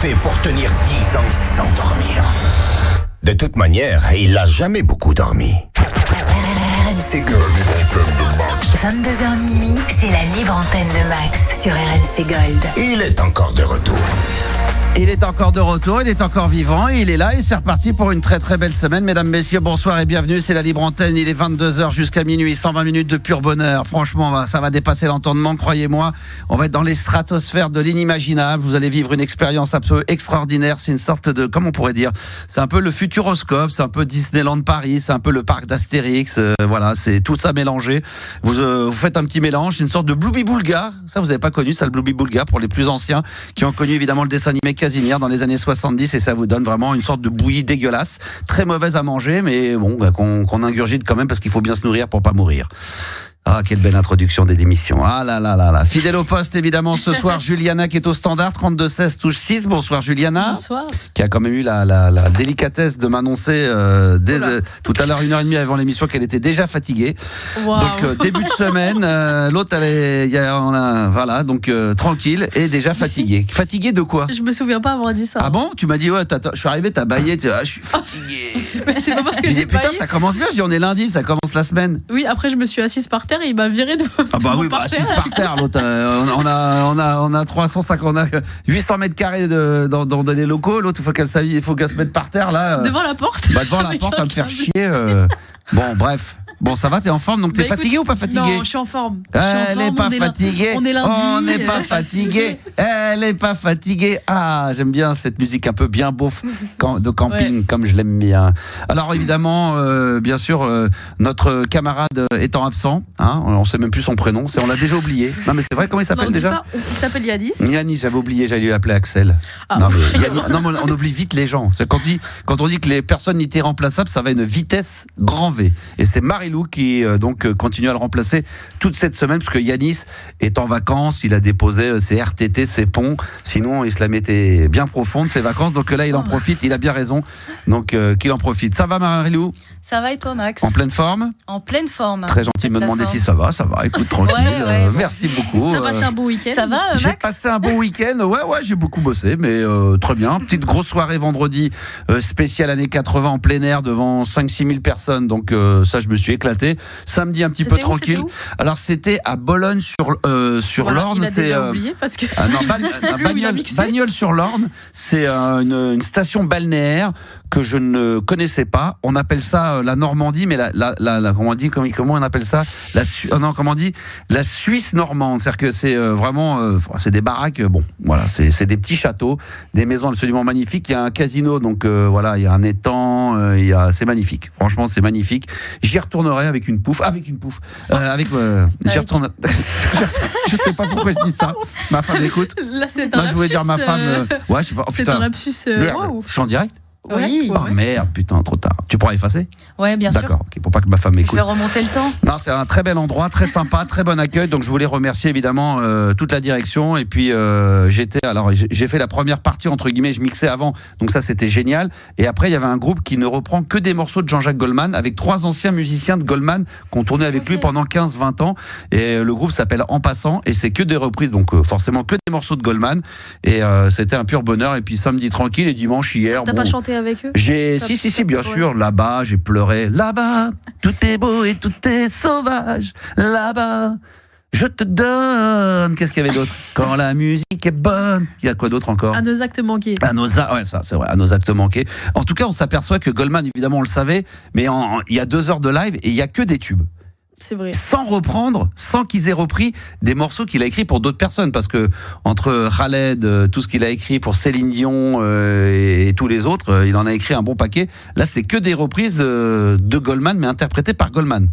fait pour tenir 10 ans sans dormir? De toute manière, il n'a jamais beaucoup dormi. RMC Gold, 22h minuit, c'est la libre antenne de Max sur RMC Gold. Il est encore de retour. Il est encore de retour, il est encore vivant, il est là et c'est reparti pour une très très belle semaine. Mesdames, messieurs, bonsoir et bienvenue, c'est la libre antenne, il est 22h jusqu'à minuit, 120 minutes de pur bonheur. Franchement, ça va dépasser l'entendement, croyez-moi. On va être dans les stratosphères de l'inimaginable, vous allez vivre une expérience absolument extraordinaire. C'est une sorte de, comment on pourrait dire, c'est un peu le Futuroscope, c'est un peu Disneyland Paris, c'est un peu le parc d'Astérix, voilà, c'est tout ça mélangé. Vous faites un petit mélange, c'est une sorte de Blooby-Boulga, ça vous n'avez pas connu ça, le Blooby-Boulga, pour les plus anciens qui ont connu évidemment le dessin animé Casimir dans les années 70, et ça vous donne vraiment une sorte de bouillie dégueulasse, très mauvaise à manger, mais bon, qu'on ingurgite quand même parce qu'il faut bien se nourrir pour pas mourir. Ah, quelle belle introduction des démissions. Ah là là là là. Fidèle au poste, évidemment, ce soir, Juliana qui est au standard, 32-16, touche 6. Bonsoir, Juliana. Bonsoir. Qui a quand même eu la délicatesse de m'annoncer tout à l'heure, 1h30 avant l'émission, qu'elle était déjà fatiguée. Wow. Donc, début de semaine, l'autre, voilà, donc tranquille et déjà fatiguée. Fatiguée de quoi? Je me souviens pas avoir dit ça. Ah bon? Tu m'as dit, ouais, je suis arrivé, t'as baillé, je suis fatigué. Mais c'est pas parce que j'ai dit, j'ai putain, baillé. ça commence bien. Je dis, on est lundi, ça commence la semaine. Oui, après, je me suis assise par terre et il m'a viré de. Ah bah oui, bah 6 par terre, l'autre. On a 350, on a 800 mètres carrés dans les locaux. L'autre, il faut qu'elle se mette par terre là. Devant la porte. Bah devant la porte, à me faire chier. Bon, bref. Bon, ça va, t'es en forme, donc t'es fatigué ou pas fatigué? Non, je suis en forme. Elle n'est pas fatiguée. On est lundi. On n'est pas fatigué. Elle n'est pas fatiguée. Ah, j'aime bien cette musique un peu bien beauf de camping, ouais, comme je l'aime bien. Alors évidemment, bien sûr, notre camarade étant absent, hein, on ne sait même plus son prénom, on l'a déjà oublié. Non mais c'est vrai, comment il s'appelle déjà? Il s'appelle Yanis. Yanis, j'avais oublié, j'allais lui appeler Axel. Ah. Non mais Yanis, non, mais on oublie vite les gens. C'est quand on dit que les personnes n'étaient remplaçables, ça va à une vitesse grand V. Et c'est Marilou qui continue à le remplacer toute cette semaine, parce que Yanis est en vacances, il a déposé ses RTT, ses ponts, sinon il se la mettait bien profonde ses vacances, donc là il en profite, il a bien raison, donc qu'il en profite. Ça va Marilou? Ça va et toi Max? En pleine forme? En pleine forme. Très gentil de me demander si ça va, écoute, tranquille, ouais. Merci beaucoup. T'as passé un bon week-end? Ça va Max? J'ai passé un bon week-end, ouais, j'ai beaucoup bossé, mais très bien. Petite grosse soirée vendredi, spéciale années 80 en plein air devant 5-6 000 personnes, donc ça je me suis éclaté. Samedi un petit peu tranquille. Alors c'était à Bologne sur voilà, l'Orne. Il a déjà oublié parce que. Bagnols sur l'Orne, c'est une station balnéaire que je ne connaissais pas. On appelle ça la Normandie, mais comment on appelle ça? La Suisse normande. C'est-à-dire que c'est vraiment, c'est des baraques. Bon, voilà, c'est des petits châteaux, des maisons absolument magnifiques. Il y a un casino, donc voilà, il y a un étang, c'est magnifique. Franchement, c'est magnifique. J'y retournerai avec une pouffe. J'y retourne. Je sais pas pourquoi je dis ça. Ma femme écoute. Là, c'est un Moi, je voulais dire ma femme. Ouais, je sais pas. Oh, c'est putain. un lapsus. Je suis en direct. Oui. Oh merde, putain, trop tard. Tu pourras effacer? Ouais, bien sûr. D'accord, ok, pour pas que ma femme m'écoute. Je vais remonter le temps. Non, c'est un très bel endroit, très sympa, très bon accueil. Donc je voulais remercier évidemment toute la direction. Et puis j'ai fait la première partie entre guillemets, je mixais avant. Donc ça c'était génial. Et après il y avait un groupe qui ne reprend que des morceaux de Jean-Jacques Goldman avec 3 anciens musiciens de Goldman qui ont tourné avec lui pendant 15-20 ans. Et le groupe s'appelle En Passant et c'est que des reprises. Donc forcément que des morceaux de Goldman. Et c'était un pur bonheur. Et puis samedi tranquille et dimanche hier. T'as pas chanté avec eux? Si, bien sûr. Là-bas, j'ai pleuré. Là-bas, tout est beau et tout est sauvage. Là-bas, je te donne. Qu'est-ce qu'il y avait d'autre? Quand la musique est bonne. Il y a quoi d'autre encore? À nos actes manqués. Ouais, ça, c'est vrai. À nos actes manqués. En tout cas, on s'aperçoit que Goldman, évidemment, on le savait, mais il y a 2 heures de live et il y a que des tubes. C'est vrai. Sans qu'ils aient repris des morceaux qu'il a écrits pour d'autres personnes, parce que entre Khaled, tout ce qu'il a écrit pour Céline Dion et tous les autres, il en a écrit un bon paquet. Là, c'est que des reprises de Goldman, mais interprétées par Goldman.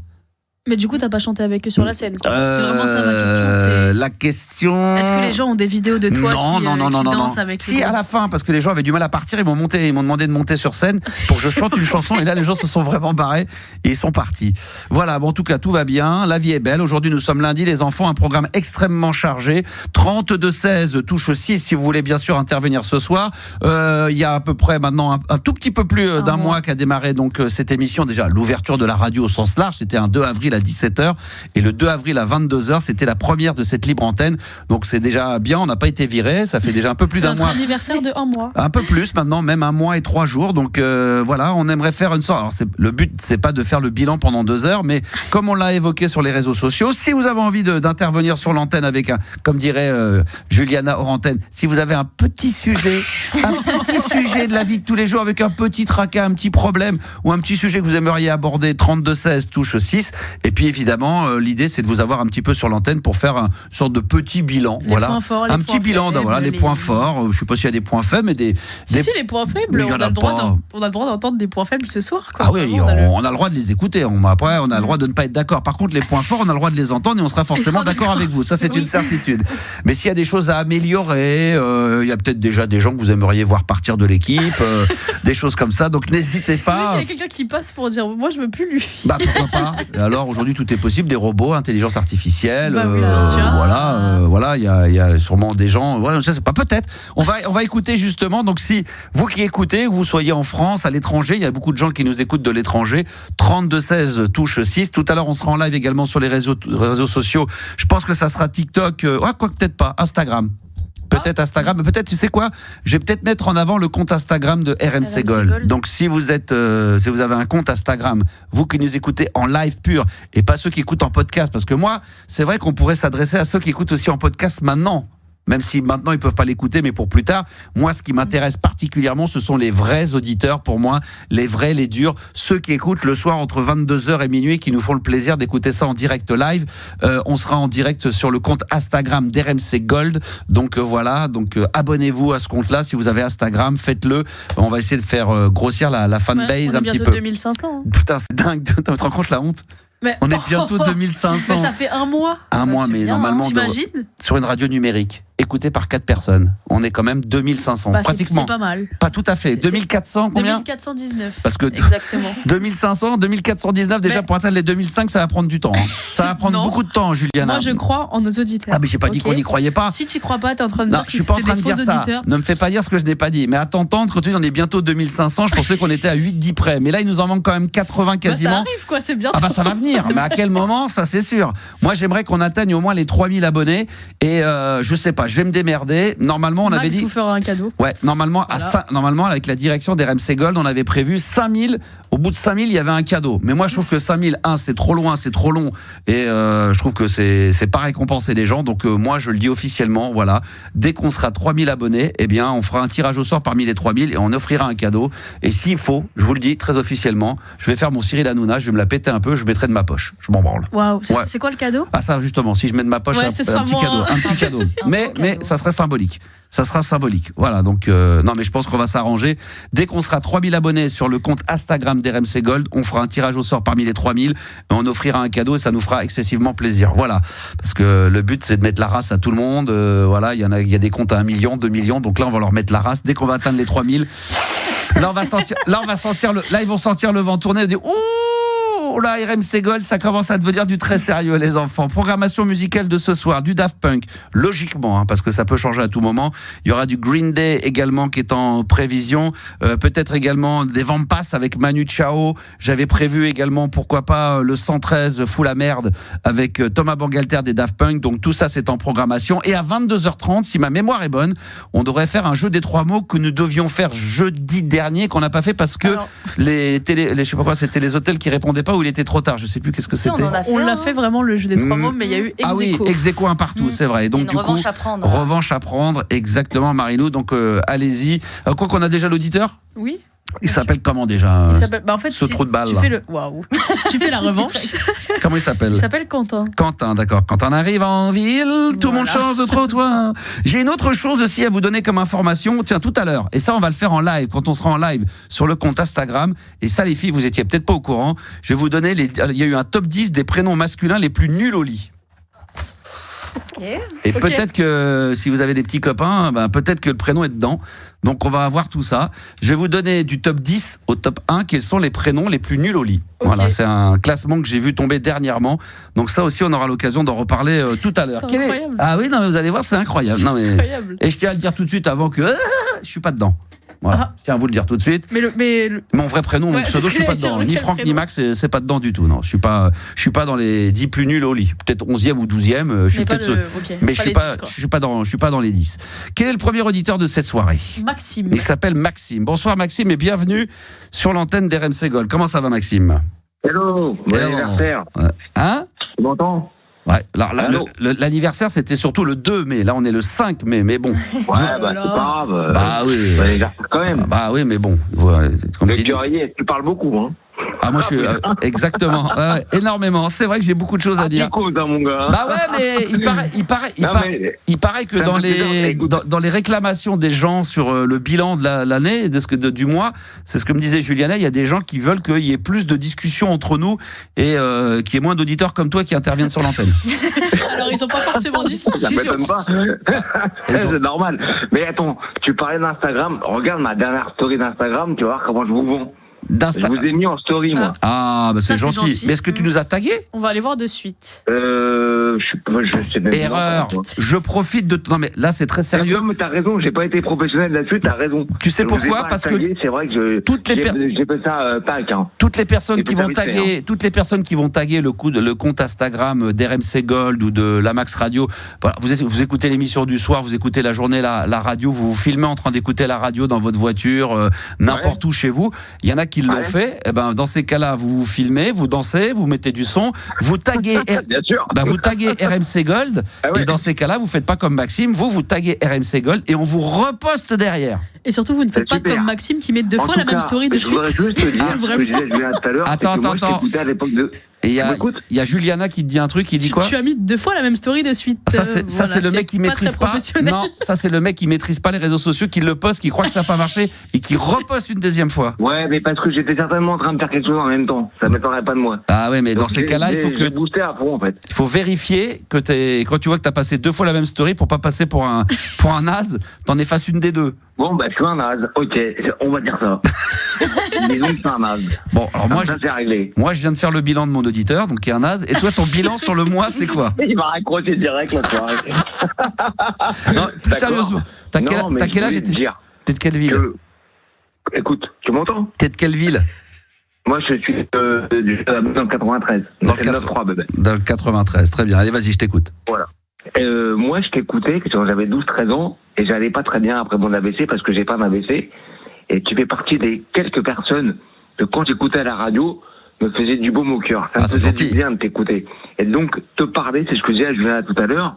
Mais du coup, t'as pas chanté avec eux sur la scène, quoi. C'est vraiment ça ma question. La question. Est-ce que les gens ont des vidéos de toi qui dansent avec eux? Si, à la fin, parce que les gens avaient du mal à partir, ils m'ont demandé de monter sur scène pour que je chante une chanson. Et là, les gens se sont vraiment barrés et ils sont partis. Voilà, bon, en tout cas, tout va bien. La vie est belle. Aujourd'hui, nous sommes lundi, les enfants, un programme extrêmement chargé. 32-16, touche 6, si vous voulez bien sûr intervenir ce soir. Il y a à peu près maintenant un tout petit peu plus d'un mois qu'a démarré donc cette émission. Déjà, l'ouverture de la radio au sens large, c'était un 2 avril à à 17h et le 2 avril à 22h, c'était la première de cette libre antenne. Donc c'est déjà bien, on n'a pas été viré, ça fait déjà un peu plus d'un mois. C'est notre anniversaire de 1 mois. Un peu plus maintenant, même 1 mois et 3 jours. Donc voilà, on aimerait faire une sorte. Alors le but, c'est pas de faire le bilan pendant 2 heures, mais comme on l'a évoqué sur les réseaux sociaux, si vous avez envie d'intervenir sur l'antenne avec comme dirait Juliana hors antenne, si vous avez un petit sujet de la vie de tous les jours avec un petit tracas, un petit problème ou un petit sujet que vous aimeriez aborder, 3216 touche 6. Et puis évidemment, l'idée c'est de vous avoir un petit peu sur l'antenne pour faire une sorte de petit bilan. Les points forts, les un petit points bilan, faibles, voilà, les points forts. Je sais pas s'il y a des points faibles, mais Si, les points faibles, on a le droit d'entendre des points faibles ce soir. Quoi. Ah oui, on a le droit de les écouter. Après, on a le droit de ne pas être d'accord. Par contre, les points forts, on a le droit de les entendre et on sera forcément d'accord avec vous. Ça, c'est une certitude. Mais s'il y a des choses à améliorer, il y a peut-être déjà des gens que vous aimeriez voir partir de l'équipe, des choses comme ça. Donc, n'hésitez pas. Il y a quelqu'un qui passe pour dire moi, je veux plus lui. Bah, pourquoi pas. Et alors, aujourd'hui, tout est possible. Des robots, intelligence artificielle. Oui, bien sûr. Voilà, il y a sûrement des gens. Ouais, je sais pas, peut-être. On va écouter justement. Donc, si vous qui écoutez, vous soyez en France, à l'étranger, il y a beaucoup de gens qui nous écoutent de l'étranger. 3216 touche 6. Tout à l'heure, on sera en live également sur les réseaux sociaux. Je pense que ça sera TikTok. Quoi, peut-être pas. Instagram. Peut-être Instagram, mais peut-être, tu sais quoi, je vais peut-être mettre en avant le compte Instagram de RMC Gold. Donc si vous avez un compte Instagram, vous qui nous écoutez en live pur et pas ceux qui écoutent en podcast, parce que moi, c'est vrai qu'on pourrait s'adresser à ceux qui écoutent aussi en podcast maintenant. Même si maintenant ils peuvent pas l'écouter, mais pour plus tard, moi ce qui m'intéresse particulièrement, ce sont les vrais auditeurs pour moi, les vrais, les durs, ceux qui écoutent le soir entre 22h et minuit, qui nous font le plaisir d'écouter ça en direct live. On sera en direct sur le compte Instagram d'RMC Gold, donc voilà, abonnez-vous à ce compte-là, si vous avez Instagram, faites-le, on va essayer de faire grossir la fanbase un petit peu. 2500. Putain, c'est dingue, tu te rends compte la honte? On est bientôt 2500. Mais ça fait 1 mois. Un mois, mais bien, normalement, t'imagines sur une radio numérique, écoutée par 4 personnes, on est quand même 2500, pratiquement. C'est pas mal. Pas tout à fait. 2400, combien? 2419. Parce que exactement. 2500, 2419, déjà pour atteindre les 2005, ça va prendre du temps. Ça va prendre beaucoup de temps, Juliana. Moi, je crois en nos auditeurs. Ah, mais j'ai pas dit qu'on n'y croyait pas. Si tu crois pas, t'es en train de dire que c'est des faux auditeurs. Non, je suis pas en train de dire ça. Ne me fais pas dire ce que je n'ai pas dit. Mais à t'entendre, quand tu dis on est bientôt 2500, je pensais qu'on était à 8-10 près. Mais là, il nous en manque quand même 80 quasiment. Ça arrive, quoi, c'est bien. Ah, ça va venir. Mais à quel moment? Ça, c'est sûr. Moi, j'aimerais qu'on atteigne au moins les 3000 abonnés. Et je sais pas, je vais me démerder. Normalement, on avait dit. Max vous fera un cadeau. Ouais, normalement, normalement, avec la direction d'RMC Gold, on avait prévu 5000. Au bout de 5000, il y avait un cadeau. Mais moi, je trouve que 5000, c'est trop loin, c'est trop long. Et je trouve que c'est pas récompenser les gens. Donc, moi, je le dis officiellement, voilà. Dès qu'on sera 3000 abonnés, eh bien, on fera un tirage au sort parmi les 3000 et on offrira un cadeau. Et s'il faut, je vous le dis très officiellement, je vais faire mon Cyril Hanouna, je vais me la péter un peu, je mettrai de ma poche. Je m'en branle. Waouh, c'est quoi le cadeau? Ah, ça, justement, si je mets de ma poche, un petit cadeau. Un petit cadeau. Mais ça serait symbolique. Ça sera symbolique. Voilà, donc non, mais je pense qu'on va s'arranger. Dès qu'on sera 3000 abonnés sur le compte Instagram d'RMC Gold, on fera un tirage au sort parmi les 3000 et on offrira un cadeau et ça nous fera excessivement plaisir. Voilà, parce que le but c'est de mettre la race à tout le monde. Voilà, il y a des comptes à 1 million, 2 millions, donc là on va leur mettre la race. Dès qu'on va atteindre les 3000, là ils vont sentir le vent tourner et dire ouh, là, RMC Gold, ça commence à devenir du très sérieux, les enfants. Programmation musicale de ce soir, du Daft Punk, logiquement, parce que ça peut changer à tout moment. Il y aura du Green Day également qui est en prévision. Peut-être également des Vampas avec Manu Chao. J'avais prévu également, pourquoi pas, le 113 Fou la merde avec Thomas Bangalter des Daft Punk. Donc tout ça, c'est en programmation. Et à 22h30, si ma mémoire est bonne, on devrait faire un jeu des 3 mots que nous devions faire jeudi dernier, qu'on n'a pas fait parce que je sais pas quoi, c'était les hôtels qui répondaient pas ou il était trop tard, je sais plus qu'est-ce que c'était. On l'a fait vraiment le jeu des 3 mots, mais il y a eu ex-aequo. Ah oui, ex-aequo un partout, c'est vrai. Et donc du coup, revanche à prendre, exactement, Marilou. Donc allez-y. Quoi qu'on a déjà l'auditeur? Oui. Il s'appelle comment déjà? Il s'appelle, en fait, ce trou de balle. Tu fais la revanche. Comment il s'appelle? Il s'appelle Quentin. Quentin, d'accord. Quand on arrive en ville, tout le monde change de trottoir. J'ai une autre chose aussi à vous donner comme information. Tiens, tout à l'heure. Et ça, on va le faire en live, quand on sera en live sur le compte Instagram. Et ça, les filles, vous étiez peut-être pas au courant. Je vais vous donner il y a eu un top 10 des prénoms masculins les plus nuls au lit. Et peut-être que si vous avez des petits copains, peut-être que le prénom est dedans. Donc on va avoir tout ça. Je vais vous donner du top 10 au top 1 quels sont les prénoms les plus nuls au lit. Voilà, c'est un classement que j'ai vu tomber dernièrement. Donc ça aussi, on aura l'occasion d'en reparler tout à l'heure. C'est incroyable. Ah oui, non, mais vous allez voir, c'est incroyable. Non, mais... Incroyable. Et je tiens à le dire tout de suite avant que je suis pas dedans. Voilà. Je tiens à vous le dire tout de suite. Mais mon vrai prénom, mon pseudo, je suis pas dedans. Ni Franck ni Max, c'est pas dedans du tout. Non, je suis pas dans les 10 plus nuls au lit. Peut-être 11e ou 12e. Je suis peut-être. Mais je suis pas dans les 10. Quel est le premier auditeur de cette soirée? Maxime. Il s'appelle Maxime. Bonsoir Maxime et bienvenue sur l'antenne d'RMC Gold. Comment ça va Maxime? Hello, bon anniversaire. Hein? Tu m'entends? Ouais, alors l'anniversaire c'était surtout le 2 mai, là on est le 5 mai, mais bon. Ouais, c'est pas grave. Bah oui. Bon anniversaire quand même. Bah oui, mais bon. Le curier, tu parles beaucoup, hein. Ah, moi je suis. Exactement. Énormément. C'est vrai que j'ai beaucoup de choses à dire. Cause, hein, mon gars. Bah ouais, mais il paraît que dans les réclamations des gens sur le bilan de l'année, du mois, c'est ce que me disait Juliana, il y a des gens qui veulent qu'il y ait plus de discussions entre nous et qu'il y ait moins d'auditeurs comme toi qui interviennent sur l'antenne. Alors ils n'ont pas forcément dit ça. Ça m'étonne pas. C'est normal. Mais attends, tu parlais d'Instagram. Regarde ma dernière story d'Instagram, tu vas voir comment je vous vends. Je vous ai mis en story, moi. Ah, bah c'est gentil. Mais est-ce que tu nous as tagué? On va aller voir de suite. Je sais même Erreur. Je profite de. Non, mais là, c'est très sérieux. Mais t'as raison, j'ai pas été professionnel là-dessus, t'as raison. Tu sais pourquoi? Parce que. C'est vrai que j'ai fait ça tac. Hein. Toutes les personnes qui vont taguer le compte Instagram d'RMC Gold ou de la Max Radio, voilà, vous écoutez l'émission du soir, vous écoutez la journée, la radio, vous vous filmez en train d'écouter la radio dans votre voiture, n'importe où chez vous. Il y en a qui l'ont fait. Eh ben, dans ces cas-là, vous vous filmez, vous dansez, vous mettez du son, vous taguez. Bien sûr. Vous taguez RMC Gold. Et dans ces cas-là, vous faites pas comme Maxime, vous taguez RMC Gold et on vous reposte derrière. Et surtout, vous ne faites pas comme Maxime qui met 2 fois la même story de suite. Je voudrais juste te dire ce que je disais tout à l'heure. Attends. À l'époque de... Et il y a Juliana qui te dit un truc, il dit quoi? Tu as mis 2 fois la même story de suite. Ça c'est le mec qui maîtrise pas. Non, ça c'est le mec qui maîtrise pas les réseaux sociaux, qui le poste, qui croit que ça n'a pas marché et qui reposte une deuxième fois. Ouais, mais parce que j'étais certainement en train de faire quelque chose en même temps. Ça m'étonnerait pas de moi. Ah ouais, mais donc dans ces cas-là, il faut que booster à fond en fait. Il faut vérifier que quand tu vois que t'as passé 2 fois la même story pour pas passer pour un naze, t'en effaces une des 2. Bon, bah, je suis un naze. Ok, on va dire ça. Disons que c'est un naze. Bon, alors ça, c'est réglé. Moi, je viens de faire le bilan de mon auditeur, donc qui est un naze. Et toi, ton bilan sur le mois, c'est quoi? Il m'a raccroché direct, là, toi. Non, plus sérieusement. T'as quel âge? T'es de quelle ville? Écoute, tu m'entends? T'es de quelle ville? Moi, je suis dans le 93. Dans le 93, bébé. Dans le 93, très bien. Allez, vas-y, je t'écoute. Voilà. Moi, je t'écoutais quand j'avais 12-13 ans et j'allais pas très bien après mon AVC parce que j'ai pas un AVC. Et tu fais partie des quelques personnes que quand j'écoutais à la radio, me faisait du baume au cœur. Ça me faisait du bien de t'écouter. Et donc, te parler, c'est ce que j'ai à Julien tout à l'heure,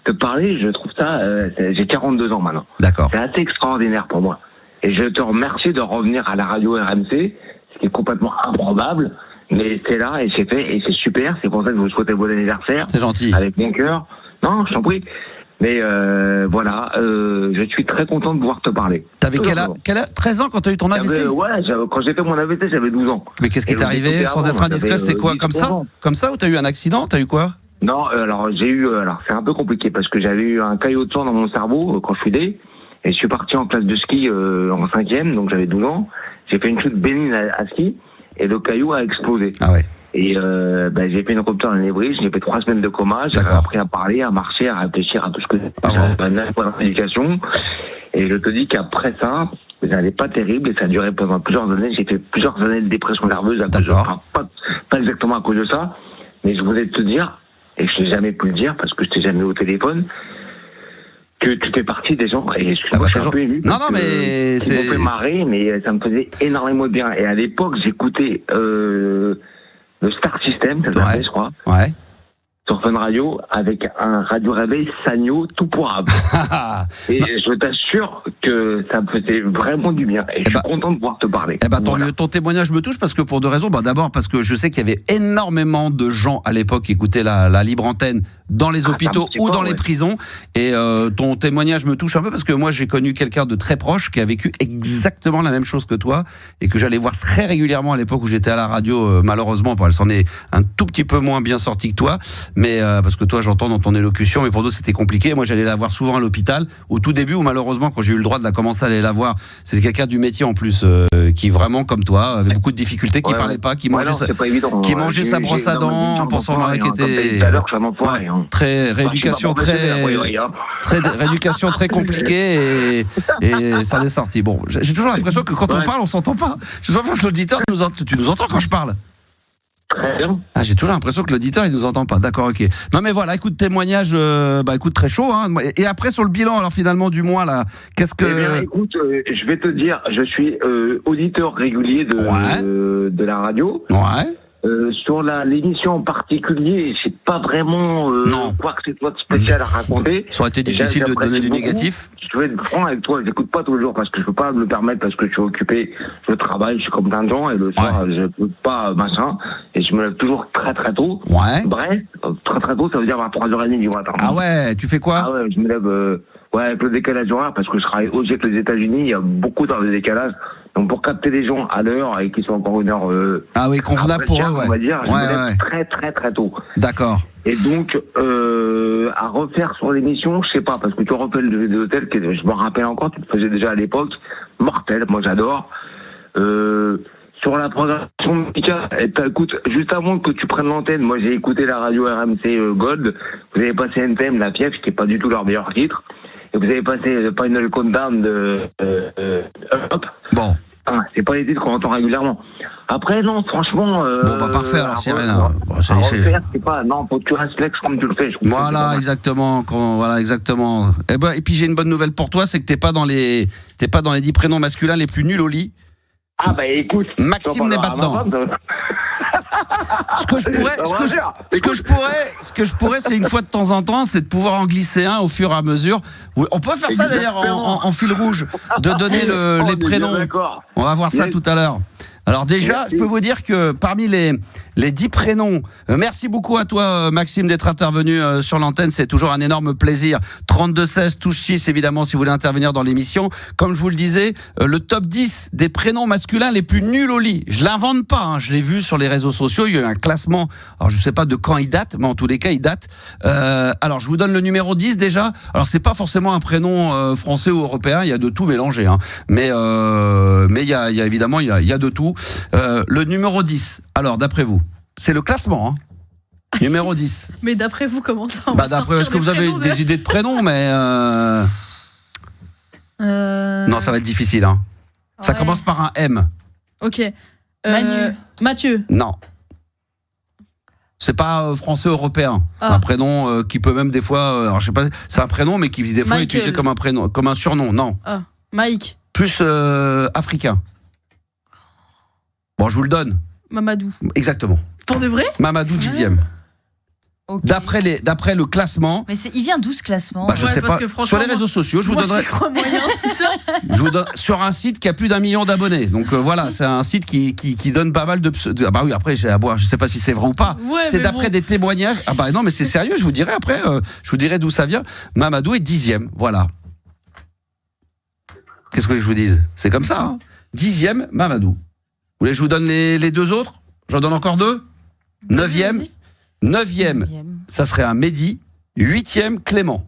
te parler, je trouve ça, j'ai 42 ans maintenant. D'accord. C'est assez extraordinaire pour moi. Et je te remercie de revenir à la radio RMC, ce qui est complètement improbable, mais c'est là et c'est fait et c'est super. C'est pour ça que je vous souhaite un bon anniversaire. C'est gentil. Avec mon cœur. Non, je t'en prie. Mais voilà, je suis très content de pouvoir te parler. T'avais quel âge? 13 ans quand t'as eu ton AVC? Ouais, quand j'ai fait mon AVC, j'avais 12 ans. Mais qu'est-ce qui t'est arrivé? Sans être indiscret, c'est quoi? Comme ça ou t'as eu un accident? T'as eu quoi? Non, alors c'est un peu compliqué parce que j'avais eu un caillot de sang dans mon cerveau quand je suis né. Et je suis parti en classe de ski en 5e, donc j'avais 12 ans. J'ai fait une chute bénigne à ski et le caillou a explosé. Ah ouais. Et j'ai fait une rupture d'anévrisme, j'ai fait 3 semaines de coma, j'ai appris à parler, à marcher, à réfléchir à tout ce que j'avais d'éducation. Et je te dis qu'après ça, ça n'allait pas terrible et ça a duré pendant plusieurs années. J'ai fait plusieurs années de dépression nerveuse à cause de ça. Pas exactement à cause de ça, mais je voulais te dire, et je n'ai jamais pu le dire parce que je t'ai jamais eu au téléphone, que tu fais partie des gens, et je suis un peu ému. Non, mais ça me fait marrer, mais ça me faisait énormément de bien. Et à l'époque, j'écoutais le Star System, ça s'appelait, je crois. Ouais. Sur Fun Radio, avec un radio réveil Sanyo tout pourrable. Et je t'assure que ça me faisait vraiment du bien. Et je suis content de pouvoir te parler. Tant mieux, ton témoignage me touche parce que pour 2 raisons. D'abord parce que je sais qu'il y avait énormément de gens à l'époque qui écoutaient la libre antenne dans les hôpitaux ou dans les prisons. Et ton témoignage me touche un peu parce que moi j'ai connu quelqu'un de très proche qui a vécu exactement la même chose que toi et que j'allais voir très régulièrement à l'époque où j'étais à la radio. Malheureusement, elle s'en est un tout petit peu moins bien sortie que toi. mais parce que toi, j'entends dans ton élocution, mais pour d'autres, c'était compliqué. Moi, j'allais la voir souvent à l'hôpital. Au tout début, où malheureusement, quand j'ai eu le droit de la commencer à aller la voir, c'était quelqu'un du métier en plus, qui vraiment, comme toi, avait beaucoup de difficultés, qui parlait pas, qui mangeait sa brosse à dents en pensant qu'elle était très rééducation très compliquée et ça l'est sorti. Bon, j'ai toujours l'impression que quand on parle, on s'entend pas. Je sais pas que l'auditeur tu nous entends quand je parle. Très bien. Ah, j'ai toujours l'impression que l'auditeur il nous entend pas. D'accord, ok. Non mais voilà, écoute, témoignage, écoute, très chaud. Hein. Et après sur le bilan, alors finalement du mois là, qu'est-ce que... Eh bien, écoute, je vais te dire, je suis auditeur régulier de la radio. Ouais. Sur l'émission en particulier, j'ai pas vraiment quoi que ce soit de spécial à raconter. Ça aurait été difficile de donner du négatif. Je vais être franc avec toi, j'écoute pas tous les jours parce que je peux pas me le permettre, parce que je suis occupé, je travaille, je suis comme plein de gens, et le soir, je peux pas machin, et je me lève toujours très très tôt. Ouais. Bref, très très tôt, ça veut dire à 3h30 du matin. Ah ouais, tu fais quoi? Ah ouais, je me lève avec le décalage horaire, parce que je travaille aussi avec les États-Unis, il y a beaucoup d'heures de décalage. Donc pour capter les gens à l'heure et qu'ils soient encore une heure convenable pour eux, on va dire, je me lève très très très tôt. D'accord. Et donc à refaire sur l'émission, je sais pas, parce que tu refais le hôtel, que je me rappelle encore, tu le faisais déjà à l'époque, mortel, moi j'adore. Sur la programmation musicale, écoute, juste avant que tu prennes l'antenne, moi j'ai écouté la radio RMC Gold, vous avez passé un thème, La Fièvre, qui est pas du tout leur meilleur titre, et vous avez passé le Final Countdown de Up. Bon. Ah, c'est pas les titres qu'on entend régulièrement. Après, non, franchement... parfait, alors c'est rien. C'est pas... Non, faut que tu restes flex comme tu le fais. Voilà, exactement. Exactement. Et puis j'ai une bonne nouvelle pour toi, c'est que t'es pas dans les 10 prénoms masculins les plus nuls au lit. Ah bah écoute... Maxime n'est pas dedans. Ce que je pourrais, c'est une fois de temps en temps, c'est de pouvoir en glisser un au fur et à mesure. On peut faire ça d'ailleurs en fil rouge, de donner les prénoms. On va voir ça tout à l'heure. Alors déjà, je peux vous dire que parmi les 10 prénoms, merci beaucoup à toi Maxime d'être intervenu sur l'antenne, c'est toujours un énorme plaisir. 32-16, touche 6 évidemment si vous voulez intervenir dans l'émission. Comme je vous le disais, le top 10 des prénoms masculins les plus nuls au lit. Je l'invente pas, hein, je l'ai vu sur les réseaux sociaux, il y a eu un classement, alors je sais pas de quand il date, mais en tous les cas il date. Alors je vous donne le numéro 10 déjà. Alors c'est pas forcément un prénom français ou européen, il y a de tout mélangé, hein. Mais il y a évidemment il y a de tout. Le numéro 10, alors d'après vous, c'est le classement, hein. Numéro 10. Mais d'après vous, comment ça? D'après, est-ce que vous avez des idées de prénoms? Mais non, ça va être difficile, hein. Ça commence par un M. Ok. Manu. Mathieu. Non. C'est pas français européen. Un prénom qui peut même des fois, alors je sais pas, c'est un prénom mais qui des fois est utilisé comme un prénom, comme un surnom. Non. Mike. Plus africain. Bon, je vous le donne. Mamadou. Exactement. Pour de vrai? Mamadou 10e. Okay. D'après le classement. Mais il vient d'où ce classement? Je sais pas. Sur les réseaux sociaux, je vous donnerai. Je vous donne sur un site qui a plus d'1 million d'abonnés. Donc voilà, c'est un site qui donne pas mal de. Bah oui, après, je sais pas si c'est vrai ou pas. Ouais, c'est d'après des témoignages. Ah bah non, mais c'est sérieux. Je vous dirai après. Je vous dirai d'où ça vient. Mamadou est 10e. Voilà. Qu'est-ce que je vous dise? C'est comme ça. Hein. 10e, Mamadou. Vous voulez que je vous donne les deux autres? J'en donne encore 2. 9e, ça serait un Mehdi. 8e, Clément.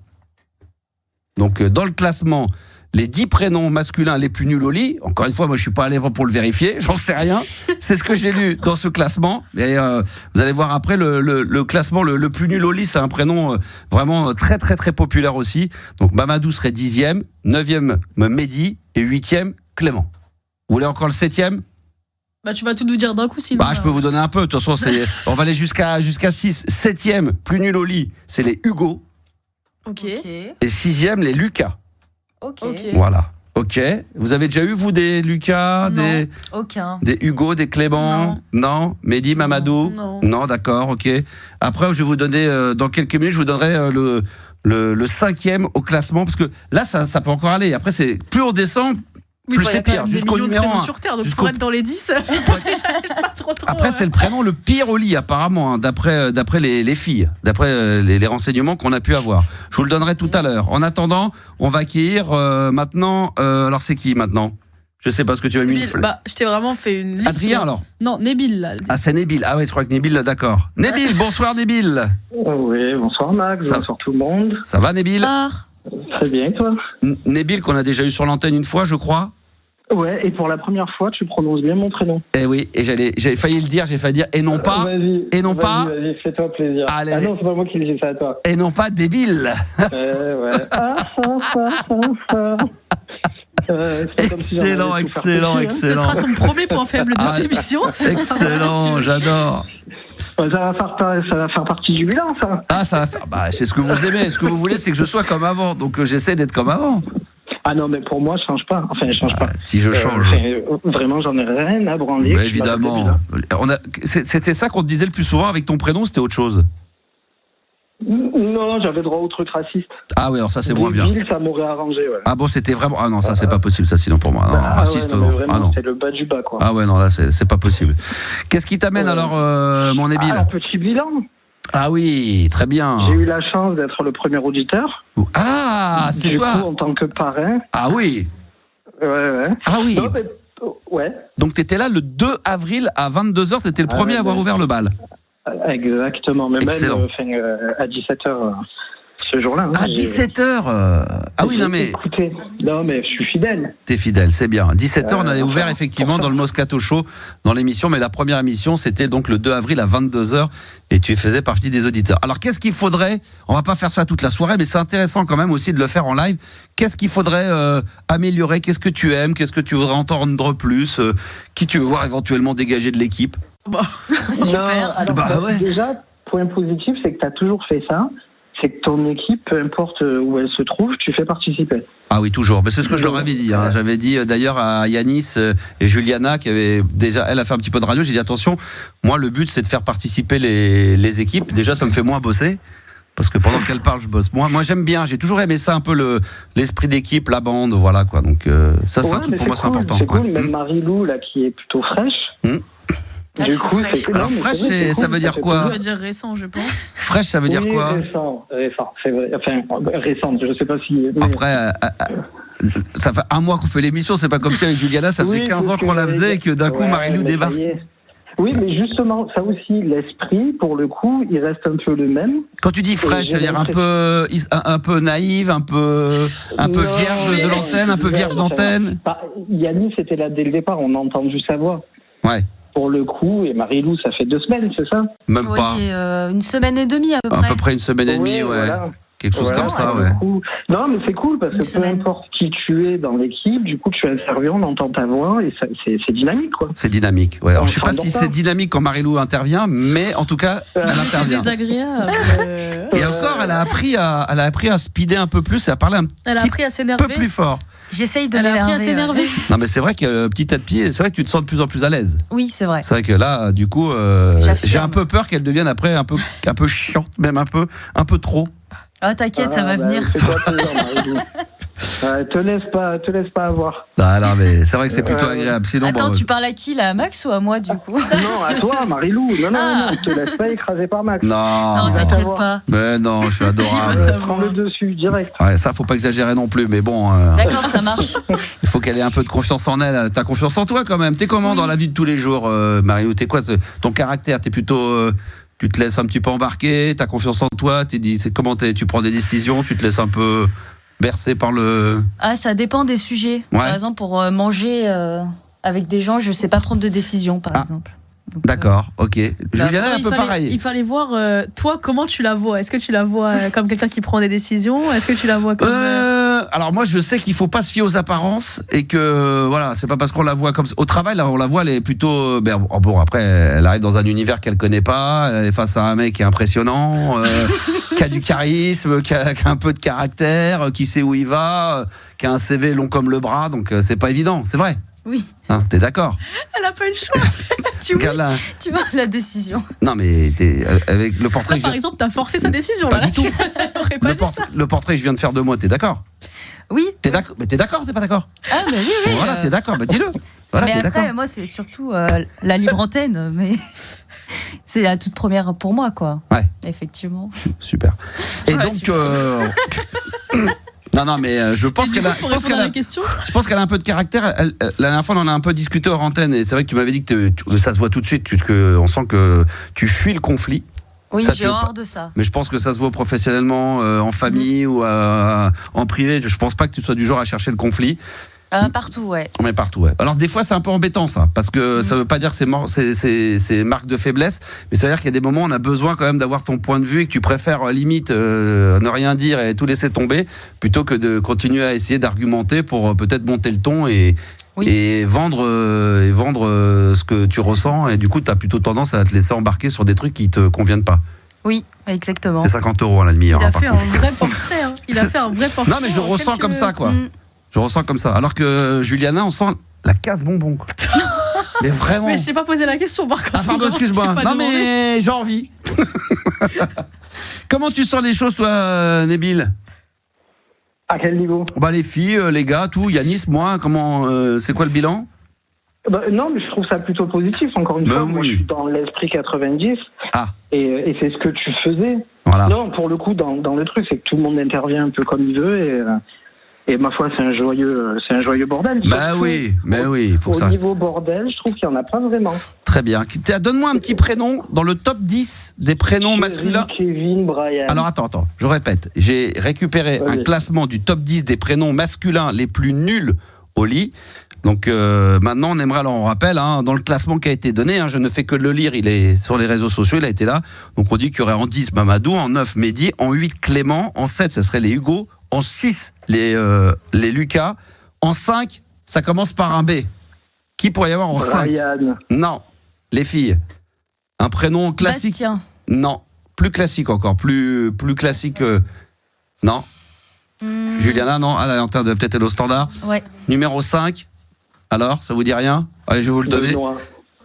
Donc dans le classement, les 10 prénoms masculins les plus nuls au lit. Encore une fois, moi je suis pas allé pour le vérifier, j'en sais rien. C'est ce que j'ai lu dans ce classement. Et vous allez voir après le classement le plus nul au lit, c'est un prénom vraiment très très très populaire aussi. Donc Mamadou serait 10e, 9e Mehdi et 8e Clément. Vous voulez encore le 7e? Bah tu vas tout nous dire d'un coup sinon. Je peux vous donner un peu. De toute façon, on va aller jusqu'à 6. 7e, plus nul au lit, c'est les Hugo. Ok. Et 6e, les Lucas. Ok. Voilà. Ok. Vous avez déjà eu, vous, des Lucas, des Hugo, des Clément? Non. Mehdi, Mamadou? Non, d'accord, ok. Après, je vais vous donner, dans quelques minutes, je vous donnerai le 5e au classement, parce que là, ça peut encore aller. Après, plus on descend, plus c'est pire. Jusqu'au numéro 1. Sur Terre, donc pour être dans les 10, trop. Après, c'est le prénom le pire au lit, apparemment, hein, d'après les filles, d'après les renseignements qu'on a pu avoir. Je vous le donnerai tout à l'heure. En attendant, on va accueillir maintenant. Alors, c'est qui maintenant? Je sais pas ce que tu as mis. Je t'ai vraiment fait une liste. Adrien, alors? Non, Nabil. Là. Ah, c'est Nabil. Ah oui, je crois que Nabil, d'accord. Nabil, bonsoir Nabil. Oui, bonsoir Max, bonsoir tout le monde. Ça va Nabil? Très bien, et toi? Nabil, qu'on a déjà eu sur l'antenne une fois, je crois. Ouais, et pour la première fois, tu prononces bien mon prénom. Eh oui, et j'avais failli le dire, j'ai failli dire et non pas. Vas-y, fais-toi plaisir. Allez. Ah non, c'est pas moi qui le dis ça à toi. Et non pas débile. Ouais. Excellent. Ce sera son premier point faible de cette émission. Excellent, j'adore. Ça va faire partie du bilan, ça. Ah, ça va faire. C'est ce que vous aimez. Ce que vous voulez, c'est que je sois comme avant. Donc j'essaie d'être comme avant. Ah non, mais pour moi, je change pas. Enfin, je change pas. Si je change. Vraiment, j'en ai rien à branler. Évidemment. C'était ça qu'on te disait le plus souvent avec ton prénom, c'était autre chose. Non, j'avais droit au truc raciste. Ah oui, alors ça c'est moins bien. Ça m'aurait arrangé, ouais. Ah bon, c'était vraiment. Ah non, ça c'est pas possible, ça sinon pour moi. Non, raciste, non. Vraiment, non. C'est le bas du bas, quoi. Ah ouais, non, là c'est pas possible. Qu'est-ce qui t'amène alors, mon Nabil? Un petit bilan. Ah oui, très bien. J'ai eu la chance d'être le premier auditeur. Ah, c'est toi. Du coup, en tant que parrain. Ah oui. Ouais. Ah oui. Non, mais, ouais. Donc t'étais là le 2 avril à 22h, t'étais le premier à avoir ouvert le bal. Exactement, mais excellent. même à 17h ce jour-là. À 17h Ah oui, non mais... Écoutez, non mais je suis fidèle. T'es fidèle, c'est bien. 17h, on avait ouvert effectivement dans le Moscato Show, dans l'émission, mais la première émission, c'était donc le 2 avril à 22h, et tu faisais partie des auditeurs. Alors, qu'est-ce qu'il faudrait, on va pas faire ça toute la soirée, mais c'est intéressant quand même aussi de le faire en live, qu'est-ce qu'il faudrait améliorer, qu'est-ce que tu aimes, qu'est-ce que tu voudrais entendre plus, qui tu veux voir éventuellement dégager de l'équipe? Super. Alors, déjà, point positif, c'est que tu as toujours fait ça. C'est que ton équipe, peu importe où elle se trouve, tu fais participer. Ah oui, toujours. Mais c'est ce que je leur avais dit. Hein. J'avais dit d'ailleurs à Yanis et Juliana, qui avait déjà, elle a fait un petit peu de radio, j'ai dit attention, moi le but c'est de faire participer les équipes. Déjà, ça me fait moins bosser. Parce que pendant qu'elle parle, je bosse moins. Moi, j'aime bien. J'ai toujours aimé ça, un peu l'esprit d'équipe, la bande, voilà quoi. Donc ça, c'est un truc pour moi, c'est important. C'est cool. Même Marie-Lou là, qui est plutôt fraîche. Du coup, c'est alors fraîche, ça veut dire quoi? Ça veut dire récent, je pense. Fraîche, ça veut dire quoi? Récent, c'est vrai. Enfin, récente, je sais pas si... Mais... Après, ça fait un mois qu'on fait l'émission, c'est pas comme ça avec Juliana, ça faisait 15 ans qu'on la faisait et que d'un coup, Marie-Lou débarque. Oui, mais justement, ça aussi, l'esprit, pour le coup, il reste un peu le même. Quand tu dis fraîche, ça veut dire un peu naïve, un peu vierge de l'antenne, un peu vierge d'antenne. Yannis était là dès le départ, on a entendu sa voix. Ouais. Pour le coup, et Marie-Lou, ça fait 2 semaines, c'est ça? Même pas. Une semaine et demie à peu près. À peu près une semaine et demie, ouais. Voilà. Quelque chose comme ça, ouais. Non, mais c'est cool parce que peu importe qui tu es dans l'équipe, du coup, tu interviens, on entend ta voix et c'est dynamique, quoi. C'est dynamique, ouais. Alors, je sais pas si c'est dynamique quand Marie-Lou intervient, mais en tout cas, elle intervient. C'est désagréable. Et encore, elle a appris à speeder un peu plus et à parler un peu plus fort. J'essaye de m'énerver. Elle a appris à s'énerver. Non, mais c'est vrai que petit à petit, c'est vrai que tu te sens de plus en plus à l'aise. Oui, c'est vrai. C'est vrai que là, du coup, j'ai un peu peur qu'elle devienne après un peu chiante, même un peu trop. Ah, t'inquiète, ça va venir. Te laisse pas avoir. Non, mais c'est vrai que c'est plutôt agréable. Sinon, attends, tu parles à qui là, à Max ou à moi du coup? Non, à toi, Marie-Lou. Non, te laisse pas écraser par Max. Non, t'inquiète pas. Mais non, je suis adorable. Prends le dessus direct. Ouais, ça, faut pas exagérer non plus, mais bon. D'accord, ça marche. Il faut qu'elle ait un peu de confiance en elle. T'as confiance en toi quand même. T'es comment dans la vie de tous les jours, Marie-Lou? T'es quoi ton caractère? T'es plutôt. Tu te laisses un petit peu embarquer, t'as confiance en toi, tu prends des décisions, tu te laisses un peu bercer par le... Ah, ça dépend des sujets. Ouais. Par exemple, pour manger avec des gens, je sais pas prendre de décision, par exemple. Donc, d'accord, ok. Juliana, un peu pareil. Il fallait voir, toi, comment tu la vois? Est-ce que tu la vois comme quelqu'un qui prend des décisions? Est-ce que tu la vois comme... Alors moi, je sais qu'il faut pas se fier aux apparences et que, voilà, c'est pas parce qu'on la voit comme... Au travail, là, on la voit, elle est plutôt... bon, après, elle arrive dans un univers qu'elle connaît pas, elle est face à un mec qui est impressionnant, qui a du charisme, qui a un peu de caractère, qui sait où il va, qui a un CV long comme le bras, donc c'est pas évident, c'est vrai. Oui. Hein, t'es d'accord? Elle a pas eu le choix. Tu vois la décision. Non, mais avec le portrait. Par exemple, t'as forcé sa décision. Pas là. du tout. Le portrait que je viens de faire de moi, t'es d'accord? Oui. T'es d'accord? Mais t'es d'accord, t'es pas d'accord? Ah, mais oui. Voilà, t'es d'accord, dis-le. Voilà, mais t'es après, d'accord. moi, c'est surtout la libre antenne, mais c'est la toute première pour moi, quoi. Ouais. Effectivement. Super. Et ouais, donc. super. Non, mais je pense qu'elle a. Je pense qu'elle a un peu de caractère. La dernière fois, on en a un peu discuté hors antenne, et c'est vrai que tu m'avais dit que ça se voit tout de suite, on sent que tu fuis le conflit. Oui, j'ai horreur de ça. Mais je pense que ça se voit professionnellement, en famille ou en privé. Je pense pas que tu sois du genre à chercher le conflit. Partout, ouais. Mais partout, ouais. Alors des fois c'est un peu embêtant ça, parce que ça veut pas dire que c'est marque de faiblesse, mais ça veut dire qu'il y a des moments où on a besoin quand même d'avoir ton point de vue et que tu préfères limite ne rien dire et tout laisser tomber, plutôt que de continuer à essayer d'argumenter pour peut-être monter le ton et vendre ce que tu ressens, et du coup tu as plutôt tendance à te laisser embarquer sur des trucs qui te conviennent pas. Oui, exactement. C'est 50 € à la demi-heure. Il a fait un vrai portrait. Il a fait un vrai portrait. Non mais je ressens comme ça, quoi. Je ressens comme ça. Alors que Juliana, on sent la casse bonbon, quoi. Mais vraiment. Mais je t'ai pas posé la question, par contre. Ah pardon, excuse-moi. Non mais j'ai envie. Comment tu sens les choses, toi, Nabil ? À quel niveau ? Les filles, les gars, tout. Yanis, moi, comment c'est quoi le bilan ? Non, mais je trouve ça plutôt positif. Encore une fois, moi, je suis dans l'esprit 90. Et c'est ce que tu faisais. Voilà. Non, pour le coup, dans le truc, c'est que tout le monde intervient un peu comme il veut, et ma foi, c'est un joyeux bordel. Oui, il faut que ça. Au niveau bordel, je trouve qu'il n'y en a pas vraiment. Très bien. Donne-moi un petit prénom dans le top 10 des prénoms masculins. Kevin, Brian. Alors attends, je répète. J'ai récupéré un classement du top 10 des prénoms masculins les plus nuls au lit. Donc maintenant, on aimerait, alors on rappelle, dans le classement qui a été donné, je ne fais que le lire, il est sur les réseaux sociaux, il a été là. Donc on dit qu'il y aurait en 10 Mamadou, en 9 Mehdi, en 8 Clément, en 7 ce serait les Hugo, en 6 les Lucas, en 5 ça commence par un B. Qui pourrait y avoir en 5 ? Non, les filles. Un prénom classique. Bastien. Non, plus classique encore, plus classique. Non. Juliana, non. Elle est en train de peut-être aller au standard. Ouais. Numéro 5. Alors, ça vous dit rien ? Allez, je vais vous le donner. Benoît.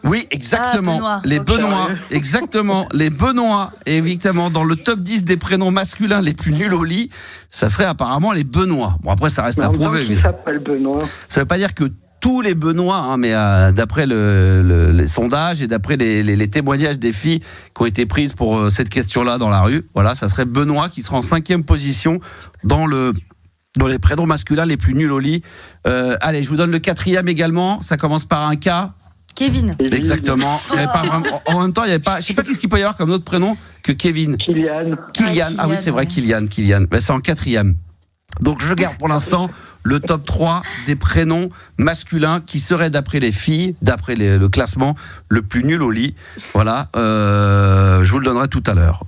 Oui, exactement. Benoît. Les Benoît. Exactement. Les Benoît. Et évidemment, dans le top 10 des prénoms masculins les plus nuls au lit, ça serait apparemment les Benoît. Bon, après, ça reste à prouver. Qui s'appelle Benoît. Ça ne veut pas dire que tous les Benoît, mais d'après les sondages et d'après les témoignages des filles qui ont été prises pour cette question-là dans la rue, voilà, ça serait Benoît qui sera en 5e position dans les prénoms masculins les plus nuls au lit. Allez, je vous donne le 4e également. Ça commence par un K. Kevin. Exactement. Il y avait pas vraiment, en même temps, il y avait pas. Je sais pas qu'est-ce qu'il peut y avoir comme autre prénom que Kevin. Kylian. Ah oui, c'est vrai, Kylian. C'est en 4e. Donc je garde pour l'instant le top 3 des prénoms masculins qui seraient d'après les filles, d'après le classement, le plus nul au lit. Voilà, je vous le donnerai tout à l'heure.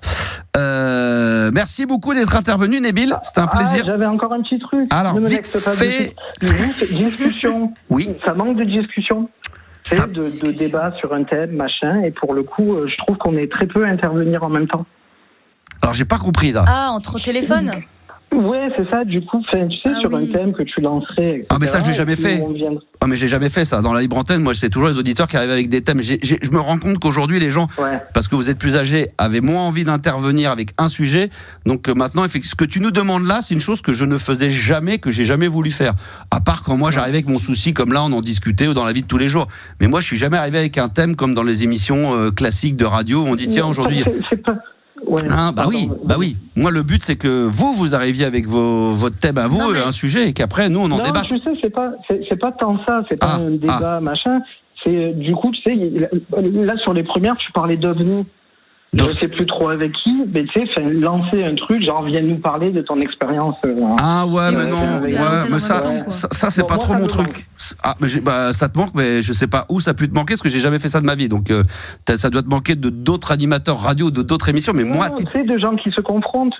Merci beaucoup d'être intervenu, Nabil. C'était un plaisir. J'avais encore un petit truc. Alors, vite fait. Discussion. Oui. Ça manque de discussion. De débat sur un thème, machin. Et pour le coup, je trouve qu'on est très peu à intervenir en même temps. Alors, j'ai pas compris là. Entre téléphone. Ouais, c'est ça. Du coup, tu sais, sur un thème que tu lancerais. Etc., mais ça, je l'ai jamais fait. Mais j'ai jamais fait ça. Dans la libre antenne, moi, c'est toujours les auditeurs qui arrivent avec des thèmes. Je me rends compte qu'aujourd'hui, les gens, parce que vous êtes plus âgés, avaient moins envie d'intervenir avec un sujet. Donc maintenant, ce que tu nous demandes là, c'est une chose que je ne faisais jamais, que j'ai jamais voulu faire. À part quand moi, j'arrivais avec mon souci, comme là, on en discutait, ou dans la vie de tous les jours. Mais moi, je suis jamais arrivé avec un thème comme dans les émissions classiques de radio où on dit, tiens, aujourd'hui. Oui. Moi, le but, c'est que vous arriviez avec votre thème à vous, un sujet, et qu'après, nous, on en débatte. Non, tu sais, c'est pas tant ça. C'est pas un débat, machin. C'est, du coup, tu sais, là, sur les premières, tu parlais d'OVNI. Je sais plus trop avec qui, mais tu sais, lancer un truc, genre, viens nous parler de ton expérience. Mais non, mais ça c'est pas trop mon truc. Ça te manque, mais je sais pas où ça peut te manquer, parce que j'ai jamais fait ça de ma vie. Donc, ça doit te manquer de d'autres animateurs radio, de d'autres émissions, mais moi. Tu sais, de gens qui se confrontent.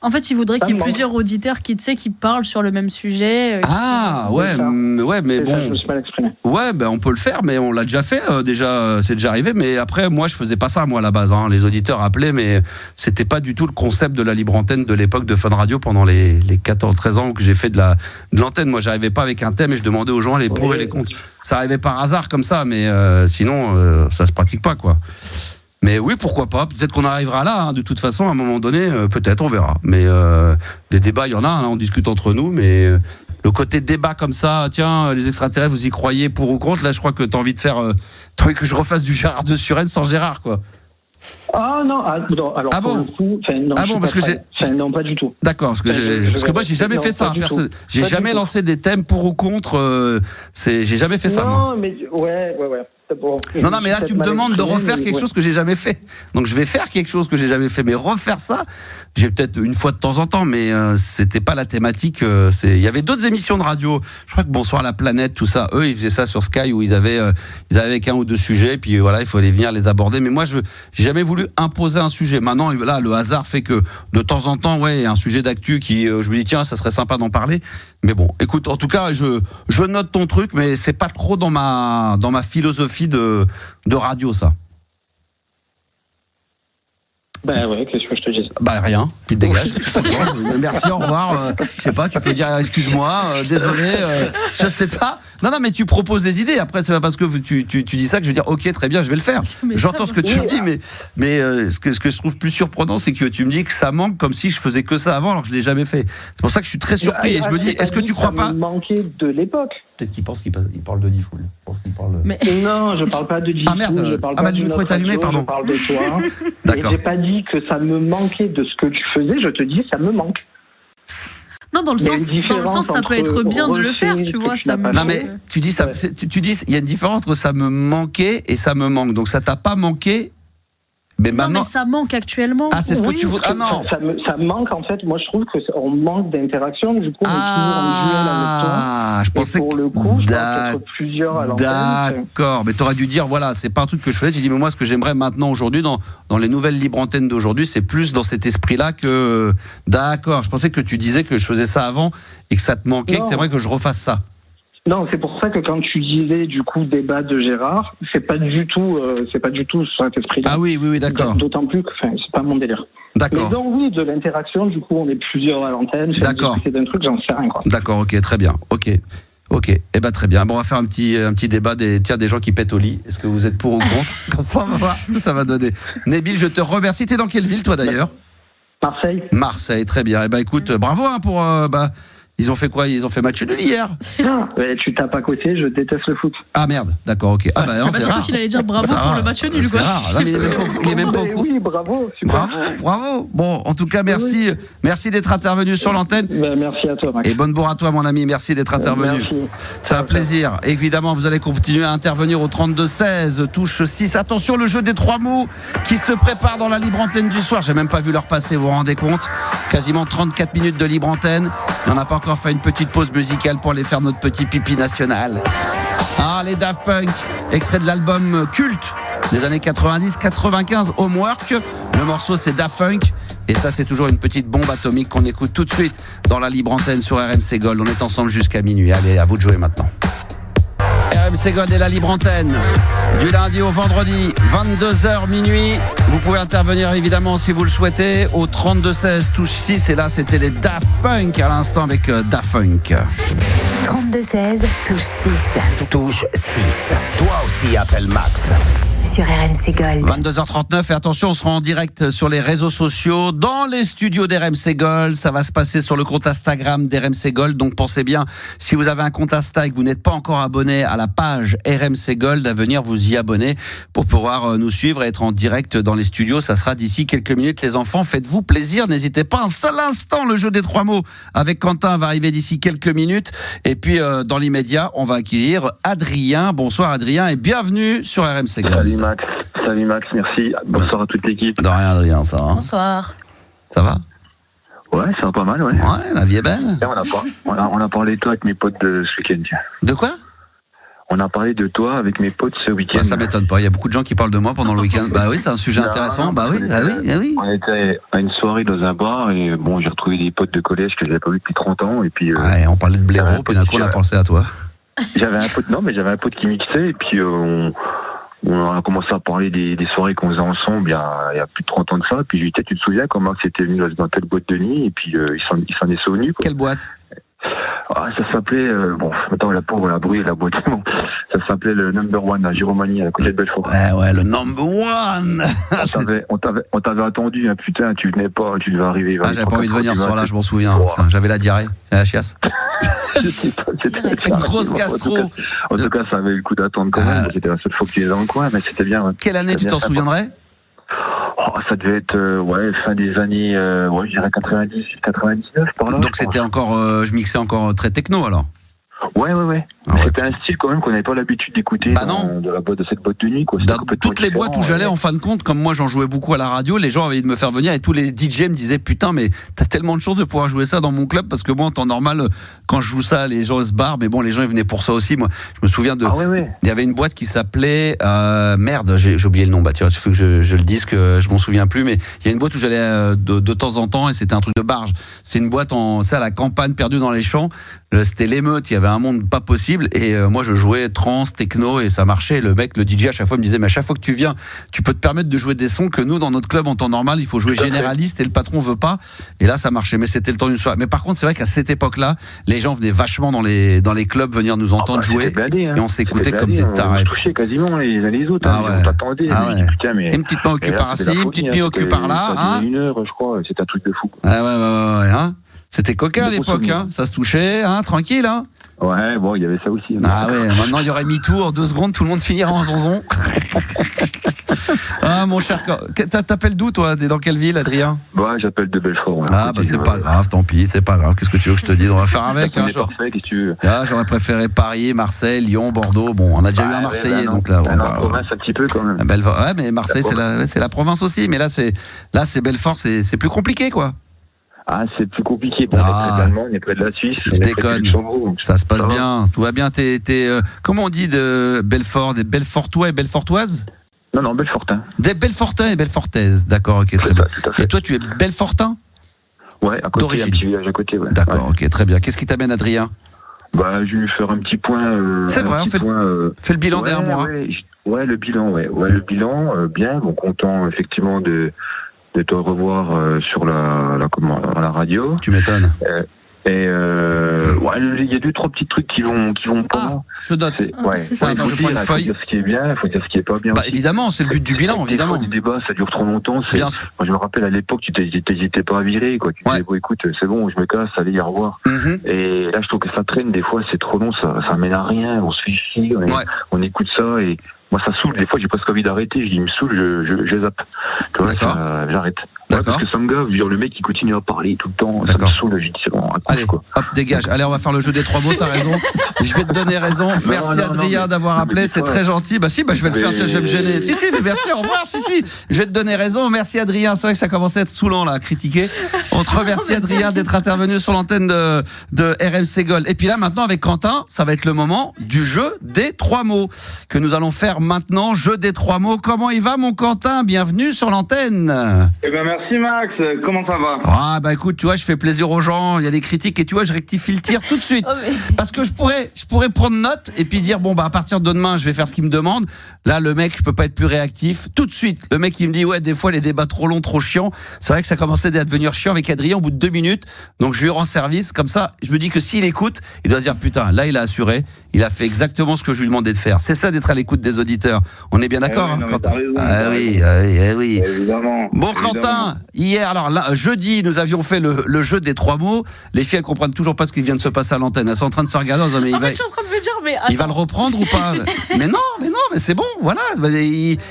En fait, il voudrait qu'il y ait plusieurs auditeurs qui parlent sur le même sujet. Mais bon. Ça, je me suis mal exprimé. Ouais, on peut le faire, mais on l'a déjà fait, c'est déjà arrivé. Mais après, moi, je faisais pas ça, moi, à la base. Les auditeurs appelaient, mais c'était pas du tout le concept de la libre antenne de l'époque de Fun Radio pendant les 14-13 ans que j'ai fait de l'antenne. Moi, j'arrivais pas avec un thème et je demandais aux gens les pour et les contre. Ça arrivait par hasard comme ça, mais sinon, ça se pratique pas, quoi. Mais oui, pourquoi pas. Peut-être qu'on arrivera là, de toute façon, à un moment donné, peut-être, on verra. Mais des débats, il y en a, on discute entre nous, mais le côté débat comme ça, tiens, les extraterrestres, vous y croyez pour ou contre ? Là, je crois que t'as envie de faire... t'as envie que je refasse du Gérard de Suresnes sans Gérard, quoi. Ah non, alors pour le coup, non, parce que non, pas du tout. D'accord, parce que moi j'ai jamais fait ça. J'ai jamais lancé des thèmes pour ou contre. J'ai jamais fait ça. Non, mais ouais. Bon, non, mais là tu me demandes de refaire quelque chose que j'ai jamais fait. Donc je vais faire quelque chose que j'ai jamais fait, mais refaire ça, j'ai peut-être une fois de temps en temps, mais c'était pas la thématique. Il y avait d'autres émissions de radio. Je crois que Bonsoir la planète, tout ça, eux ils faisaient ça sur Sky où ils avaient qu'un ou deux sujets, puis voilà, il fallait venir les aborder. Mais moi j'ai jamais voulu imposer un sujet. Maintenant là, le hasard fait que de temps en temps, ouais, il y a un sujet d'actu qui, je me dis tiens, ça serait sympa d'en parler. Mais bon, écoute, en tout cas, je note ton truc, mais c'est pas trop dans ma philosophie de radio, ça. Ben ouais, qu'est-ce que je te dis? Bah rien, tu te dégages. Merci, au revoir. Je sais pas, tu peux dire excuse-moi, désolé, je sais pas. Non, mais tu proposes des idées. Après, c'est pas parce que tu dis ça que je vais dire ok, très bien, je vais le faire. J'entends ce que tu me dis, mais ce que je trouve plus surprenant, c'est que tu me dis que ça manque comme si je faisais que ça avant alors que je l'ai jamais fait. C'est pour ça que je suis très surpris et je me dis, est-ce que tu crois pas? Ça me manquait de l'époque. Peut-être qu'il pense qu'il parle de Diffoul. Mais non, je parle pas de Diffoul. Ah merde, le micro est allumé, pardon. Je parle de toi. D'accord. Et j'ai pas dit que ça me manquait de ce que tu faisais, je te dis ça me manque. Non, dans le sens, ça peut être bien de le faire, tu vois. Non, mais tu dis ça. Tu dis, il y a une différence entre ça me manquait et ça me manque. Donc ça t'a pas manqué. Mais maintenant... Non, mais ça manque actuellement. Ah, c'est ce que tu veux. Ah non. Ça manque en fait. Moi, je trouve qu'on manque d'interaction. Du coup, on est toujours en duel avec toi. Ah, je pensais pour le coup, je pense qu'être plusieurs à l'antenne. D'accord. Mais t'aurais dû dire, voilà, c'est pas un truc que je faisais. J'ai dit, mais moi, ce que j'aimerais maintenant aujourd'hui, dans les nouvelles libres antennes d'aujourd'hui, c'est plus dans cet esprit-là que. D'accord. Je pensais que tu disais que je faisais ça avant et que ça te manquait, que t'aimerais que je refasse ça. Non, c'est pour ça que quand tu disais du coup débat de Gérard, c'est pas du tout sur cet esprit-là. Ah oui, d'accord. D'autant plus que c'est pas mon délire. D'accord. Mais donc oui, de l'interaction, du coup, on est plusieurs à l'antenne. D'accord. C'est d'un truc, j'en sais rien quoi. D'accord, ok, très bien. Ok. Eh ben très bien. Bon, on va faire un petit débat des gens qui pètent au lit. Est-ce que vous êtes pour ou contre? Comme ça, on va voir ce que ça va donner. Nabil, je te remercie. T'es dans quelle ville toi d'ailleurs? Marseille, très bien. Eh ben écoute, bravo pour. Ils ont fait quoi? Ils ont fait match nul hier. Ouais, tu tapes à côté, je déteste le foot. Ah merde, d'accord, ok. Ah bah non, c'est surtout rare. qu'il allait dire bravo pour le match nul, quoi. Non, mais il est même pas au courant. Oui, bravo. Bravo. Bon, en tout cas, merci d'être intervenu sur l'antenne. Merci à toi, Max. Et bonne bourre à toi, mon ami. Merci d'être intervenu. Merci. C'est un plaisir. Évidemment, vous allez continuer à intervenir au 32-16, touche 6. Attention, le jeu des 3 mots qui se prépare dans la libre antenne du soir. J'ai même pas vu l'heure passer, vous vous rendez compte? Quasiment 34 minutes de libre antenne. On n'a pas encore fait une petite pause musicale pour aller faire notre petit pipi national. Ah, les Daft Punk, extrait de l'album culte des années 90-95, Homework. Le morceau, c'est Daft Punk. Et ça, c'est toujours une petite bombe atomique qu'on écoute tout de suite dans la libre antenne sur RMC Gold. On est ensemble jusqu'à minuit. Allez, à vous de jouer maintenant. RMC Gold et la libre antenne du lundi au vendredi 22h minuit. Vous pouvez intervenir évidemment si vous le souhaitez au 32-16 touche 6 et là c'était les Daft Punk à l'instant avec Daft Punk. 32-16 touche 6. Touche 6. Toi aussi appelle Max. Sur RMC Gold. 22h39 et attention, on sera en direct sur les réseaux sociaux, dans les studios d'RMC Gold. Ça va se passer sur le compte Instagram d'RMC Gold. Donc pensez bien, si vous avez un compte Insta et que vous n'êtes pas encore abonné à la page RMC Gold, à venir vous y abonner pour pouvoir nous suivre et être en direct dans les studios. Ça sera d'ici quelques minutes. Les enfants, faites-vous plaisir. N'hésitez pas un seul instant. Le jeu des 3 mots avec Quentin va arriver d'ici quelques minutes. Et puis dans l'immédiat, on va accueillir Adrien. Bonsoir Adrien et bienvenue sur RMC Gold. Salut Max, merci. Bonsoir à toute l'équipe. De rien Adrien, ça va? Bonsoir. Ça va? Ouais, ça va pas mal, ouais. Ouais, la vie est belle. On a parlé de toi avec mes potes ce week-end. De quoi? On a parlé de toi avec mes potes ce week-end. Bah, ça m'étonne pas, il y a beaucoup de gens qui parlent de moi pendant le week-end. Bah oui, c'est un sujet intéressant. Bah oui. On était à une soirée dans un bar et bon, j'ai retrouvé des potes de collège que j'avais pas vu depuis 30 ans et puis... Ouais, on parlait de blaireau, puis d'un coup on a pensé à toi. J'avais un pote qui mixait et puis on a commencé à parler des soirées qu'on faisait ensemble il y a plus de 30 ans de ça. Puis je lui ai dit, tu te souviens comment c'était venu dans telle boîte de nuit? Et puis il s'en est souvenu. Quoi. Quelle boîte? Ça s'appelait, la pauvre, la brûlée, la boîte. Ça s'appelait le Number One à Giromagny, à côté de Belfort. Ouais, le Number One. On t'avait attendu, hein, putain, tu venais pas, tu devais arriver. J'avais pas envie de venir ce soir-là, je m'en souviens. Wow. Putain, j'avais la diarrhée, la chiasse. C'était une grosse gastro. En tout cas, ça avait le coup d'attendre quand même. C'était la seule fois que tu étais dans le coin, mais c'était bien. Quelle année tu t'en souviendrais? Ça devait être fin des années, je dirais 90, 99 par là. Donc c'était encore, je mixais encore très techno alors. Ouais. Ah ouais, c'était un style quand même qu'on n'avait pas l'habitude d'écouter de cette boîte de nuit. Quoi. Dans toutes les boîtes où j'allais, en fin de compte, comme moi j'en jouais beaucoup à la radio, les gens avaient envie de me faire venir et tous les DJ me disaient putain mais t'as tellement de chance de pouvoir jouer ça dans mon club parce que moi en temps normal quand je joue ça les gens se barrent mais bon les gens ils venaient pour ça aussi. Moi je me souviens il y avait une boîte qui s'appelait j'ai oublié le nom, bah tiens il faut que je le dise que je m'en souviens plus, mais il y a une boîte où j'allais de temps en temps et c'était un truc de barge. C'est une boîte à la campagne perdue dans les champs. C'était l'émeute, il y avait un monde pas possible et moi je jouais trance, techno et ça marchait. Le DJ à chaque fois me disait mais à chaque fois que tu viens tu peux te permettre de jouer des sons que nous dans notre club en temps normal il faut jouer généraliste et le patron veut pas, et là ça marchait, mais c'était le temps d'une soirée. Mais par contre c'est vrai qu'à cette époque là les gens venaient vachement dans les clubs venir nous entendre jouer et on s'écoutait comme des tarés. On touchait quasiment les uns les autres, on t'attendait. Putain, mais une petite main occupée par ici, une petite main occupée par là, une heure je crois, c'était un truc de fou. Ouais, hein. C'était coquin à l'époque, hein. Ça se touchait, hein, tranquille, hein. Ouais, bon, il y avait ça aussi. Ah ouais, maintenant il y aurait MeToo en 2 secondes, tout le monde finira en zonzon. Ah mon cher, t'appelles d'où toi? T'es dans quelle ville, Adrien? Bah, j'appelle de Belfort. Ah bah c'est pas grave, tant pis, c'est pas grave. Qu'est-ce que tu veux que je te dise? On va faire avec. Hein, parfait, qu'est-ce que tu veux? J'aurais préféré Paris, Marseille, Lyon, Bordeaux. Bon, on a déjà eu un Marseillais, donc là. On va province un petit peu quand même. Ouais, mais Marseille c'est la province aussi, mais là c'est Belfort, c'est plus compliqué quoi. Ah, c'est plus compliqué. Bon, on est près de l'Allemagne, on est près de la Suisse. Je déconne. Ça se passe bien. Tout va bien. Comment on dit de Belfort? Des Belfortois et Belfortoises? Non, Belfortin. Des Belfortins et Belfortaises. D'accord, ok, très bien. Et toi, tu es Belfortin? Ouais, à côté, un petit village à côté. Ouais. D'accord, ok, très bien. Qu'est-ce qui t'amène, Adrien? Bah, je vais lui faire un petit point. C'est vrai, fais le bilan derrière moi. Ouais, le bilan, le bilan, bien. Bon, content, effectivement, de te revoir sur la radio. Tu m'étonnes. Il y a 2-3 petits trucs qui vont pas. Je note. Faut dire ce qui est bien, faut dire ce qui est pas bien. Bah, évidemment, c'est le but du bilan, évidemment. Du débat, ça dure trop longtemps. Moi, je me rappelle à l'époque, tu t'hésitais pas à virer, quoi. Tu disais, bon, écoute, c'est bon, je me casse, allez, au revoir. Et là, je trouve que ça traîne, des fois, c'est trop long, ça mène à rien, on se fait chier, on écoute ça et moi ça saoule, des fois j'ai presque envie d'arrêter, je dis il me saoule, je zappe. Tu vois, j'arrête. Ouais, parce que ça me gave, le mec il continue à parler tout le temps, ça me saoule, je dis c'est bon, allez, quoi. Hop, dégage, allez on va faire le jeu des 3 mots, t'as raison. Je vais te donner raison, merci Adrien d'avoir appelé, c'est très gentil. Je vais le faire, je vais me gêner. Si, mais merci, au revoir, si, je vais te donner raison, merci Adrien, c'est vrai que ça commençait à être saoulant là, à critiquer. On te remercie Adrien d'être intervenu sur l'antenne de RMC Gold. Et puis là maintenant avec Quentin, ça va être le moment du jeu des 3 mots que nous allons faire maintenant, jeu des 3 mots. Comment il va mon Quentin? Bienvenue sur l'antenne. Eh ben merci Max, comment ça va? Ah bah écoute, tu vois, je fais plaisir aux gens, il y a des critiques et tu vois, je rectifie le tir tout de suite. Parce que je pourrais prendre note et puis dire bon bah à partir de demain, je vais faire ce qu'il me demande. Là le mec, je peux pas être plus réactif. Tout de suite, le mec il me dit ouais, des fois les débats trop longs, trop chiants. C'est vrai que ça commençait à devenir chiant avec Adrien au bout de 2 minutes. Donc je lui rends service comme ça, je me dis que s'il écoute, il doit se dire putain, là il a assuré, il a fait exactement ce que je lui demandais de faire. C'est ça d'être à l'écoute des auditeurs. On est bien d'accord, Quentin? Oui. Évidemment. Bon, Quentin, hier, alors là, jeudi, nous avions fait le jeu des 3 mots. Les filles, elles comprennent toujours pas ce qui vient de se passer à l'antenne. Elles sont en train de se regarder. Mais je suis en train de me dire, mais il va le reprendre ou pas? mais non, mais c'est bon, voilà.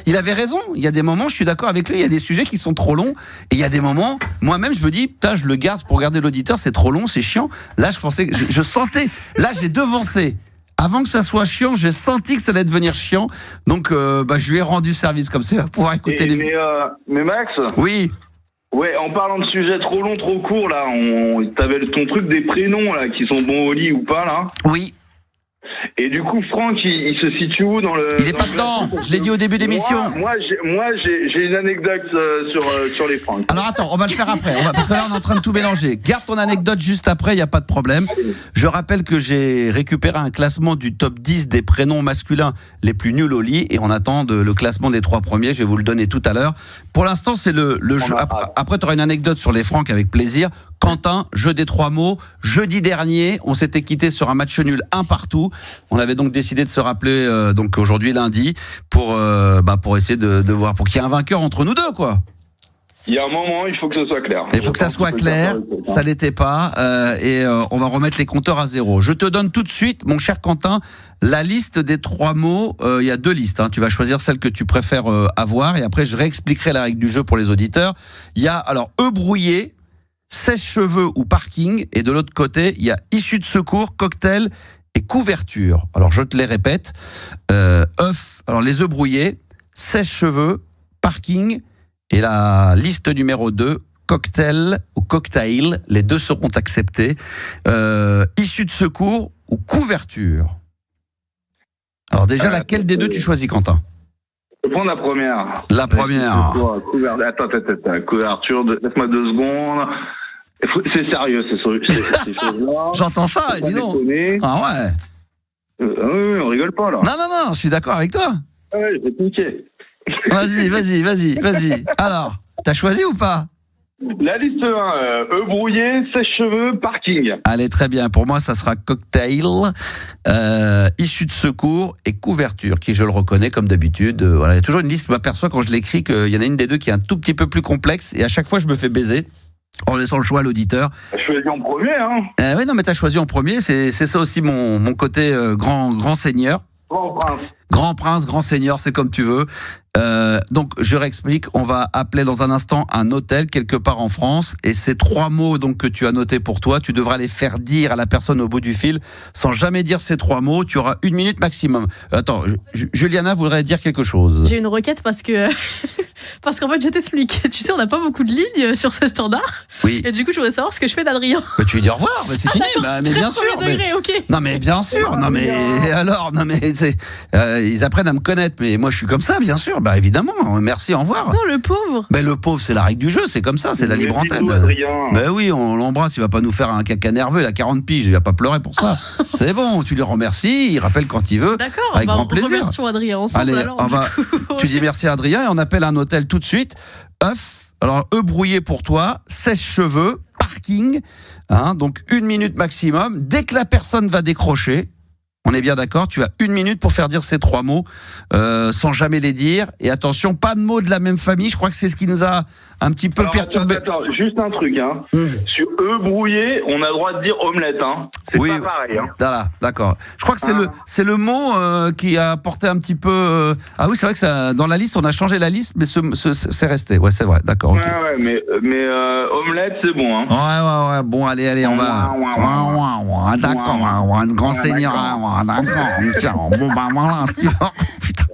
Il avait raison. Il y a des moments, je suis d'accord avec lui, il y a des sujets qui sont trop longs. Et il y a des moments, moi-même, je me dis, putain, je le garde pour garder l'auditeur, c'est trop long, c'est chiant. Là, je pensais, je sentais, là, j'ai devancé. Avant que ça soit chiant, j'ai senti que ça allait devenir chiant. Donc, je lui ai rendu service comme ça, il va pouvoir écouter mais Max? Oui. Ouais, en parlant de sujets trop longs, trop courts, là, t'avais ton truc des prénoms, là, qui sont bons au lit ou pas, là? Oui. Et du coup, Franck, il se situe où dans le... Il est pas dedans, je l'ai dit au début d'émission. Moi, j'ai une anecdote sur les Franck. Alors attends, on va le faire après, parce que là on est en train de tout mélanger. Garde ton anecdote juste après, il n'y a pas de problème. Je rappelle que j'ai récupéré un classement du top 10 des prénoms masculins les plus nuls au lit et on attend le classement des 3 premiers, je vais vous le donner tout à l'heure. Pour l'instant, c'est le jeu. Après, tu auras une anecdote sur les Franck avec plaisir. Quentin, jeu des 3 mots. Jeudi dernier, on s'était quitté sur un match nul 1 partout. On avait donc décidé de se rappeler donc aujourd'hui lundi pour essayer de voir, pour qu'il y ait un vainqueur entre nous deux, quoi. Il y a un moment, il faut que ce soit clair. Il faut que ça soit clair, ça l'était pas, et on va remettre les compteurs à zéro. Je te donne tout de suite, mon cher Quentin, la liste des 3 mots. Il y a 2 listes, hein. Tu vas choisir celle que tu préfères avoir, et après je réexpliquerai la règle du jeu pour les auditeurs. Il y a alors brouillé, sèche-cheveux ou parking, et de l'autre côté, il y a issue de secours, cocktail et couverture. Alors je te les répète. Alors les œufs brouillés, sèche-cheveux, parking, et la liste numéro 2, cocktail ou cocktail, les 2 seront acceptés. Issue de secours ou couverture. Alors déjà, laquelle des 2 tu choisis, Quentin? Je vais prendre la première. La première. Attends, couverture, laisse-moi 2 secondes. C'est sérieux, ces choses-là. J'entends ça, dis donc. Ah ouais. Oui, on rigole pas là. Non, je suis d'accord avec toi. Ouais, je vais te niquer. Vas-y. Alors, t'as choisi ou pas? La liste 1, œufs brouillés, sèche-cheveux, parking. Allez, très bien. Pour moi, ça sera cocktail, issue de secours et couverture, qui, je le reconnais, comme d'habitude. Voilà, il y a toujours une liste. Je m'aperçois quand je l'écris qu'il y en a une des 2 qui est un tout petit peu plus complexe, et à chaque fois, je me fais baiser en laissant le choix à l'auditeur. T'as choisi en premier, hein. Oui, non, mais t'as choisi en premier. C'est ça aussi mon côté grand seigneur. Grand prince, grand seigneur, c'est comme tu veux. Donc, je réexplique. On va appeler dans un instant un hôtel quelque part en France. Et ces 3 mots donc, que tu as notés pour toi, tu devras les faire dire à la personne au bout du fil sans jamais dire ces 3 mots. Tu auras 1 minute maximum. Attends, Juliana voudrait dire quelque chose. J'ai une requête parce qu'en fait, je t'explique. Tu sais, on n'a pas beaucoup de lignes sur ce standard. Oui. Et du coup, je voudrais savoir ce que je fais d'Adrien. Mais tu lui dis au revoir, mais c'est fini. Mais bien sûr. Degré, ok. Non, mais bien sûr. Non, mais alors, ils apprennent à me connaître. Mais moi, je suis comme ça, bien sûr. Bah, évidemment. Merci, au revoir. Non, le pauvre. Ben, le pauvre, c'est la règle du jeu. C'est comme ça. C'est la libre antenne. Ben oui, on l'embrasse. Il va pas nous faire un caca nerveux. Il a 40 piges. Il va pas pleurer pour ça. C'est bon. Tu lui remercies. Il rappelle quand il veut. D'accord. Avec grand plaisir. Remercions Adrien ensemble. Allez, alors, tu dis merci à Adrien et on appelle un hôtel tout de suite. Alors, œufs brouillés pour toi, sèche-cheveux, parking, hein, donc 1 minute maximum. Dès que la personne va décrocher, on est bien d'accord, tu as 1 minute pour faire dire ces 3 mots sans jamais les dire. Et attention, pas de mots de la même famille. Je crois que c'est ce qui nous a un petit peu perturbé. Attends, juste un truc. Hein. Sur œufs brouillés, on a le droit de dire omelette. Hein. C'est pas pareil. Hein. Voilà, d'accord. Je crois que c'est le mot qui a porté un petit peu. Ah oui, c'est vrai que ça, dans la liste, on a changé la liste, mais c'est resté. Ouais, c'est vrai. D'accord. Okay. Ouais, mais omelette, c'est bon. Hein. Ouais. Bon, allez, on va. D'accord. Un grand seigneur. D'accord. Tiens, bon, bah voilà, c'est putain.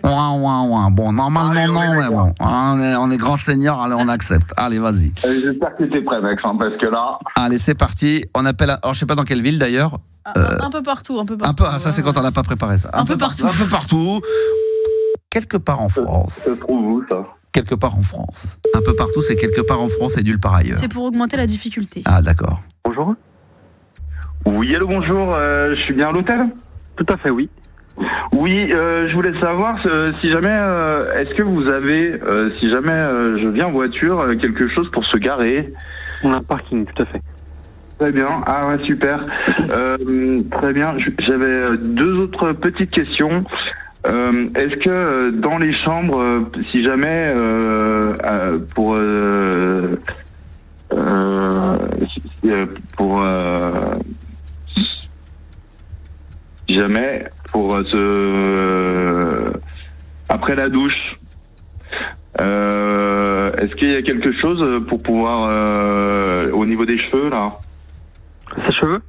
Bon, normalement, non, mais bon. On est grand seigneur, allez, on accepte. Allez, vas-y. J'espère que t'es prêt, Max, hein, parce que là. Allez, c'est parti. On appelle. Alors, je sais pas dans quelle ville d'ailleurs. Un peu partout. Ça, c'est quand on n'a pas préparé ça. Un peu partout. Quelque part en France. Ça se trouve où, ça? Quelque part en France. Un peu partout, c'est quelque part en France et nulle part ailleurs. C'est pour augmenter la difficulté. Ah, d'accord. Bonjour. Oui, allô, bonjour. Je suis bien à l'hôtel? Tout à fait, oui. Oui, je voulais savoir si jamais, est-ce que vous avez, si jamais je viens en voiture, quelque chose pour se garer? On a un parking, tout à fait. Très bien, ah ouais, super. Très bien, j'avais 2 autres petites questions. Est-ce que dans les chambres, si jamais, après la douche, est-ce qu'il y a quelque chose pour pouvoir au niveau des cheveux là? Ses cheveux?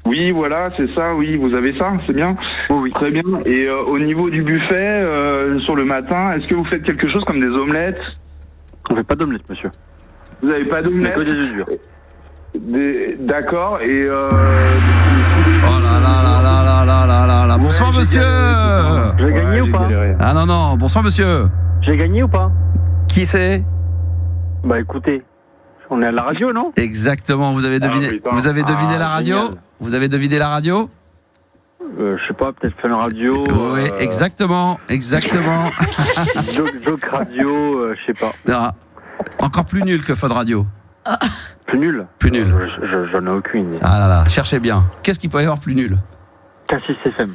Oui, voilà, c'est ça, oui, vous avez ça, c'est bien. Oui. Très bien. Et au niveau du buffet, sur le matin, est-ce que vous faites quelque chose comme des omelettes? On fait pas d'omelette, monsieur. Vous n'avez pas d'omelette? Que des œufs durs. D'accord, et Oh là là. Bonsoir, monsieur. J'ai gagné ou pas? Ah non, bonsoir, monsieur. J'ai gagné ou pas? Qui c'est? Bah écoutez, on est à la radio, non? Exactement, vous avez deviné, vous avez deviné la radio? Génial. Vous avez deviné la radio? Je sais pas, peut-être Fun Radio. Oui, exactement. Joke Radio, je sais pas. Ah, encore plus nul que Fun Radio. Plus nul? Plus nul. J'en ai aucune idée. Ah là là, cherchez bien. Qu'est-ce qu'il peut y avoir plus nul? Cassis FM.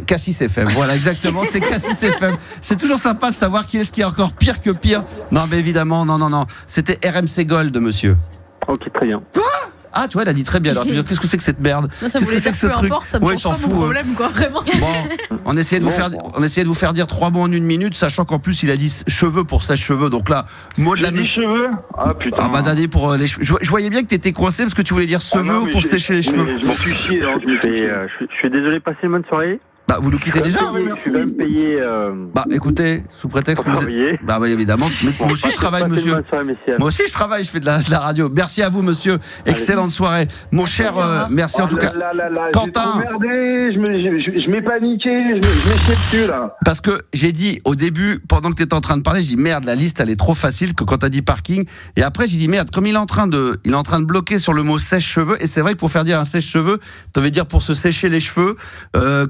Cassis FM, voilà exactement, c'est Cassis FM. C'est toujours sympa de savoir qui est-ce qui est encore pire que pire. Non mais évidemment, non. C'était RMC Gold, monsieur. Ok, très bien. Quoi ? Ah, tu vois, il a dit très bien. Alors, qu'est-ce que c'est que cette merde ? Non, ça Qu'est-ce que c'est que ce truc ? importe, ça me change pas mon problème, quoi, vraiment. Bon, on essayait de vous faire dire 3 mots en 1 minute, sachant qu'en plus il a dit cheveux pour sèche-cheveux. Donc là, mot de la dit cheveux. Ah putain. Ah bah Dani pour les cheveux. Je voyais bien que t'étais coincé parce que tu voulais dire cheveux ou pour sécher les cheveux. Je m'en suis chié. Je suis désolé, passez une bonne soirée. Bah, vous nous quittez déjà ? Je suis même payé. Bah, écoutez, sous prétexte que vous êtes. Bah, oui, évidemment. Moi aussi, je travaille, monsieur. Moi aussi, je travaille, je fais de la radio. Merci à vous, monsieur. Excellente soirée. Mon cher, merci en tout cas. Quentin. Je m'ai paniqué, je m'ai chié dessus, là. Parce que j'ai dit au début, pendant que tu étais en train de parler, j'ai dit merde, la liste, elle est trop facile que quand t'as dit parking. Et après, j'ai dit merde, comme il est en train de bloquer sur le mot sèche-cheveux. Et c'est vrai que pour faire dire un sèche-cheveux, tu veux dire pour se sécher les cheveux,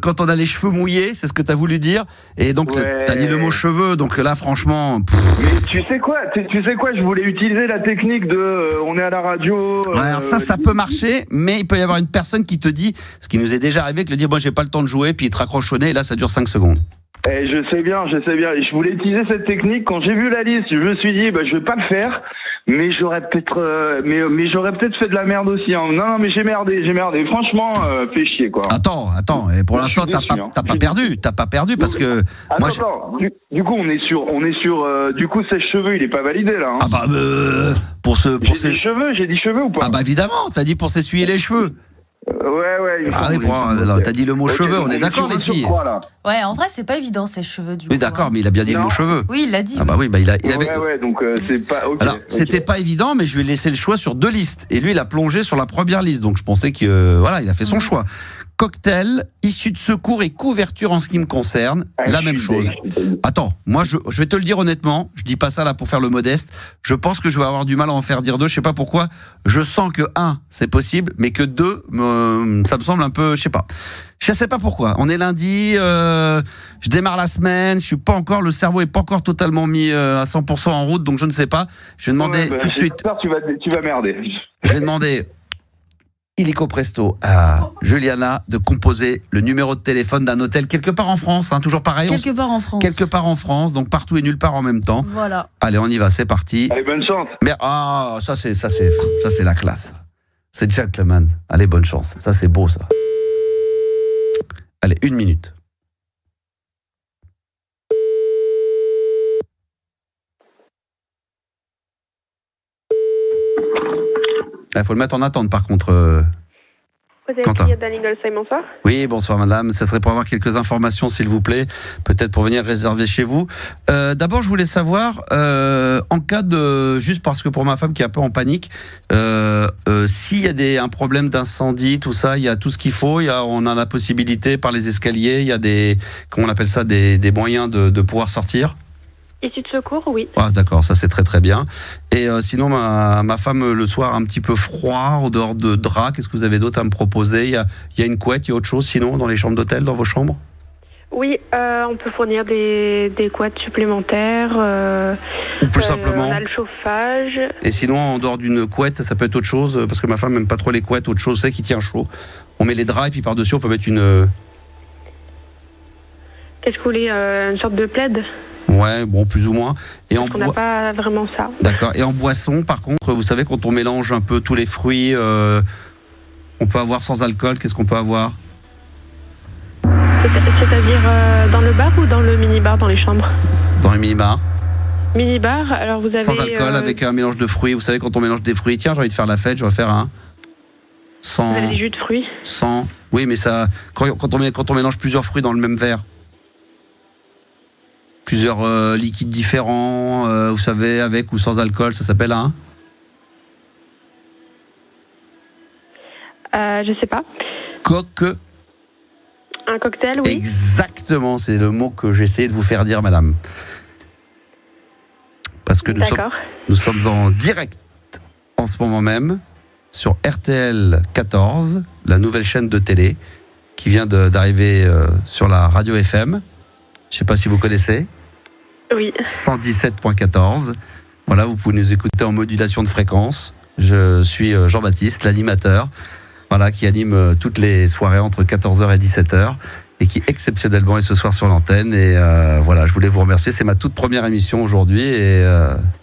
quand on a les cheveux mouillés, c'est ce que tu as voulu dire. Et donc, tu as dit le mot cheveux. Donc là, franchement. Mais tu sais quoi, je voulais utiliser la technique de on est à la radio. Ouais, alors ça peut marcher, mais il peut y avoir une personne qui te dit, ce qui nous est déjà arrivé, que le dire, moi, j'ai pas le temps de jouer, puis il te raccroche au nez, et là, ça dure 5 secondes. Je sais bien. Et je voulais utiliser cette technique. Quand j'ai vu la liste, je me suis dit, je vais pas le faire. Mais j'aurais peut-être, mais j'aurais peut-être fait de la merde aussi. Hein. Non, mais j'ai merdé. Franchement, fais chier, quoi. Attends. Et pour l'instant, t'as pas perdu. T'as pas perdu parce que. Attends. Du coup, on est sur. Du coup, sèche-cheveux, il est pas validé là. Hein. Ah bah J'ai dit cheveux ou pas? Ah bah évidemment. T'as dit pour s'essuyer les cheveux. Ouais. Ah oui, t'as dit le mot cheveux, on est d'accord les filles. Ouais, en vrai, c'est pas évident ces cheveux du coup. Oui, d'accord, mais il a bien dit le mot cheveux. Oui, il l'a dit. Ah bah oui, il avait. Ouais, donc c'est pas. Okay, alors, c'était pas évident, mais je lui ai laissé le choix sur 2 listes. Et lui, il a plongé sur la première liste. Donc je pensais que il a fait son choix. Cocktail, issue de secours et couverture en ce qui me concerne, la même chose. Attends, moi je vais te le dire honnêtement, je dis pas ça là pour faire le modeste, je pense que je vais avoir du mal à en faire dire 2, je sais pas pourquoi, je sens que 1, c'est possible, mais que 2, ça me semble un peu, je sais pas pourquoi. On est lundi, je démarre la semaine, le cerveau est pas encore totalement mis à 100% en route, donc je ne sais pas. Je vais demander tout de suite. Tu vas merder. Je vais demander illico presto à Juliana de composer le numéro de téléphone d'un hôtel quelque part en France, hein, toujours pareil. Quelque part en France, donc partout et nulle part en même temps. Voilà. Allez, on y va, c'est parti. Allez, bonne chance. Mais ça c'est la classe. C'est gentleman. Allez, bonne chance. Ça c'est beau ça. Allez, 1 minute. Il faut le mettre en attente par contre. Vous avez Quentin. crié Dan Inglesheim, bonsoir. Oui, bonsoir madame. Ça serait pour avoir quelques informations s'il vous plaît. Peut-être pour venir réserver chez vous. D'abord, je voulais savoir, en cas de... Juste parce que pour ma femme qui est un peu en panique, s'il y a un problème d'incendie, tout ça, il y a tout ce qu'il faut. On a la possibilité par les escaliers, il y a des... Comment on appelle ça, des moyens de pouvoir sortir. Issue de secours, oui. Ah, d'accord, ça c'est très très bien. Et sinon, ma femme, le soir, un petit peu froid, en dehors de drap, qu'est-ce que vous avez d'autre à me proposer ? Il y a une couette, il y a autre chose sinon dans les chambres d'hôtel, dans vos chambres ? Oui, on peut fournir des couettes supplémentaires. Ou plus simplement. On a le chauffage. Et sinon, en dehors d'une couette, ça peut être autre chose, parce que ma femme n'aime pas trop les couettes, autre chose, c'est qui tient chaud. On met les draps et puis par-dessus, on peut mettre une... Qu'est-ce que vous voulez, une sorte de plaid ? Ouais, bon, plus ou moins. Et on n'a pas vraiment ça. D'accord. Et en boisson, par contre, vous savez, quand on mélange un peu tous les fruits, on peut avoir sans alcool, qu'est-ce qu'on peut avoir ? C'est-à-dire dans le bar ou dans le mini-bar dans les chambres ? Dans les mini-bars. Mini-bar, alors vous avez... Sans alcool, avec un mélange de fruits. Vous savez, quand on mélange des fruits, tiens, j'ai envie de faire la fête, je vais faire un... Sans... Vous avez des jus de fruits ? Sans... Oui, mais ça... Quand on mélange plusieurs fruits dans le même verre, plusieurs liquides différents, vous savez, avec ou sans alcool, ça s'appelle un... Je sais pas. Un cocktail, oui. Exactement, c'est le mot que j'essayais de vous faire dire, madame. Parce que nous sommes en direct en ce moment même sur RTL 14, la nouvelle chaîne de télé qui vient d'arriver sur la radio FM. Je ne sais pas si vous connaissez. Oui. 117.14. Voilà, vous pouvez nous écouter en modulation de fréquence. Je suis Jean-Baptiste, l'animateur, voilà, qui anime toutes les soirées entre 14h et 17h. et qui exceptionnellement est ce soir sur l'antenne. Et voilà, je voulais vous remercier. C'est ma toute première émission aujourd'hui et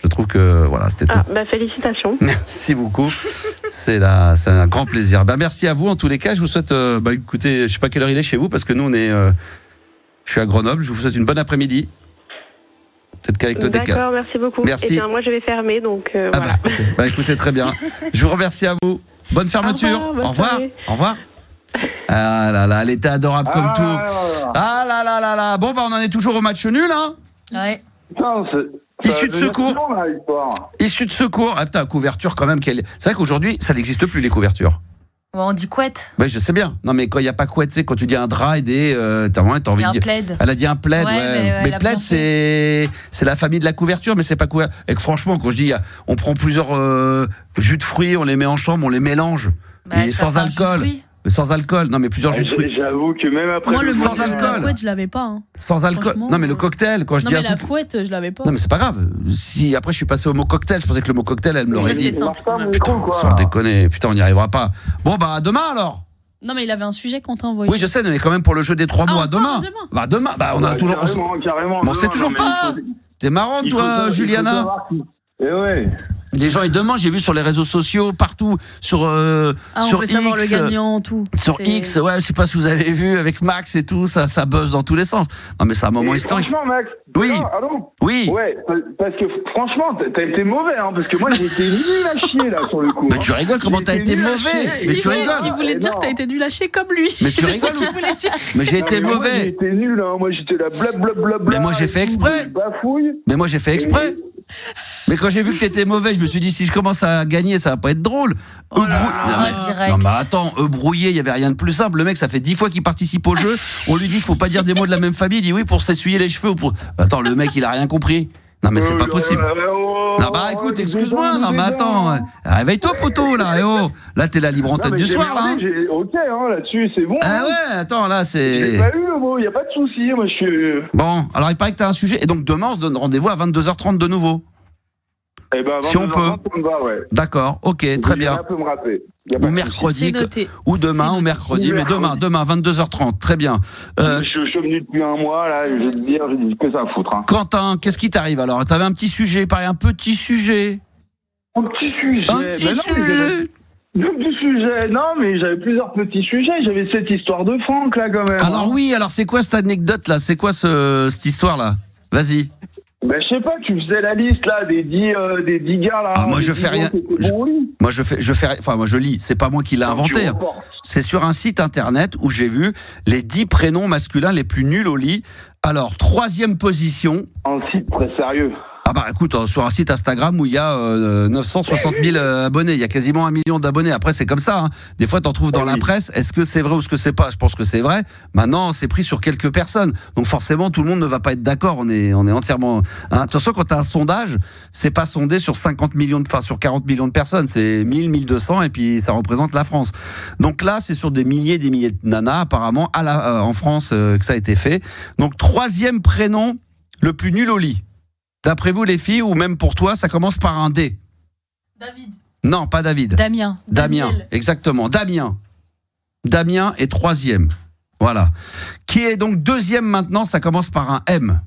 je trouve que voilà, c'était. Félicitations. Merci beaucoup. C'est un grand plaisir. Merci à vous en tous les cas. Je vous souhaite, écoutez, je sais pas quelle heure il est chez vous parce que nous on est, je suis à Grenoble. Je vous souhaite une bonne après-midi. Peut-être qu'avec le décalage. D'accord, merci beaucoup. Merci. Et bien, moi je vais fermer donc. Voilà. Écoutez, très bien. Je vous remercie à vous. Bonne fermeture. Au revoir. Au revoir. Ah là là, elle était adorable comme tout. Ah là là là là. Bon, on en est toujours au match nul, hein. Ouais. Issue de secours. Issue de secours. Ah putain, couverture quand même. C'est vrai qu'aujourd'hui, ça n'existe plus les couvertures. On dit couette. Oui, je sais bien. Non, mais quand il n'y a pas couette, c'est quand tu dis un drap et t'as envie de dire. Plaid. Elle a dit un plaid, ouais. Mais plaid, c'est la famille de la couverture, mais c'est pas couvert. Et que franchement, quand je dis, on prend plusieurs jus de fruits, on les met en chambre, on les mélange. Et sans alcool. Sans alcool, non mais plusieurs jus de fruits. J'avoue que même après. Moi, sans alcool. La couette, je l'avais pas. Hein. Sans alcool. Non mais le cocktail, quand je dis. Non mais la couette, je l'avais pas. Non mais c'est pas grave. Si après je suis passé au mot cocktail, je pensais que le mot cocktail, elle me l'aurait dit. Putain, sans déconner. Putain, on n'y arrivera pas. Bon à demain alors. Non mais il avait un sujet qu'on t'a envoyé. Oui, je sais, mais quand même pour le jeu des 3 mots à demain. Demain. On a toujours. Carrément. On sait toujours pas. T'es marrante toi, Juliana. Eh ouais. Les gens ils demandent, j'ai vu sur les réseaux sociaux partout sur on sur veut X, savoir le gagnant tout. Sur X, ouais, je sais pas si vous avez vu avec Max et tout, ça buzz dans tous les sens. Non mais c'est un moment historique. Franchement Max. Oui. Allô. Oui. Ouais, parce que franchement, t'as été mauvais hein, parce que moi j'ai été nul à chier là sur le coup. Mais tu rigoles, comment t'as été mauvais? Mais tu rigoles. Il voulait dire que t'as été nul à chier comme lui. Mais tu rigoles. Mais j'ai été mauvais. J'ai été nul hein, moi j'étais là blablabla. Mais moi j'ai fait exprès. Mais moi j'ai fait exprès. Mais quand j'ai vu que t'étais mauvais, je me suis dit si je commence à gagner, ça va pas être drôle. Non mais attends, brouillé, il y avait rien de plus simple. Le mec, ça fait 10 fois qu'il participe au jeu. On lui dit qu'il faut pas dire des mots de la même famille. Il dit oui pour s'essuyer les cheveux. Attends, le mec, il a rien compris. Non mais c'est pas possible. Non écoute, excuse-moi. Non mais attends, réveille-toi poteau là. Là t'es la libre antenne du soir là. Ok là-dessus c'est bon. Ah ouais, attends là c'est. J'ai pas eu le mot, y a pas de souci. Moi je suis. Bon, alors il paraît que t'as un sujet et donc demain on se donne rendez-vous à 22h30 de nouveau. Eh ben, si on peut. Ouais. D'accord, ok, très bien. Peut me rappeler. Ou mercredi, ou demain, ou mercredi, mais demain, 22h30, très bien. Je suis venu depuis un mois, là, je vais te dire, j'ai dit que ça à foutre. Hein. Quentin, qu'est-ce qui t'arrive alors? T'avais un petit sujet, pareil, un petit sujet. Un petit sujet. Non, mais j'avais plusieurs petits sujets. J'avais cette histoire de Franck, là, quand même. Alors oui, alors c'est quoi cette anecdote, là? C'est quoi cette histoire-là? Vas-y. Ben, je sais pas, tu faisais la liste là des 10 gars là. Ah, moi je fais rien. Moi je lis, c'est pas moi qui l'ai inventé. Hein. C'est sur un site internet où j'ai vu les 10 prénoms masculins les plus nuls au lit. Alors, 3e position. Un site très sérieux. Ah bah écoute, sur un site Instagram où il y a 960 000 abonnés, il y a quasiment 1 million d'abonnés. Après c'est comme ça, hein. Des fois t'en trouves dans la presse. Est-ce que c'est vrai ou est-ce que c'est pas? Je pense que c'est vrai. Maintenant c'est pris sur quelques personnes, donc forcément tout le monde ne va pas être d'accord. On est entièrement. Hein. Attention, quand t'as un sondage, c'est pas sondé sur 40 millions de personnes, c'est 1000, 1200 et puis ça représente la France. Donc là c'est sur des milliers de nanas apparemment en France que ça a été fait. Donc 3e prénom le plus nul au lit. D'après vous, les filles, ou même pour toi, ça commence par un D. David. Non, pas David. Damien, exactement. Damien est 3e. Voilà. Qui est donc 2e maintenant, ça commence par un M.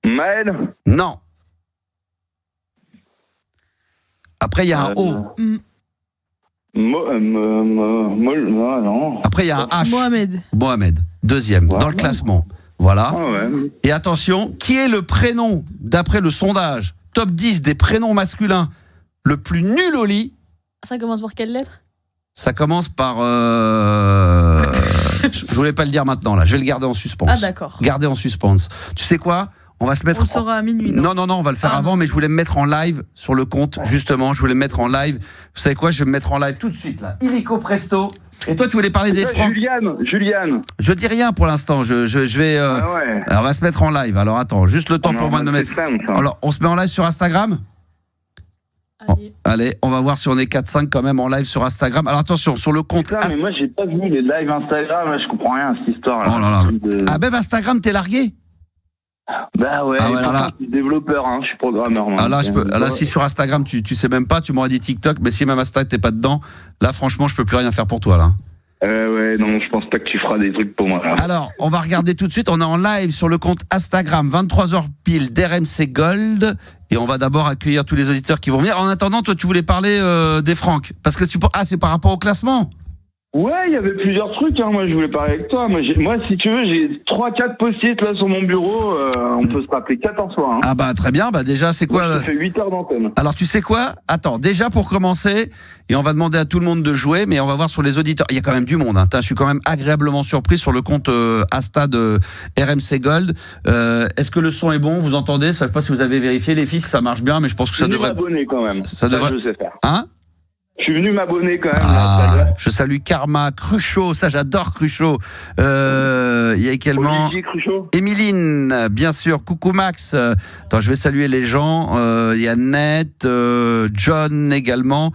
Maël. Non. Après, il y a un O. Non. Après, il y a un H. Mohamed. 2e, dans le classement. Voilà. Ah ouais. Et attention, qui est le prénom, d'après le sondage, top 10 des prénoms masculins le plus nul au lit? Ça commence par quelle lettre? Ça commence par... je voulais pas le dire maintenant, là. Je vais le garder en suspens. Ah d'accord. Garder en suspens. Tu sais quoi? On va se mettre... On le saura à minuit, non? Non, on va le faire avant, mais je voulais me mettre en live sur le compte, justement. Je voulais me mettre en live. Vous savez quoi? Je vais me mettre en live tout de suite, là. Illico presto. Et toi, tu voulais parler des francs? Juliane. Je dis rien pour l'instant. Je vais. Ouais. Alors, on va se mettre en live. Alors, attends, juste le temps pour moi de me mettre. Alors, on se met en live sur Instagram? Allez, on va voir si on est 4-5 quand même en live sur Instagram. Alors, attention, sur le compte. Mais moi, j'ai pas vu les lives Instagram. Je comprends rien à cette histoire. Oh là là. Ah, même Instagram, t'es largué? Bah ouais, là. Je suis développeur, hein, je suis programmeur. Moi. Là, si sur Instagram, tu sais même pas, tu m'aurais dit TikTok, mais si même Instagram, t'es pas dedans, là, franchement, je peux plus rien faire pour toi, là. Ouais, non, je pense pas que tu feras des trucs pour moi. Là. Alors, on va regarder tout de suite. On est en live sur le compte Instagram, 23h pile d'RMC Gold. Et on va d'abord accueillir tous les auditeurs qui vont venir. En attendant, toi, tu voulais parler des Franck. Parce que c'est par rapport au classement. Ouais, il y avait plusieurs trucs. Moi, je voulais parler avec toi. Moi, si tu veux, j'ai 3-4 post-it là sur mon bureau. On peut se rappeler 4 en soir. Ah bah très bien. Bah déjà, c'est quoi? Ça fait 8 heures d'antenne. Alors, tu sais quoi? Attends, déjà pour commencer, et on va demander à tout le monde de jouer, mais on va voir sur les auditeurs. Il y a quand même du monde. Je suis quand même agréablement surpris sur le compte Insta de RMC Gold. Est-ce que le son est bon? Vous entendez? Je ne sais pas si vous avez vérifié les filles, si ça marche bien, mais je pense que ça devrait. Je suis venu m'abonner quand même. Ça devrait. Je sais faire. Hein? Je suis venu m'abonner quand même. Je salue Karma, Cruchot, ça j'adore Cruchot. Il y a également Olivier Cruchot. Émiline, bien sûr. Coucou Max. Attends, je vais saluer les gens. Il y a Net, John également.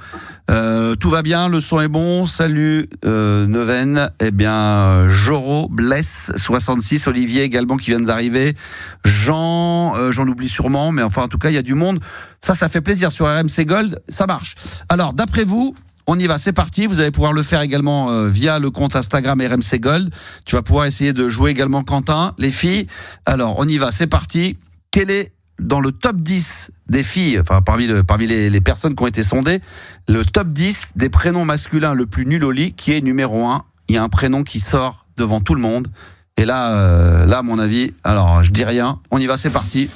Tout va bien, le son est bon. Salut Neuven. Eh bien, Joro, Bless, 66, Olivier également qui vient d'arriver. Jean, j'en oublie sûrement, mais enfin en tout cas il y a du monde. Ça fait plaisir sur RMC Gold, ça marche. Alors d'après vous, on y va, c'est parti. Vous allez pouvoir le faire également via le compte Instagram RMC Gold. Tu vas pouvoir essayer de jouer également Quentin, les filles. Alors on y va, c'est parti. Quel est dans le top 10 des filles, enfin parmi les personnes qui ont été sondées, le top 10 des prénoms masculins le plus nul au lit, qui est numéro 1. Il y a un prénom qui sort devant tout le monde. Et là, à mon avis, alors je dis rien, on y va, c'est parti.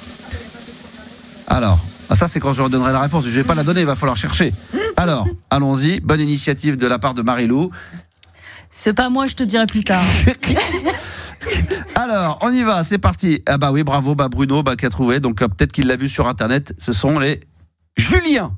Alors, ça c'est quand je redonnerai la réponse, je vais pas la donner, il va falloir chercher. Alors, allons-y, bonne initiative de la part de Marie-Lou. C'est pas moi, je te dirai plus tard. Alors, on y va, c'est parti. Ah bah oui, bravo, Bruno qui a trouvé, donc peut-être qu'il l'a vu sur internet, ce sont les Juliens.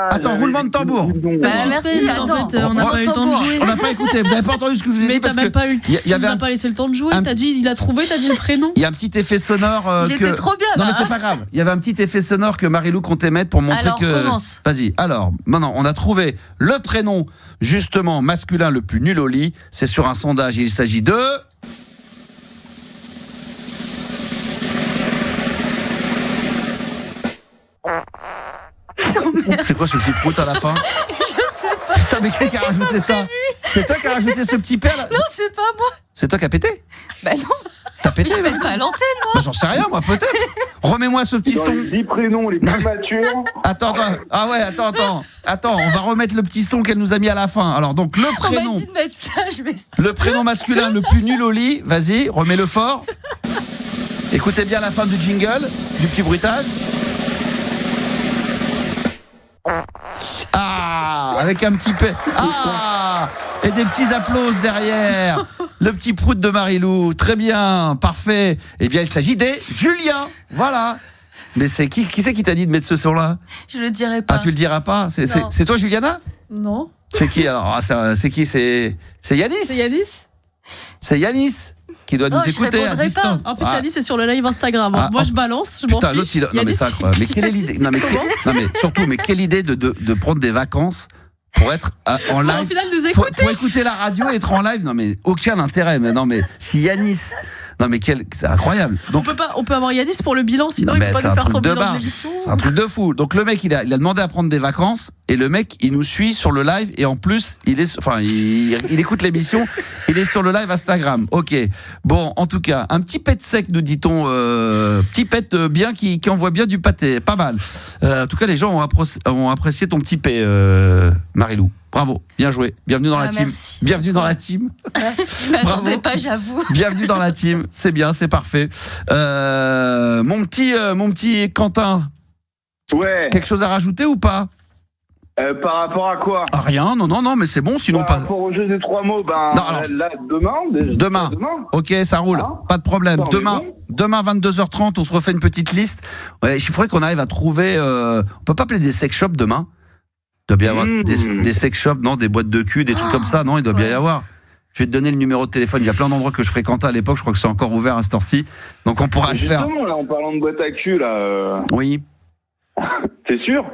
Attends, roulement de tambour. Merci, en fait, on n'a pas eu le temps de jouer. On n'a pas écouté, vous n'avez pas entendu ce que je vous ai dit. Mais t'as même pas eu tu nous as pas laissé le temps de jouer, t'as dit, il a trouvé, t'as dit le prénom. Il y a un petit effet sonore J'étais trop bien là. Non mais c'est pas grave, il y avait un petit effet sonore que Marie-Lou comptait mettre pour montrer que... Alors, commence. Vas-y, alors, maintenant, on a trouvé le prénom, justement, masculin le plus nul au lit. C'est sur un sondage, il s'agit de... C'est quoi ce petit prout à la fin? Je sais pas. Putain, mais qui a rajouté ça? C'est toi qui as rajouté ce petit père là? Non, c'est pas moi. C'est toi qui as pété? Bah non. T'as pété? Je pète pas à l'antenne, moi. Bah, j'en sais rien, moi, peut-être. Remets-moi ce petit Dans son. les 10 prénoms les plus matures. Attends. Ah ouais, attends. On va remettre le petit son qu'elle nous a mis à la fin. Alors, donc, le prénom. On m'a dit de mettre ça, je vais... Le prénom masculin le plus nul au lit. Vas-y, remets-le fort. Écoutez bien la fin du jingle, du petit bruitage. Ah, avec un petit et des petits applauses derrière. Le petit prout de Marie-Lou, très bien, parfait. Eh bien, il s'agit des Juliens, voilà. Mais c'est qui c'est qui t'a dit de mettre ce son-là? Je le dirai pas. Ah, tu le diras pas? C'est toi, Juliana? Non. C'est qui alors? C'est qui? C'est Yanis? C'est Yanis? C'est Yanis qui doit nous écouter à distance. En plus, Yanis, c'est sur le live Instagram. Moi, je balance, je m'en fiche. Putain, l'autre, non mais c'est incroyable. Mais quelle est l'idée? Non mais surtout, mais quelle idée de prendre des vacances pour être en live, au final, nous écouter. Pour écouter la radio et être en live? Non mais aucun intérêt. Mais non mais si Yanis, non mais c'est incroyable. Donc, on peut avoir Yanis pour le bilan, sinon il peut pas nous faire son bilan de l'émission. C'est un truc de fou. Donc le mec, il a demandé à prendre des vacances et le mec, il nous suit sur le live et en plus, il écoute l'émission. Il est sur le live Instagram. Ok. Bon, en tout cas, un petit pet sec, nous dit-on, petit pet bien qui envoie bien du pâté, pas mal. En tout cas, les gens ont apprécié ton petit pet, Marie-Lou. Bravo, bien joué. Bienvenue dans la team. Merci. Bienvenue dans la team. Merci. Je m'attendais pas, j'avoue. Bienvenue dans la team. C'est bien, c'est parfait. Mon petit Quentin. Ouais. Quelque chose à rajouter ou pas? Par rapport à quoi? Rien, non, mais c'est bon, sinon par rapport au jeu des 3 mots, là, demain. Ok, ça roule, pas de problème. Demain 22h30, on se refait une petite liste. Ouais, il faudrait qu'on arrive à trouver... on peut pas appeler des sex shops demain? Il doit bien y avoir des sex shops, non, des boîtes de cul, des trucs comme ça, non, il doit bien y avoir. Je vais te donner le numéro de téléphone, il y a plein d'endroits que je fréquentais à l'époque, je crois que c'est encore ouvert à cette heure-ci, donc on pourra le faire. Justement, là, en parlant de boîte à cul, là... Oui. T'es sûr?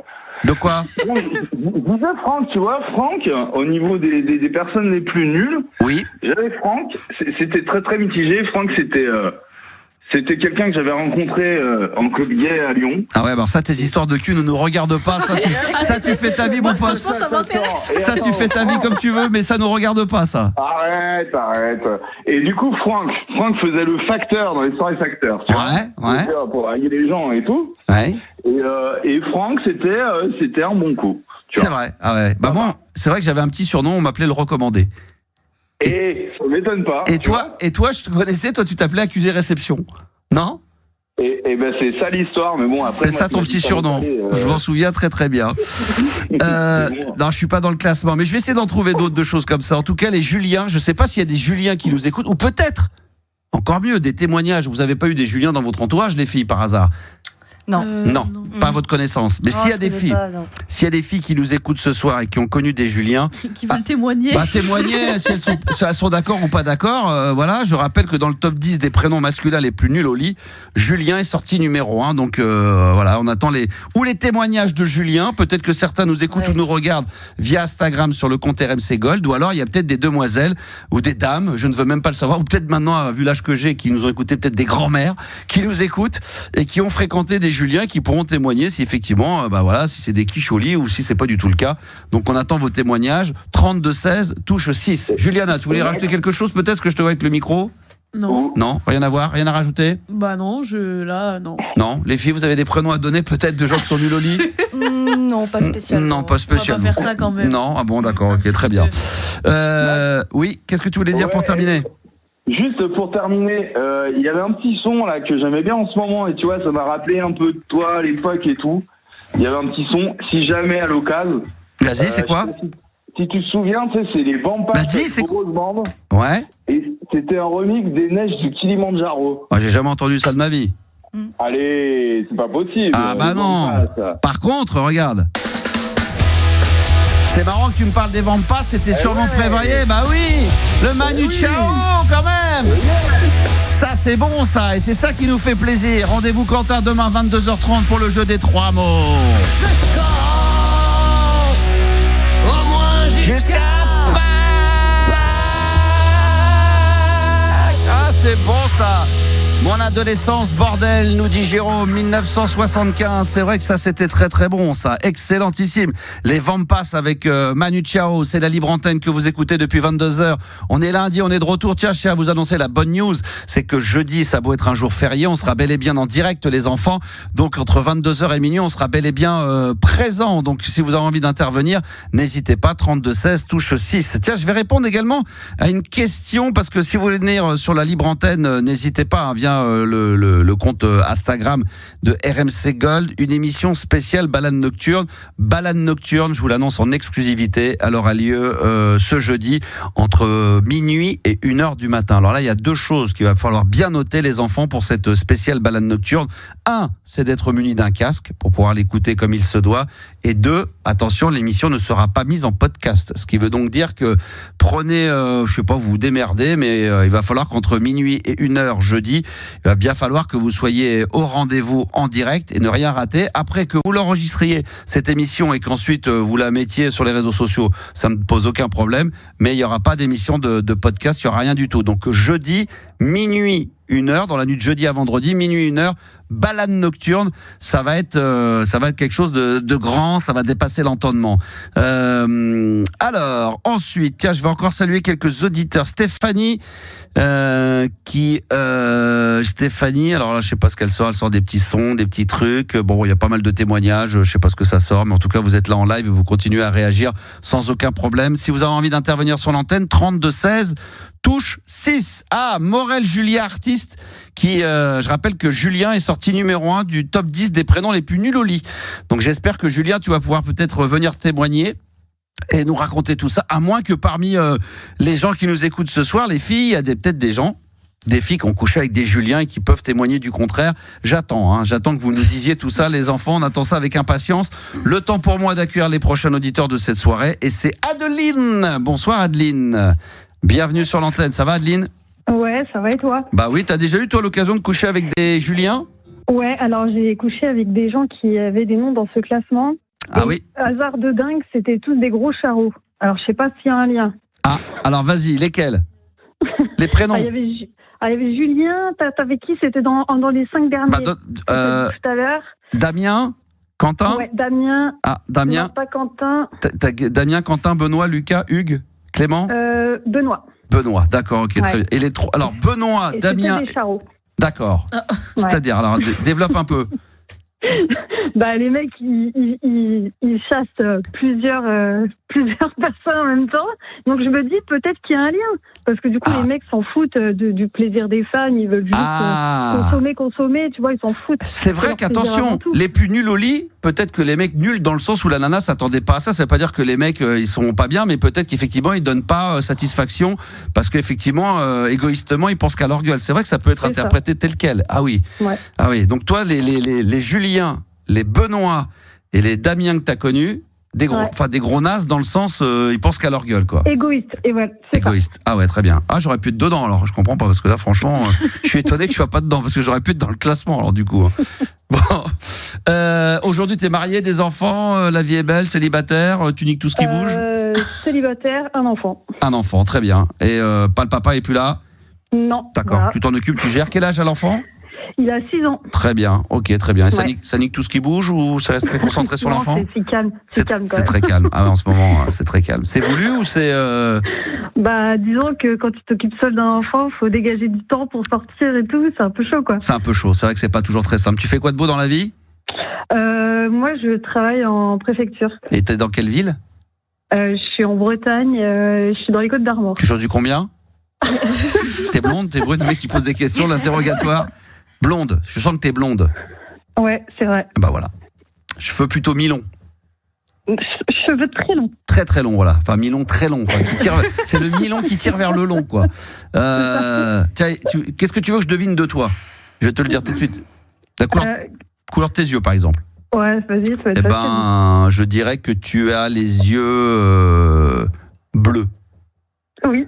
De quoi? Disais Franck, tu vois, Franck, au niveau des personnes les plus nulles, oui. J'avais Franck, c'était très très mitigé. Franck, C'était quelqu'un que j'avais rencontré en club gay à Lyon. Ah ouais, alors ça, tes histoires de cul ne nous regardent pas. Ça, tu fais ta vie, mon pote. Franchement, ça m'intéresse. Ça, tu fais ta vie comme tu veux, mais ça nous regarde pas, ça. Arrête. Et du coup, Franck faisait le facteur dans les soirées facteurs. Ouais. Pour draguer les gens et tout. Ouais. Et Franck, c'était un bon coup. C'est vrai. Ah ouais. Bah moi, c'est vrai que j'avais un petit surnom, on m'appelait le recommandé. Et ça m'étonne pas. Et toi, je te connaissais, toi, tu t'appelais accusé réception. Non ? Et ben c'est ça l'histoire, mais bon après. C'est ça ton petit surnom. Je m'en souviens très très bien. Non, je suis pas dans le classement, mais je vais essayer d'en trouver d'autres de choses comme ça. En tout cas, les Juliens, je sais pas s'il y a des Juliens qui nous écoutent, ou peut-être, encore mieux, des témoignages. Vous avez pas eu des Juliens dans votre entourage, les filles, par hasard ? Non. Non, pas à votre connaissance. Mais s'il y a des filles qui nous écoutent ce soir et qui ont connu des Juliens, qui veulent témoigner. Témoigner si elles sont d'accord ou pas d'accord. Voilà, je rappelle que dans le top 10 des prénoms masculins les plus nuls au lit, Julien est sorti numéro 1. Donc voilà, on attend les témoignages de Julien. Peut-être que certains nous écoutent ou nous regardent via Instagram sur le compte RMC Gold, ou alors il y a peut-être des demoiselles ou des dames, je ne veux même pas le savoir, ou peut-être maintenant, vu l'âge que j'ai, qui nous ont écouté, peut-être des grands-mères qui nous écoutent et qui ont fréquenté des Juliens, qui pourront témoigner si effectivement, si c'est des quiches au lit ou si c'est pas du tout le cas. Donc on attend vos témoignages. 32-16, touche 6. Juliana, tu voulais rajouter quelque chose peut-être, que je te vois avec le micro ? Non. Non, rien à voir, rien à rajouter ? Bah non, non. Non, les filles, vous avez des prénoms à donner peut-être de gens qui sont nuls au lit ? Non, pas spécialement. Non, pas spécialement. On va pas faire ça quand même. Non, ah bon, d'accord, ok, très bien. Oui, qu'est-ce que tu voulais dire pour terminer ? Juste pour terminer, il y avait un petit son là que j'aimais bien en ce moment, et tu vois, ça m'a rappelé un peu de toi à l'époque et tout. Il y avait un petit son, si jamais à l'occasion. Vas-y, c'est quoi ? Si tu te souviens, tu sais, c'est les Vampires. Vas-y, c'est grosse bande. Ouais. Et c'était un remix des neiges du Kilimandjaro. Ah, j'ai jamais entendu ça de ma vie. Allez, c'est pas possible. Ah bah non. Par contre, regarde. C'est marrant que tu me parles des Vampas, c'était sûrement prévoyé. Bah oui, le Manu Chao quand même. Ça c'est bon ça, et c'est ça qui nous fait plaisir. Rendez-vous Quentin demain 22h30 pour le jeu des 3 mots. Au moins jusqu'à Pâques. Ah c'est bon ça. Mon adolescence, bordel, nous dit Jérôme, 1975. C'est vrai que ça, c'était très très bon, ça. Excellentissime. Les Vampas avec Manu Chao, c'est la libre antenne que vous écoutez depuis 22h. On est lundi, on est de retour. Tiens, je tiens à vous annoncer la bonne news. C'est que jeudi, ça a beau être un jour férié, on sera bel et bien en direct, les enfants. Donc, entre 22h et minuit, on sera bel et bien présent. Donc, si vous avez envie d'intervenir, n'hésitez pas, 32-16, touche 6. Tiens, je vais répondre également à une question, parce que si vous voulez venir sur la libre antenne, n'hésitez pas, hein, via le compte Instagram de RMC Gold, une émission spéciale balade nocturne. Balade nocturne, je vous l'annonce en exclusivité, elle aura lieu ce jeudi entre minuit et 1h du matin. Alors là, il y a deux choses qu'il va falloir bien noter, les enfants, pour cette spéciale balade nocturne. Un, c'est d'être muni d'un casque pour pouvoir l'écouter comme il se doit. Et deux, attention, l'émission ne sera pas mise en podcast. Ce qui veut donc dire que prenez, je sais pas, vous vous démerdez, mais il va falloir qu'entre minuit et 1h jeudi, il va bien falloir que vous soyez au rendez-vous en direct et ne rien rater. Après que vous l'enregistriez, cette émission, et qu'ensuite vous la mettiez sur les réseaux sociaux, ça ne pose aucun problème, mais il n'y aura pas d'émission de podcast, il n'y aura rien du tout. Donc jeudi, minuit, 1h, dans la nuit de jeudi à vendredi, minuit, 1h, balade nocturne, ça va être quelque chose de grand, ça va dépasser l'entendement. Alors, ensuite, tiens, je vais encore saluer quelques auditeurs. Stéphanie, Stéphanie, alors là, je sais pas ce qu'elle sort des petits sons, des petits trucs. Bon, il y a pas mal de témoignages, je sais pas ce que ça sort, mais en tout cas, vous êtes là en live et vous continuez à réagir sans aucun problème. Si vous avez envie d'intervenir sur l'antenne, 32-16, touche 6. Ah, Morel Julia, artiste, qui, je rappelle que Julien est sorti numéro 1 du top 10 des prénoms les plus nuls au lit. Donc j'espère que Julien, tu vas pouvoir peut-être venir témoigner et nous raconter tout ça, à moins que parmi les gens qui nous écoutent ce soir, les filles, il y a peut-être des filles qui ont couché avec des Juliens et qui peuvent témoigner du contraire. J'attends que vous nous disiez tout ça, les enfants, on attend ça avec impatience. Le temps pour moi d'accueillir les prochains auditeurs de cette soirée, et c'est Adeline. Bonsoir Adeline. Bienvenue sur l'antenne, ça va Adeline ? Ouais, ça va et toi ? Bah oui, t'as déjà eu toi l'occasion de coucher avec des Juliens ? Ouais, alors j'ai couché avec des gens qui avaient des noms dans ce classement. Ah et oui. Hasard de dingue, c'était tous des gros charros. Alors je sais pas s'il y a un lien. Ah, alors vas-y, lesquels ? Les prénoms. il y avait Julien, t'avais qui? C'était dans les 5 derniers. Tout à l'heure. Damien, Quentin. Ouais, Damien. Ah, Damien. Non, pas Quentin. Damien, Quentin, Benoît, Lucas, Hugues, Clément. Benoît. Benoît, d'accord, ok, Ouais. très bien. Et les trois. Alors Benoît, Et Damien. C'était des charros. D'accord. C'est-à-dire, alors développe un peu. Les mecs, ils chassent plusieurs personnes en même temps. Donc je me dis peut-être qu'il y a un lien. Parce que du coup, les mecs s'en foutent du plaisir des fans. Ils veulent juste consommer. Tu vois, ils s'en foutent. C'est vrai qu'attention, les plus nuls au lit, peut-être que les mecs nuls dans le sens où la nana s'attendait pas à ça. Ça veut pas dire que les mecs, ils sont pas bien, mais peut-être qu'effectivement, ils donnent pas satisfaction parce qu'effectivement, égoïstement, ils pensent qu'à leur gueule. C'est vrai que ça peut être interprété tel quel. Ah oui. Ouais. Ah oui. Donc toi, les Julien, les Benoît et les Damien que t'as connus, des gros nazes dans le sens, ils pensent qu'à leur gueule, quoi. Égoïste. Et voilà. Égoïste. Ah ouais, très bien. Ah, j'aurais pu être dedans alors. Je comprends pas parce que là, franchement, je suis étonné que je sois pas dedans parce que j'aurais pu être dans le classement alors du coup. Bon. Aujourd'hui, t'es marié, des enfants, la vie est belle, célibataire, tu niques tout ce qui bouge. Célibataire, un enfant. Un enfant, très bien. Et pas le papa est plus là. Non. D'accord. Voilà. Tu t'en occupes, tu gères. Quel âge a l'enfant? Il a 6 ans. Très bien. Ok, très bien. Et Ouais. ça nique tout ce qui bouge ou ça reste très concentré sur l'enfant? C'est calme. C'est calme quand C'est même. très calme. Ah ouais, en ce moment, c'est très calme. C'est voulu ou c'est Disons que quand tu t'occupes seul d'un enfant, faut dégager du temps pour sortir et tout. C'est un peu chaud, quoi. C'est un peu chaud. C'est vrai que c'est pas toujours très simple. Tu fais quoi de beau dans la vie? Moi, je travaille en préfecture. Et t'es dans quelle ville? Je suis en Bretagne. Je suis dans les Côtes d'Armor. Tu choses du combien? T'es blonde, t'es brune? Le mec qui pose des questions, l'interrogatoire. Blonde. Je sens que t'es blonde. Ouais, c'est vrai. Bah voilà. Cheveux plutôt mi-longs. Cheveux très longs. Très très longs, voilà. Enfin, mi-long, très long. Enfin, c'est le mi-long qui tire vers le long, quoi. Tiens, qu'est-ce que tu veux que je devine de toi? Je vais te le dire tout de suite. La couleur de tes yeux, par exemple. Ouais, vas-y, ça va être Eh facile. ben, je dirais que tu as les yeux bleus. Oui.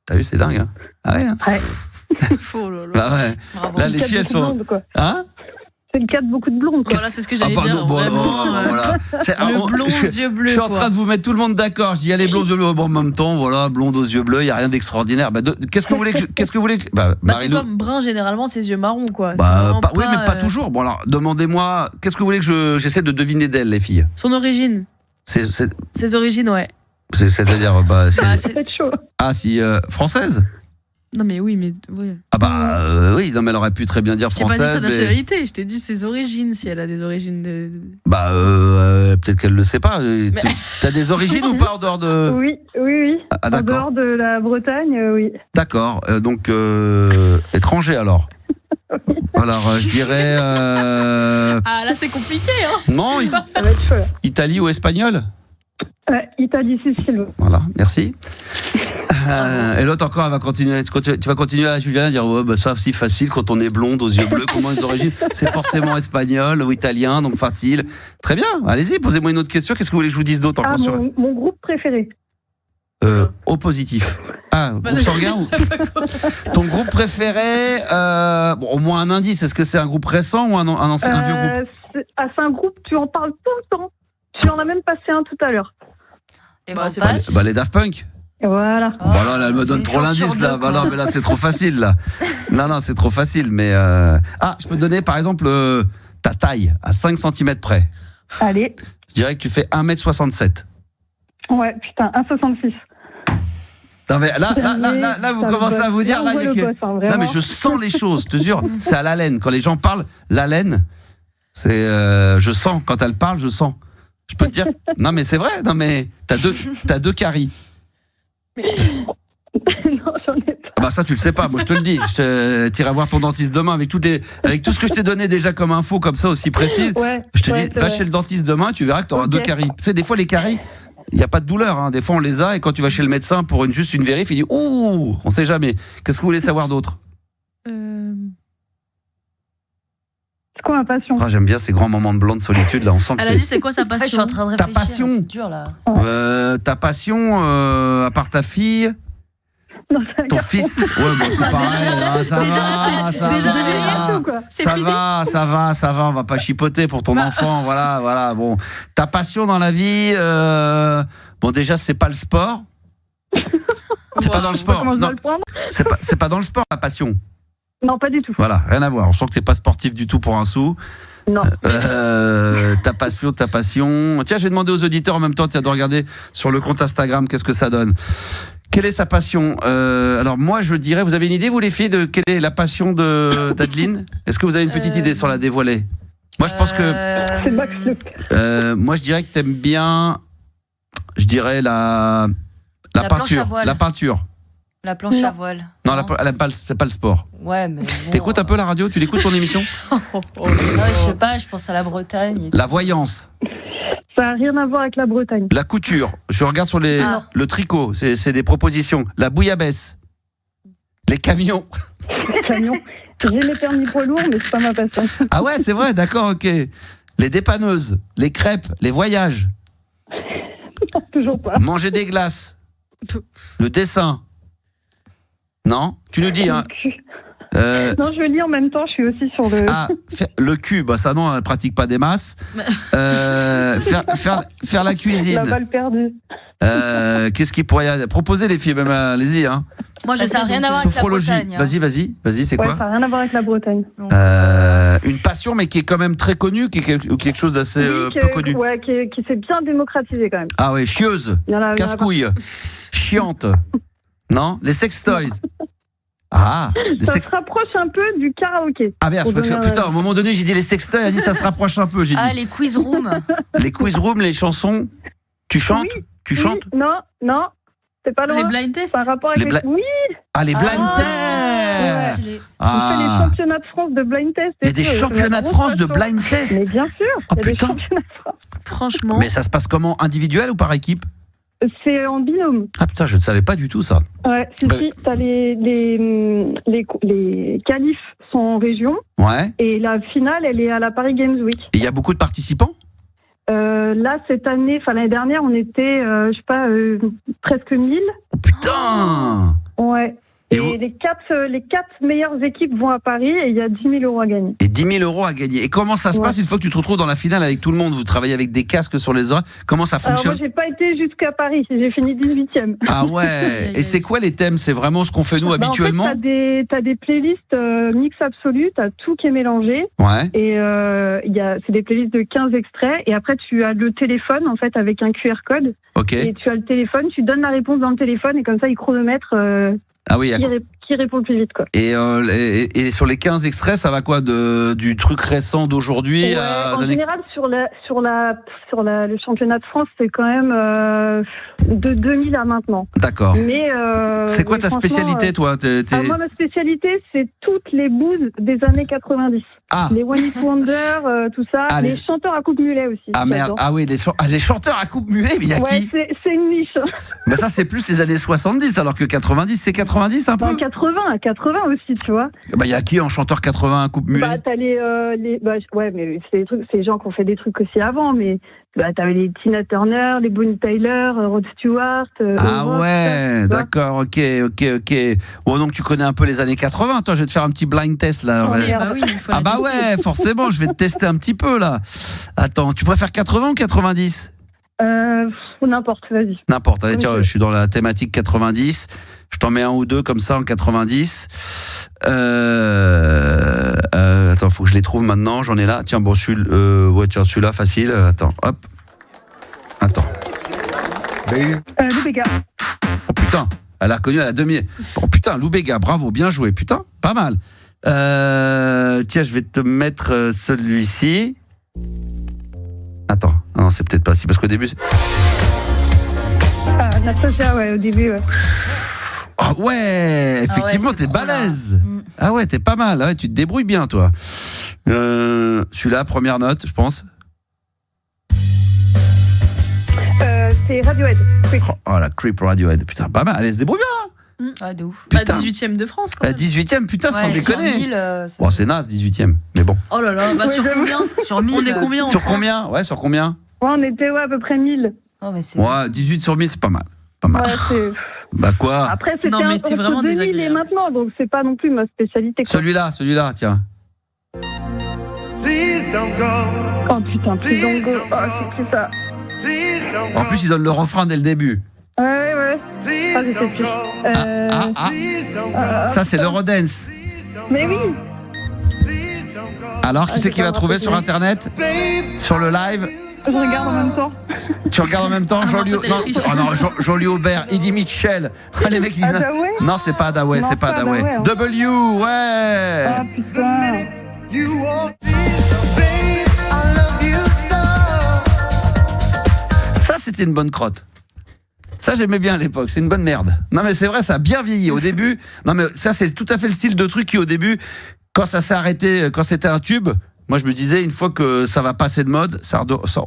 T'as vu, c'est dingue, hein? Ah ouais, hein? Ouais. Oh là là. Bah ouais. Bravo. Là, les filles, elles sont... Blondes, quoi. Hein? C'est le cas de beaucoup de blondes, quoi. Voilà, c'est ce que j'allais dire. Voilà. Le blond aux yeux bleus. Je suis en train de vous mettre tout le monde d'accord. Je dis, allez, blonde aux yeux bleus. Bon, en même temps, voilà, blonde aux yeux bleus, il n'y a rien d'extraordinaire. Qu'est-ce que vous voulez que c'est Marie-Lou. comme brun, généralement, ses yeux marrons, quoi. Oui, mais pas toujours. Bon, alors, demandez-moi, qu'est-ce que vous voulez que j'essaie de deviner d'elle, les filles? Son origine. Ses origines, ouais. C'est-à-dire, C'est chaud. Ah, si, française? Non, mais oui, mais. Ouais. Ah, oui, non, mais elle aurait pu très bien dire Je t'ai pas française. dit sa mais... nationalité, je t'ai dit ses origines, si elle a des origines de. Peut-être qu'elle le sait pas. T'as des origines ou pas en dehors de. Oui. Ah, en d'accord. dehors de la Bretagne, oui. D'accord. Donc, étranger alors. Alors, je dirais. Ah, là, c'est compliqué, hein. Non, Ça va être chaud, là. Italie ou espagnol? Italie, Sicile. Voilà, merci. Et l'autre encore, elle va continuer. Tu vas continuer à Julien à dire ouais, ça c'est facile quand on est blonde aux yeux bleus. Comment les origines? C'est forcément espagnol ou italien, donc facile. Très bien. Allez-y, posez-moi une autre question. Qu'est-ce que vous voulez que je vous dise d'autre encore sur Mon groupe préféré. O positif. Ah, groupe sanguin ou ton groupe préféré? Au moins un indice. Est-ce que c'est un groupe récent ou un vieux groupe? C'est un groupe. Tu en parles tout le temps. Tu en as même passé un tout à l'heure. Les Daft Punk. Voilà. Bon, là, elle me donne trop l'indice, là. Bah, non, mais là, c'est trop facile, là. Non, c'est trop facile, mais. je peux te donner, par exemple, ta taille, à 5 cm près. Allez. Je dirais que tu fais 1m67. Ouais, putain, 1,66. Non, mais là, vous commencez à vous dire. Là, non, mais je sens les choses, je te jure. C'est à l'haleine. Quand les gens parlent, l'haleine, c'est. Je sens. Quand elle parle, je sens. Je peux te dire. Non, mais c'est vrai. Non, mais t'as deux caries. Non, j'en ai pas. Ah bah ça tu le sais pas, moi je te le dis. T'iras voir ton dentiste demain avec tout ce que je t'ai donné déjà comme info comme ça aussi précise. Ouais, je te dis va chez le dentiste demain, tu verras que t'auras 2 caries. Tu sais des fois les caries, il y a pas de douleur hein. Des fois on les a et quand tu vas chez le médecin pour juste une vérif, il dit ouh, on sait jamais. Qu'est-ce que vous voulez savoir d'autre? C'est quoi ma passion? J'aime bien ces grands moments de blanc de solitude là, on sent que Elle a dit c'est quoi sa passion? Je suis en train de réfléchir. Ta passion. C'est dur là. Ta passion à part ta fille. Non, ton fils, ouais, bon, c'est pareil, hein, ça va, on va pas chipoter pour ton enfant, voilà, bon. Ta passion dans la vie, bon, déjà, c'est pas le sport. C'est pas dans le sport. Comment je dois Non. le prendre? C'est pas dans le sport, la passion. Non, pas du tout. Voilà, rien à voir. On sent que t'es pas sportif du tout pour un sou. Non. Ta passion. Tiens, je vais demander aux auditeurs en même temps de regarder sur le compte Instagram qu'est-ce que ça donne. Quelle est sa passion? Alors moi, je dirais, vous avez une idée, vous les filles, de quelle est la passion d'Adeline? Est-ce que vous avez une petite idée sans la dévoiler? Moi, je pense que... C'est Max Le... moi, je dirais que t'aimes bien... Je dirais la planche à peinture. voile. La peinture. La planche à voile. Non, elle aime pas, c'est pas le sport. Ouais, mais bon, T'écoutes un peu la radio? Tu l'écoutes ton émission? je sais pas, je pense à la Bretagne. La voyance. Ça n'a rien à voir avec la Bretagne. La couture. Je regarde sur le tricot. C'est des propositions. La bouillabaisse. Les camions. Les camions. J'ai mes permis poids lourds, mais c'est pas ma passion. Ah ouais, c'est vrai, d'accord, ok. Les dépanneuses, les crêpes, les voyages. Toujours pas. Manger des glaces. Le dessin. Non? Tu nous dis, hein. Non, je lis en même temps, je suis aussi sur le... Ah, le cul, bah ça non, elle pratique pas des masses. Faire la cuisine. La balle perdue. Qu'est-ce qu'il pourrait y avoir? Proposer les filles, même, allez-y, hein. Moi, je sais rien à voir avec la Sophrologie. Bretagne. Hein. Vas-y, c'est Ouais, quoi? ça n'a rien à voir avec la Bretagne. Une passion, mais qui est quand même très connue, ou quelque chose d'assez peu connu. Ouais, qui s'est bien démocratisé quand même. Ah ouais, chieuse, Il y en a casse-couille, chiante. Non? Les sextoys. Ah, ça se rapproche un peu du karaoké. Ah merde, putain, à un moment donné, j'ai dit les sextoys, elle a dit ça se rapproche un peu. J'ai dit. Les quiz rooms. Les quiz rooms, les chansons. Tu chantes? Oui, tu chantes? Non, c'est pas loin. Les blind tests. Par rapport avec Oui. Ah, les blind tests. On fait les championnats de France de blind test. Il y a des championnats de France de blind test. Mais bien sûr. Oh il y a putain. Des championnats de France. Franchement. Mais ça se passe comment? Individuel ou par équipe? C'est en binôme. Ah putain, je ne savais pas du tout ça. Ouais, si, t'as les qualifs sont en région. Ouais. Et la finale, elle est à la Paris Games Week. Et il y a beaucoup de participants? Là, cette année, l'année dernière, on était, presque 1000. Oh putain! Ouais. Et les quatre meilleures équipes vont à Paris et il y a 10 000 euros à gagner. Et 10 000 euros à gagner. Et comment ça se passe une fois que tu te retrouves dans la finale avec tout le monde? Vous travaillez avec des casques sur les oreilles. Comment ça fonctionne? Alors moi, j'ai pas été jusqu'à Paris. J'ai fini 18e. Ah ouais. Et c'est quoi les thèmes? C'est vraiment ce qu'on fait nous habituellement? En fait, t'as des playlists mix absolu. T'as tout qui est mélangé. Ouais. Et c'est des playlists de 15 extraits. Et après, tu as le téléphone, en fait, avec un QR code. Ok. Et tu as le téléphone, tu donnes la réponse dans le téléphone et comme ça, il chronomètre ah oui, qui répond le plus vite, quoi. Et sur les 15 extraits, ça va quoi du truc récent d'aujourd'hui en général, sur le championnat de France, c'est quand même de 2000 à maintenant. D'accord. Mais c'est quoi ta spécialité, toi? Moi, ma spécialité, c'est toutes les bouses des années 90. Ah. Les One Hit Wonder, tout ça. Ah, les chanteurs à coupe mulet aussi. Ah merde, ah oui, les chanteurs à coupe mulet, mais il y a qui? C'est une niche. Mais ça, c'est plus les années 70, alors que 90, c'est 90 un peu? 80 aussi, tu vois. Bah, il y a qui en chanteur 80 à coupe mulet? Bah, t'as ouais, mais c'est des gens qui ont fait des trucs aussi avant, mais t'avais les Tina Turner, les Bonnie Tyler, Rod Stewart. Ouais, d'accord, ok. Bon, donc tu connais un peu les années 80. Toi, je vais te faire un petit blind test là. Ouais, forcément, je vais te tester un petit peu là. Attends, tu préfères 80 ou 90? N'importe, vas-y. N'importe, allez, tiens, je suis dans la thématique 90. Je t'en mets un ou deux comme ça en 90. Attends, faut que je les trouve maintenant. J'en ai là. Tiens, bon, celui-là, facile. Attends. Lou Béga. Oh putain, elle a reconnu à la demi. Oh putain, Lou Béga, bravo, bien joué. Putain, pas mal. Tiens, je vais te mettre celui-ci. Attends, non, c'est peut-être pas si, parce qu'au début... Nastasia, ouais, au début, ouais. Ah ouais, effectivement, t'es balèze. Ah ouais, t'es pas mal, ouais, tu te débrouilles bien, toi. Celui-là, première note, je pense. C'est Radiohead. Oh la Creep Radiohead, putain, pas mal, elle se débrouille bien. Ah, de ouf. Bah, 18e de France, quoi. La 18e, putain, sans déconner. Bon, c'est naze, 18e, mais bon. Oh là là, bah sur combien? Sur 1000. On est combien en Sur France? combien? Ouais, sur combien? Ouais, on était à peu près 1000. Oh, mais c'est... Ouais, 18 sur 1000, c'est pas mal. Pas mal. Ouais, c'est... Bah quoi? Après, c'était non, mais t'es vraiment 2000 et désagréable. maintenant, donc c'est pas non plus ma spécialité, quoi. Celui-là, tiens. Oh putain, plus Dongo. Oh, c'est plus ça. En plus, il donne le refrain dès le début. Ouais. Ah, je sais plus. Ça, c'est l'Eurodance. Mais oui. Alors, qui c'est qui va trouver sur Internet? Sur le live? Je regarde en même temps. Tu regardes en même temps? Jolie Aubert, Eddie Mitchell. Les mecs, ils disent... Hadaway? Non, c'est pas Hadaway, c'est pas Hadaway. Hein. W, ouais. Ah putain. Ça, c'était une bonne crotte. Ça, j'aimais bien à l'époque. C'est une bonne merde. Non, mais c'est vrai, ça a bien vieilli. Au début, non, mais ça, c'est tout à fait le style de truc qui, au début, quand ça s'est arrêté, quand c'était un tube, moi, je me disais, une fois que ça va passer de mode,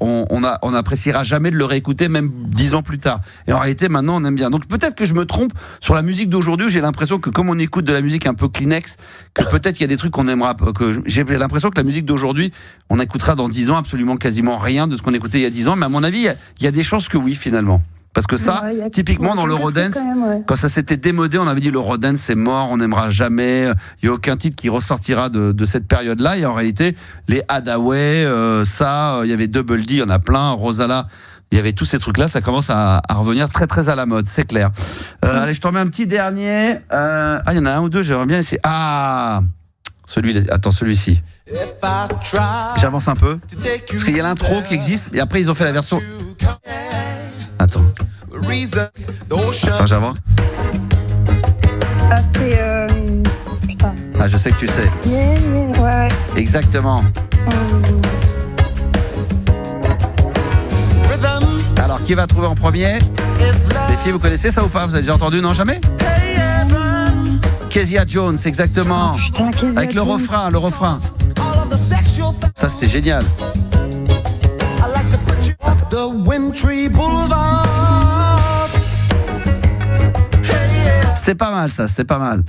on appréciera jamais de le réécouter, même 10 ans plus tard. Et en réalité, maintenant, on aime bien. Donc, peut-être que je me trompe sur la musique d'aujourd'hui. J'ai l'impression que, comme on écoute de la musique un peu Kleenex, que peut-être il y a des trucs qu'on aimera. J'ai l'impression que la musique d'aujourd'hui, on écoutera dans 10 ans absolument quasiment rien de ce qu'on écoutait il y a 10 ans. Mais à mon avis, il y a des chances que oui, finalement. Parce que ça, typiquement dans l'Eurodance, quand ça s'était démodé, on avait dit l'Eurodance c'est mort, on n'aimera jamais, il n'y a aucun titre qui ressortira de cette période-là. Et en réalité, les Hadaway, il y avait Double D, il y en a plein, Rosala, il y avait tous ces trucs-là, ça commence à revenir très très à la mode, c'est clair. Allez, je t'en mets un petit dernier. Il y en a un ou deux, j'aimerais bien essayer. Celui-ci. J'avance un peu. Parce qu'il y a l'intro qui existe, et après ils ont fait la version... Attends, j'avance. C'est... Putain. Ah, je sais que tu sais. Ouais. Exactement. Alors, qui va trouver en premier? Les filles, vous connaissez ça ou pas? Vous avez déjà entendu? Non, jamais? Kezia Jones, exactement. Avec le refrain. Ça, c'était génial. C'était pas mal, ça, c'était pas mal.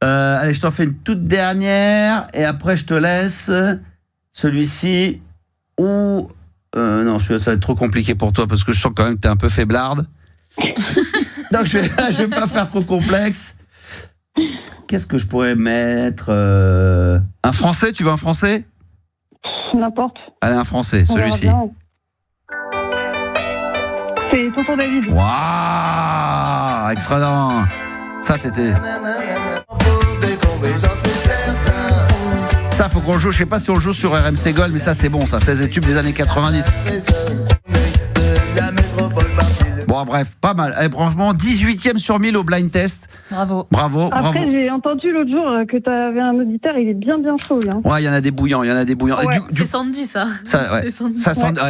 Allez, je t'en fais une toute dernière et après je te laisse. Celui-ci ou non, celui-là ça va être trop compliqué pour toi parce que je sens quand même que t'es un peu faiblarde. Donc je vais pas faire trop complexe. Qu'est-ce que je pourrais mettre? Un français, tu veux un français? N'importe. Allez, un français, celui-ci. C'est Tonton David. Waouh, excellent. Ça, c'était... Ça, faut qu'on joue. Je sais pas si on le joue sur RMC Gold, mais ça, c'est bon, ça. 16 tubes des années 90. Bon, bref, pas mal. Allez, franchement, 18e sur 1000 au blind test. Bravo. Après, j'ai entendu l'autre jour que tu avais un auditeur, il est bien chaud. Hein. Ouais, il y en a des bouillants. Ouais, c'est Sandy, ça. Ouais.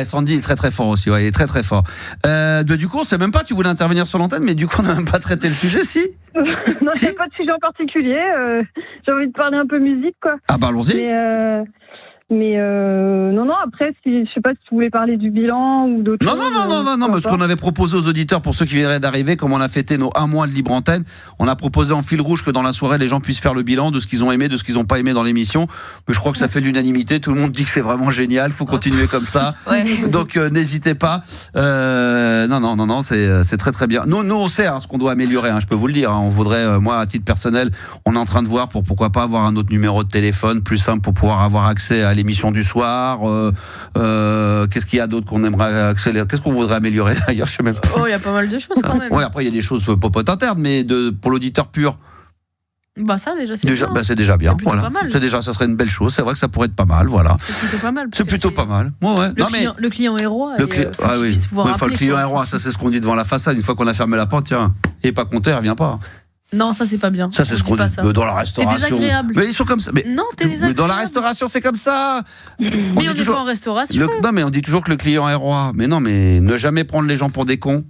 Sandy est très très fort aussi. Ouais, il est très très fort. Du coup, on sait même pas, tu voulais intervenir sur l'antenne, mais du coup, on n'a même pas traité le sujet, si? Non, il n'y a pas de sujet en particulier. J'ai envie de parler un peu musique, quoi. Ah bah, allons-y. Mais non, après, je sais pas si tu voulais parler du bilan ou d'autres choses. Non, mais ce qu'on avait proposé aux auditeurs, pour ceux qui viendraient d'arriver, comme on a fêté nos 1 mois de libre antenne, on a proposé en fil rouge que dans la soirée, les gens puissent faire le bilan de ce qu'ils ont aimé, de ce qu'ils n'ont pas aimé dans l'émission. Mais je crois que ça fait l'unanimité. Tout le monde dit que c'est vraiment génial. Faut continuer comme ça. Ouais. Donc, n'hésitez pas. Non, c'est très très bien. Nous, on sait ce qu'on doit améliorer. Je peux vous le dire. On voudrait, moi, à titre personnel, on est en train de voir pourquoi pas avoir un autre numéro de téléphone plus simple pour pouvoir avoir accès à l'émission du soir. Qu'est-ce qu'il y a d'autre qu'on aimerait accélérer? Qu'est-ce qu'on voudrait améliorer d'ailleurs? Je sais même pas. Il y a pas mal de choses quand même. Ouais, après il y a des choses popotes internes, mais pour l'auditeur pur. Bah ça déjà c'est bien. C'est déjà bien. C'est pas mal. Ça serait une belle chose. C'est vrai que ça pourrait être pas mal. Voilà. C'est plutôt pas mal. C'est plutôt pas mal. Ouais. Le client est roi. Le client est roi. Ça c'est ce qu'on dit devant la façade. Une fois qu'on a fermé la porte, tiens, il est pas compté, il revient pas. Non, ça c'est pas bien. Ça c'est ce qu'on dit. Dans la restauration. T'es désagréable. Mais ils sont comme ça. Non, t'es désagréable. Mais dans la restauration, c'est comme ça. Mais on dit pas en restauration. Non, mais on dit toujours que le client est roi. Mais non, mais ne jamais prendre les gens pour des cons.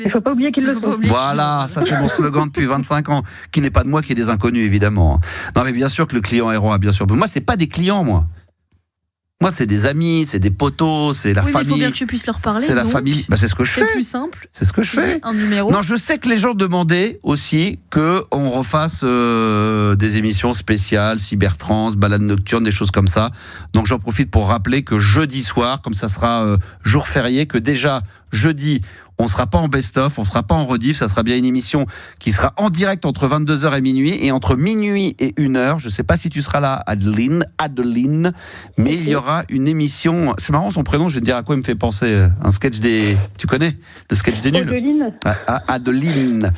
Il faut pas oublier qu'il le faut. Voilà, ça c'est mon slogan depuis 25 ans, qui n'est pas de moi, qui est des inconnus évidemment. Non mais bien sûr que le client est roi, bien sûr. Mais moi c'est pas des clients, moi. Moi, c'est des amis, c'est des potos, c'est la famille. Il faut bien que tu puisses leur parler. C'est la famille. C'est ce que je fais. C'est plus simple. C'est ce que je fais. Un numéro. Non, je sais que les gens demandaient aussi qu'on refasse des émissions spéciales, cybertrans, balades nocturnes, des choses comme ça. Donc, j'en profite pour rappeler que jeudi soir, comme ça sera jour férié, que déjà jeudi. On ne sera pas en best-of, on ne sera pas en rediff, ça sera bien une émission qui sera en direct entre 22h et minuit, et entre minuit et 1h, je ne sais pas si tu seras là, Adeline, mais il y aura une émission, c'est marrant son prénom, je vais te dire à quoi il me fait penser, un sketch des... Tu connais le sketch des nuls? Adeline. Adeline.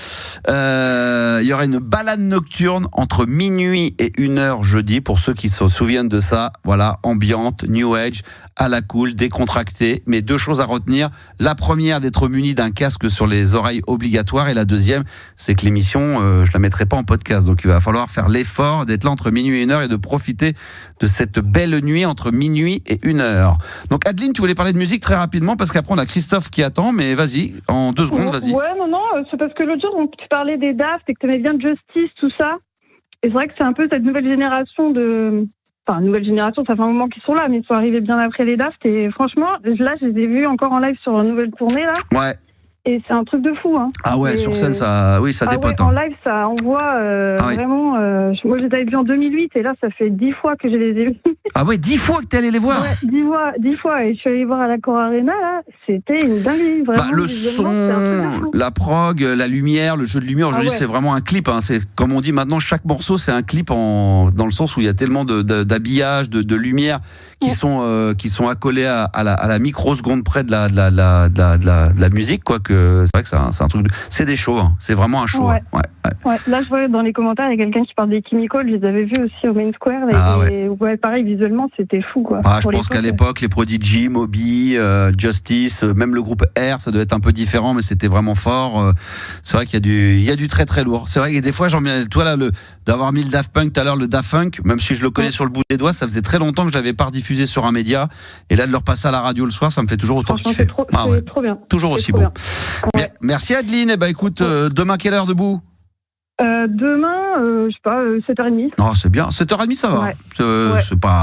Il y aura une balade nocturne entre minuit et 1h jeudi, pour ceux qui se souviennent de ça, voilà, ambiante, new age, à la cool, décontractée, mais 2 choses à retenir. La première, d'être muni d'un casque sur les oreilles obligatoire, et la deuxième, c'est que l'émission, je la mettrai pas en podcast, donc il va falloir faire l'effort d'être là entre minuit et 1h et de profiter de cette belle nuit entre minuit et 1h. Donc Adeline, tu voulais parler de musique très rapidement, parce qu'après on a Christophe qui attend, mais vas-y, en 2 secondes, vas-y. Ouais, non, c'est parce que l'autre jour, tu parlais des Daft et que tu aimais bien Justice, tout ça. Et c'est vrai que c'est un peu cette nouvelle génération de... Enfin, nouvelle génération, ça fait un moment qu'ils sont là, mais ils sont arrivés bien après les Daft. Et franchement, là, je les ai vus encore en live sur une nouvelle tournée, là. Ouais. Et c'est un truc de fou, hein. Ah ouais, sur scène, ça dépote. Ouais, en live, ça envoie vraiment... moi, je les avais vus en 2008, et là, ça fait 10 fois que je les ai vus. Ah ouais, 10 fois que t'es allé les voir? Ouais, 10 fois. Et je suis allée les voir à l'Accor Arena, là. C'était une dinguerie, vraiment. Le son, la prog, la lumière, le jeu de lumière, aujourd'hui, c'est vraiment un clip, hein. C'est, comme on dit maintenant, chaque morceau, c'est un clip dans le sens où il y a tellement d'habillage, de lumière qui sont accolés à la microseconde près de la musique, quoi, que c'est vrai que c'est un truc, c'est des shows, hein. C'est vraiment un show. Ouais. Là, je vois dans les commentaires, il y a quelqu'un qui parle des Chemical, je les avais vus aussi au Main Square, et pareil, visuellement, c'était fou, quoi. Je pense qu'à l'époque, les Prodigy, Moby, Justice, même le groupe Air, ça doit être un peu différent, mais c'était vraiment fort. C'est vrai qu'il y a du très très lourd. C'est vrai que des fois, toi là, d'avoir mis le Daft Punk tout à l'heure, le Daft Funk, même si je le connais sur le bout des doigts, ça faisait très longtemps que je l'avais pas rediffusé sur un média, et là de le repasser à la radio le soir, ça me fait toujours autant kiffer. C'est trop bien. Toujours aussi bon. Ouais. Merci Adeline. Et écoute, demain quelle heure debout? Demain, je sais pas, 7h30. Oh, c'est bien, 7h30 ça va. Ouais.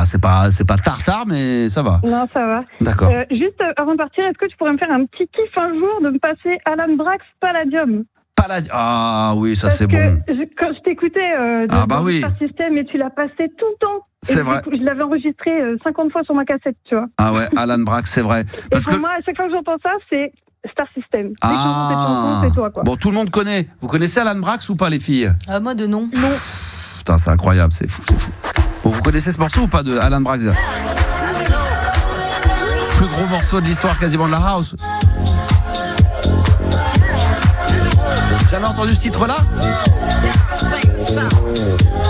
C'est pas tard, mais ça va. Non, ça va. D'accord. Juste avant de partir, est-ce que tu pourrais me faire un petit kiff un jour de me passer Alan Braxe Palladium? Ah oui, ça c'est bon. Quand je t'écoutais oui. Star System, et tu l'as passé tout le temps. C'est vrai. Je l'avais enregistré 50 fois sur ma cassette, tu vois. Ah ouais, Alan Braxe, c'est vrai. Parce et pour moi, à chaque fois que j'entends ça, c'est Star System. C'est toi, quoi. Bon, tout le monde connaît. Vous connaissez Alan Braxe ou pas, les filles? Moi, de non. Putain, c'est incroyable, c'est fou. Bon, vous connaissez ce morceau ou pas de Alan Braxe? Plus gros morceau de l'histoire quasiment de la house. Jamais entendu ce titre-là?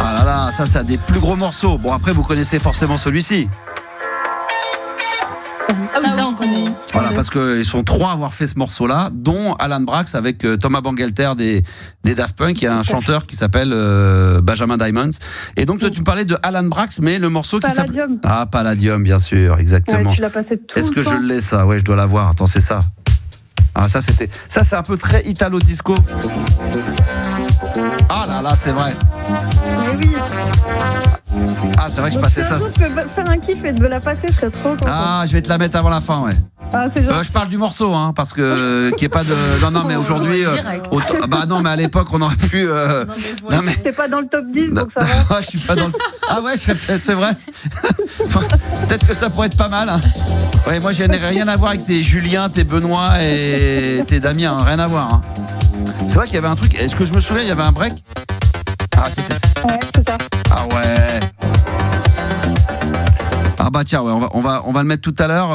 Ah là, ça c'est un des plus gros morceaux. Bon, après, vous connaissez forcément celui-ci. Ça, on connaît. Voilà, parce qu'ils sont 3 à avoir fait ce morceau-là, dont Alan Braxe avec Thomas Bangalter des Daft Punk. Il y a un chanteur qui s'appelle Benjamin Diamonds. Et donc, toi, tu me parlais de Alan Braxe, mais le morceau qui s'appelle... Palladium, bien sûr, exactement. Ouais, tu l'as passé tout Est-ce que le temps. je l'ai, ça? Ouais, je dois l'avoir. Attends, c'est ça. Ça, c'est un peu très italo-disco. Ah là, c'est vrai. Mais oui. C'est vrai que je passais ça. Si un jour tu peux faire un kiff et de me la passer, je serais trop content. Je vais te la mettre avant la fin, ouais. C'est gentil. Je parle du morceau, hein, parce que qu'il n'y ait pas de. Non, mais aujourd'hui. Non, mais à l'époque, on aurait pu. Non, mais c'est pas dans le top 10, donc ça va. Je suis pas dans le. Ah ouais, c'est vrai. Peut-être que ça pourrait être pas mal. Hein. Ouais, moi, je n'ai rien à voir avec tes Julien, tes Benoît et tes Damien, hein, rien à voir. Hein. C'est vrai qu'il y avait un truc. Est-ce que je me souviens, il y avait un break? C'était ça. Ouais, c'est ça. Ah ouais. Tiens, ouais, on va le mettre tout à l'heure.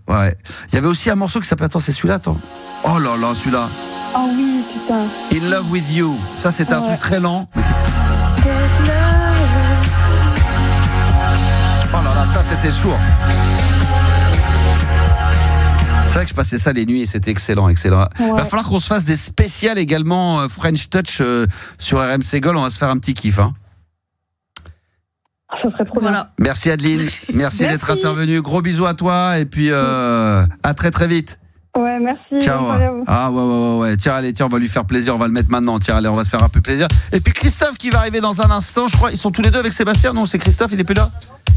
Ouais. Il y avait aussi un morceau qui s'appelait. Attends, c'est celui-là, attends. Oh là là, celui-là. Oh oui, putain. In Love With You. Ça, c'était un truc très lent. Oh là là, ça, c'était sourd. C'est vrai que je passais ça les nuits et c'était excellent. Ouais. Va falloir qu'on se fasse des spéciales également French Touch sur RMC Gold. On va se faire un petit kiff. Hein. Ça serait trop bien. Merci Adeline. Merci d'être intervenue. Gros bisous à toi et puis à très très vite. Ouais, merci. Ciao. Ouais. Tiens, on va lui faire plaisir. On va le mettre maintenant. Tiens, allez, on va se faire un peu plaisir. Et puis Christophe qui va arriver dans un instant. Je crois ils sont tous les deux avec Sébastien. Non, c'est Christophe. Il est plus là.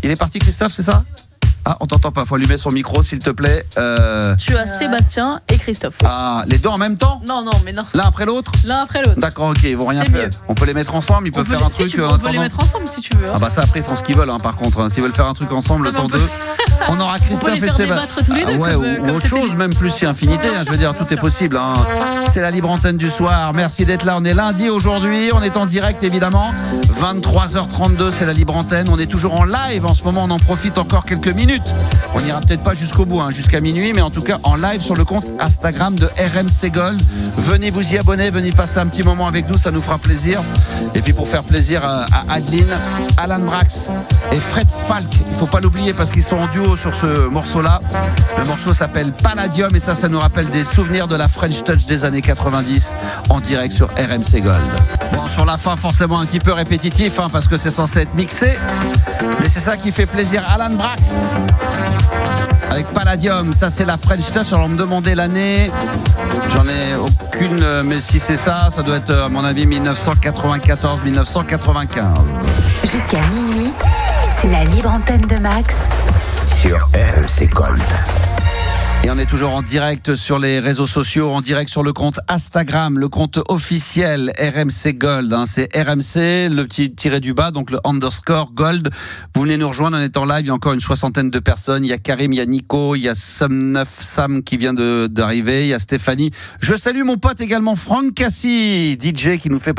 Il est parti, Christophe, c'est ça? On t'entend pas. Faut allumer son micro, s'il te plaît. Tu as Sébastien et Christophe. Ah, les deux en même temps? Non, mais non. L'un après l'autre? L'un après l'autre. D'accord, ok, ils vont rien faire. On peut les mettre ensemble, ils peuvent faire un truc. On peut les mettre ensemble si tu veux. Ah bah ça après ils font ce qu'ils veulent par contre. S'ils veulent faire un truc ensemble, le temps d'eux. On aura Christophe et Sébastien. Débattre tous les deux. Ou autre chose, même plus si infinité. Je veux dire, tout est possible. C'est la libre antenne du soir. Merci d'être là. On est lundi aujourd'hui. On est en direct évidemment. 23h32, c'est la libre antenne. On est toujours en live en ce moment. On en profite encore quelques minutes. On n'ira peut-être pas jusqu'au bout, jusqu'à minuit, mais en tout cas en live sur le compte Instagram de RMC Gold. Venez vous y abonner, venez passer un petit moment avec nous, ça nous fera plaisir. Et puis pour faire plaisir à Adeline, Alan Brax et Fred Falk, il faut pas l'oublier parce qu'ils sont en duo sur ce morceau-là. Le morceau s'appelle Palladium et ça nous rappelle des souvenirs de la French Touch des années 90 en direct sur RMC Gold. Bon, sur la fin, forcément un petit peu répétitif parce que c'est censé être mixé, mais c'est ça qui fait plaisir. Alan Brax avec Palladium, ça c'est la French Touch. Alors on me demandait l'année, j'en ai aucune, mais si c'est ça doit être à mon avis 1994-1995. Jusqu'à minuit, c'est la libre antenne de Max sur RMC Gold. Et on est toujours en direct sur les réseaux sociaux, en direct sur le compte Instagram, le compte officiel RMC Gold. C'est RMC, le petit tiré du bas, donc le underscore Gold. Vous venez nous rejoindre, on est en live, il y a encore une 60aine de personnes. Il y a Karim, il y a Nico, il y a Sam qui vient d'arriver, il y a Stéphanie. Je salue mon pote également Franck Cassi, DJ qui nous fait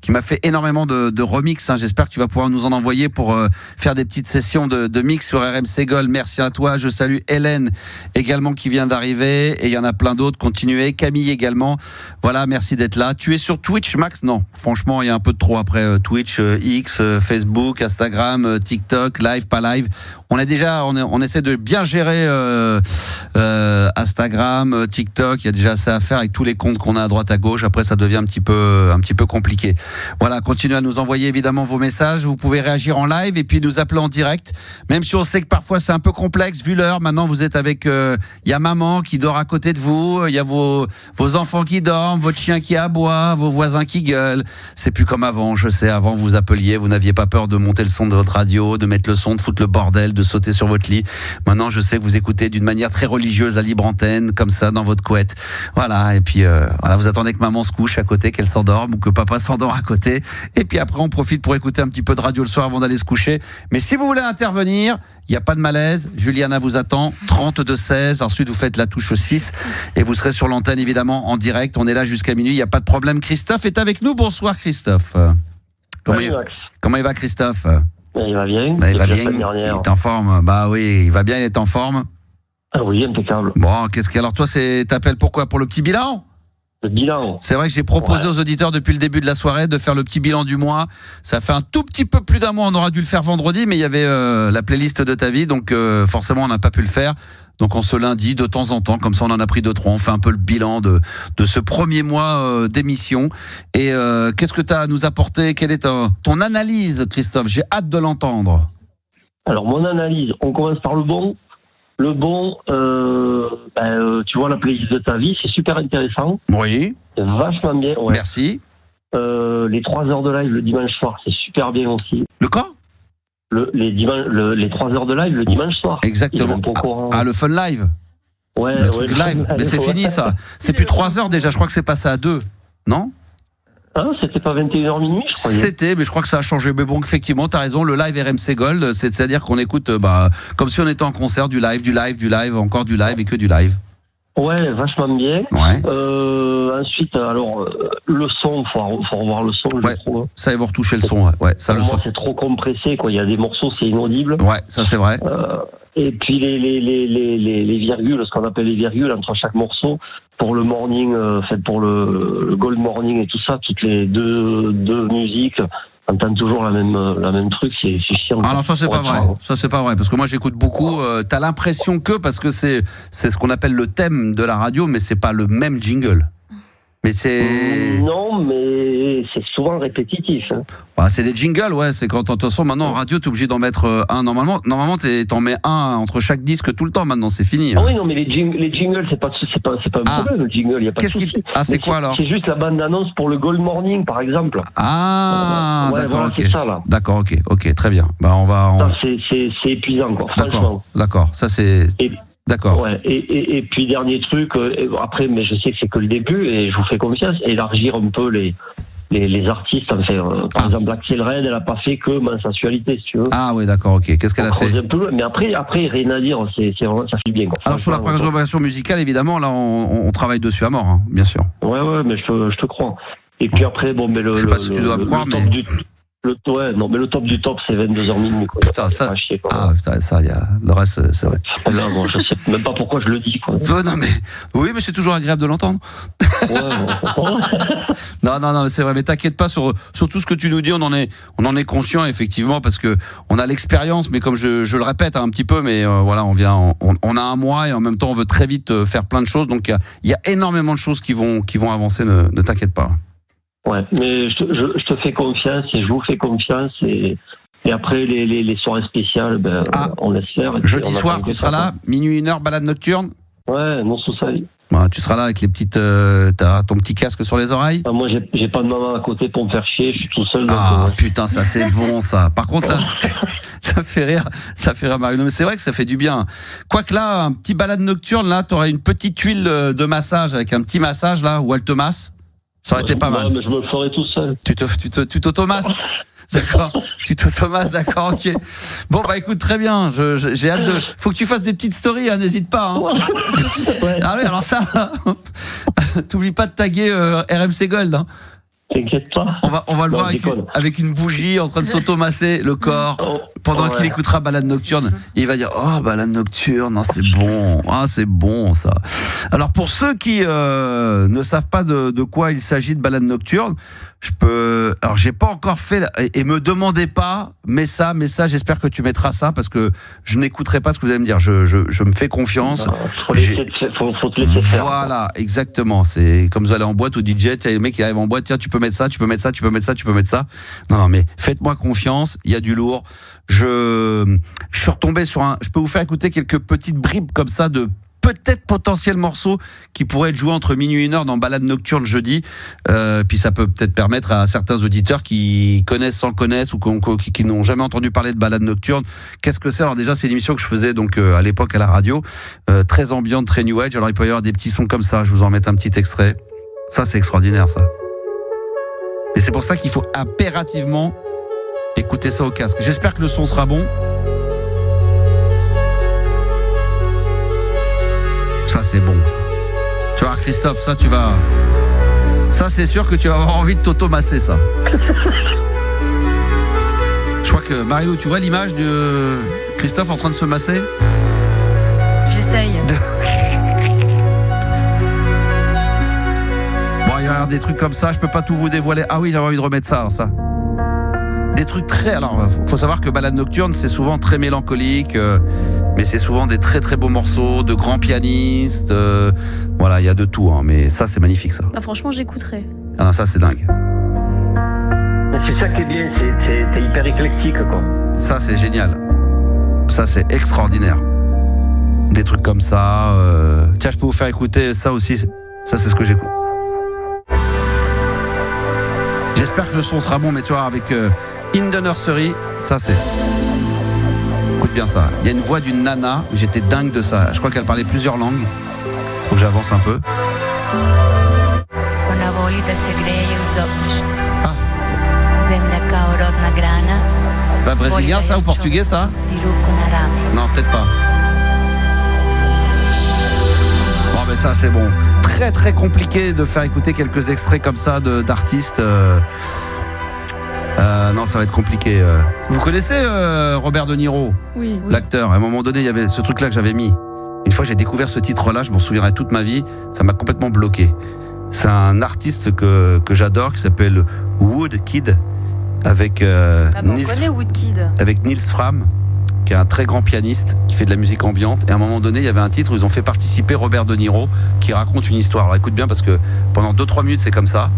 qui m'a fait énormément de remix. J'espère que tu vas pouvoir nous en envoyer pour faire des petites sessions de mix sur RMC Gold. Merci à toi. Je salue Hélène également qui vient d'arriver et il y en a plein d'autres. Continuez. Camille également. Voilà, merci d'être là. Tu es sur Twitch, Max? Non, franchement, il y a un peu de trop après Twitch, X, Facebook, Instagram, TikTok, live, pas live. On essaie de bien gérer Instagram, TikTok. Il y a déjà assez à faire avec tous les comptes qu'on a à droite à gauche. Après, ça devient un petit peu compliqué. Voilà, continuez à nous envoyer évidemment vos messages. Vous pouvez réagir en live et puis nous appeler en direct. Même si on sait que parfois c'est un peu complexe vu l'heure. Maintenant, vous êtes avec il y a maman qui dort à côté de vous, il y a vos enfants qui dorment, votre chien qui aboie, vos voisins qui gueulent. C'est plus comme avant, je sais, avant vous appeliez, vous n'aviez pas peur de monter le son de votre radio, de mettre le son, de foutre le bordel, de sauter sur votre lit. Maintenant, je sais que vous écoutez d'une manière très religieuse la libre antenne, comme ça, dans votre couette. Voilà, et puis vous attendez que maman se couche à côté, qu'elle s'endorme, ou que papa s'endort à côté. Et puis après, on profite pour écouter un petit peu de radio le soir avant d'aller se coucher. Mais si vous voulez intervenir, il n'y a pas de malaise. Juliana vous attend, 32-16. Ensuite, vous faites la touche 6 et vous serez sur l'antenne, évidemment, en direct. On est là jusqu'à minuit, il n'y a pas de problème. Christophe est avec nous. Bonsoir, Christophe. Comment il va, Christophe? Il va bien. Il va bien. Il est en forme. Bah oui, il va bien, il est en forme. Ah oui, impeccable. Bon, alors toi, t'appelles pourquoi? Pour le petit bilan? Le bilan. C'est vrai que j'ai proposé aux auditeurs depuis le début de la soirée de faire le petit bilan du mois. Ça fait un tout petit peu plus d'un mois. On aurait dû le faire vendredi, mais il y avait la playlist de ta vie, donc forcément on n'a pas pu le faire. Donc on se lundi de temps en temps, comme ça on en a pris 2-3. On fait un peu le bilan de ce premier mois d'émission. Et qu'est-ce que tu as à nous apporter? Quelle est ton analyse, Christophe? J'ai hâte de l'entendre. Alors mon analyse, on commence par le bon. Le bon, tu vois la playlist de ta vie, c'est super intéressant. Oui. C'est vachement bien. Ouais. Merci. Les 3 heures de live le dimanche soir, c'est super bien aussi. Le quoi? Les 3 heures de live le dimanche soir. Exactement. Le fun live. Ouais, le truc live. Mais c'est fini ça. C'est plus 3 heures déjà, je crois que c'est passé à 2. Non? Ah, c'était pas 21h minuit, je crois. C'était, mais je crois que ça a changé. Mais bon, effectivement, t'as raison, le live RMC Gold, c'est-à-dire qu'on écoute comme si on était en concert, du live, encore du live et que du live. Ouais, vachement bien. Ouais. Ensuite, alors, le son, faut revoir le son, je trouve. Ça, ils vont retoucher le son, ouais. Ça, pour moi, c'est trop compressé, quoi. Il y a des morceaux, c'est inaudible. Ouais, ça, c'est vrai. Et puis, les virgules, ce qu'on appelle les virgules entre chaque morceau, pour le morning, pour le gold morning et tout ça, toutes les deux musiques, on entend toujours la même truc, c'est chiant. Ah non, ça c'est pas vrai. Ça c'est pas vrai parce que moi j'écoute beaucoup. T'as l'impression parce que c'est ce qu'on appelle le thème de la radio, mais c'est pas le même jingle. Mais c'est non, mais c'est souvent répétitif. Hein. Bah, c'est des jingles, ouais. C'est quand de toute façon maintenant en radio t'es obligé d'en mettre un. Normalement t'en mets un entre chaque disque tout le temps. Maintenant c'est fini. Ah oui, non, mais les jingles c'est pas un problème. Le jingle, y a pas de souci. C'est quoi alors? C'est juste la bande d'annonce pour le Gold Morning, par exemple. Ah, d'accord, voilà, ok. C'est ça là. D'accord, ok, très bien. Bah c'est épuisant, quoi. D'accord. Ça c'est. D'accord. Ouais. Et puis dernier truc, après, mais je sais que c'est que le début et je vous fais confiance, élargir un peu les artistes. Enfin, par exemple, Axel Red, elle a pas fait que ma sensualité, si tu veux. Ah ouais, d'accord, ok. Qu'est-ce qu'elle a fait? Mais après, rien à dire, c'est vraiment, ça fait bien. Quoi. Alors sur la programmation musicale, évidemment, là, on travaille dessus à mort, hein, bien sûr. Ouais, mais je te crois. Et puis après, bon, mais je sais pas si tu dois me croire, mais... le top du top, c'est 22h minuit. Quoi. Putain, ça. Putain, ça, il y a le reste, c'est vrai. Là, bon, je sais même pas pourquoi je le dis, quoi. Oui, mais c'est toujours agréable de l'entendre. Non, mais c'est vrai. Mais t'inquiète pas sur tout ce que tu nous dis. On en est conscient, effectivement, parce que on a l'expérience. Mais comme je le répète un petit peu, mais voilà, on a un mois et en même temps, on veut très vite faire plein de choses. Donc, il y a énormément de choses qui vont avancer. Ne t'inquiète pas. Ouais, mais je te fais confiance et je vous fais confiance et après les soirées spéciales, on laisse faire. Jeudi soir, tu seras là, minuit 1h, balade nocturne. Ouais, non sous ça. Ouais, tu seras là avec les petites, t'as ton petit casque sur les oreilles. Moi, j'ai pas de maman à côté pour me faire chier, je suis tout seul. Putain, ça c'est bon ça. Par contre là, ça fait rire Mario. Mais c'est vrai que ça fait du bien. Quoique là, un petit balade nocturne, là, t'aurais une petite huile de massage avec un petit massage là où elle te masse. Ça aurait été pas mal. Mais je me le ferai tout seul. Tu t'automasses. D'accord. Tu t'automasses, d'accord, ok. Bon, bah écoute, très bien. J'ai hâte de. Faut que tu fasses des petites stories, hein, n'hésite pas. Hein. Ouais. Ah oui, alors ça, t'oublies pas de taguer RMC Gold. Hein. T'inquiète pas. On va le voir avec une bougie en train de s'automasser le corps pendant qu'il écoutera Balade Nocturne. Et il va dire Balade Nocturne, non, c'est bon. C'est bon ça. Alors pour ceux qui ne savent pas de quoi il s'agit de Balade Nocturne, alors j'ai pas encore fait et me demandez pas, mais ça j'espère que tu mettras ça parce que je n'écouterai pas ce que vous allez me dire. Je me fais confiance. Faut te laisser faire. Voilà, exactement. C'est comme vous allez en boîte au DJ, il y a le mec qui arrive en boîte, tiens, tu peux mettre ça, tu peux mettre ça, tu peux mettre ça, tu peux mettre ça. Non, mais faites-moi confiance, il y a du lourd. Je suis retombé je peux vous faire écouter quelques petites bribes comme ça de peut-être potentiels morceaux qui pourraient être joués entre minuit et 1h dans Balade Nocturne jeudi. Puis ça peut peut-être permettre à certains auditeurs qui connaissent sans le connaissent ou qui n'ont jamais entendu parler de Balade Nocturne. Qu'est-ce que c'est? Alors déjà, c'est une émission que je faisais donc à l'époque à la radio, très ambiante, très new age. Alors il peut y avoir des petits sons comme ça. Je vous en mets un petit extrait. Ça, c'est extraordinaire, ça. Et c'est pour ça qu'il faut impérativement écouter ça au casque. J'espère que le son sera bon. Ça, c'est bon. Tu vois, Christophe, ça, c'est sûr que tu vas avoir envie de t'automasser, ça. Je crois que, Mario, tu vois l'image de Christophe en train de se masser? J'essaye. Bon, il va y avoir des trucs comme ça, je peux pas tout vous dévoiler. Ah oui, j'avais envie de remettre ça, alors ça. Des trucs très... Alors, faut savoir que Balade Nocturne, c'est souvent très mélancolique, mais c'est souvent des très très beaux morceaux, de grands pianistes. Voilà, il y a de tout, hein, mais ça, c'est magnifique, ça. Franchement, j'écouterai. Ah non, ça, c'est dingue. C'est ça qui est bien, c'est hyper éclectique, quoi. Ça, c'est génial. Ça, c'est extraordinaire. Des trucs comme ça. Tiens, je peux vous faire écouter ça aussi. Ça, c'est ce que j'écoute. J'espère que le son sera bon, mais tu vois, avec In the Nursery, ça c'est... Écoute bien ça. Il y a une voix d'une nana, j'étais dingue de ça. Je crois qu'elle parlait plusieurs langues. Faut que j'avance un peu. C'est pas brésilien ça ou portugais ça? Non, peut-être pas. Bon, mais ça c'est bon. Très très compliqué de faire écouter quelques extraits comme ça d'artistes. Non, ça va être compliqué. Vous connaissez Robert De Niro? Oui. L'acteur. À un moment donné, il y avait ce truc-là que j'avais mis. Une fois, j'ai découvert ce titre-là, je m'en souviendrai toute ma vie. Ça m'a complètement bloqué. C'est un artiste que j'adore qui s'appelle Woodkid avec Nils Fram, qui est un très grand pianiste qui fait de la musique ambiante. Et à un moment donné, il y avait un titre où ils ont fait participer Robert De Niro qui raconte une histoire. Alors écoute bien parce que pendant 2-3 minutes, c'est comme ça.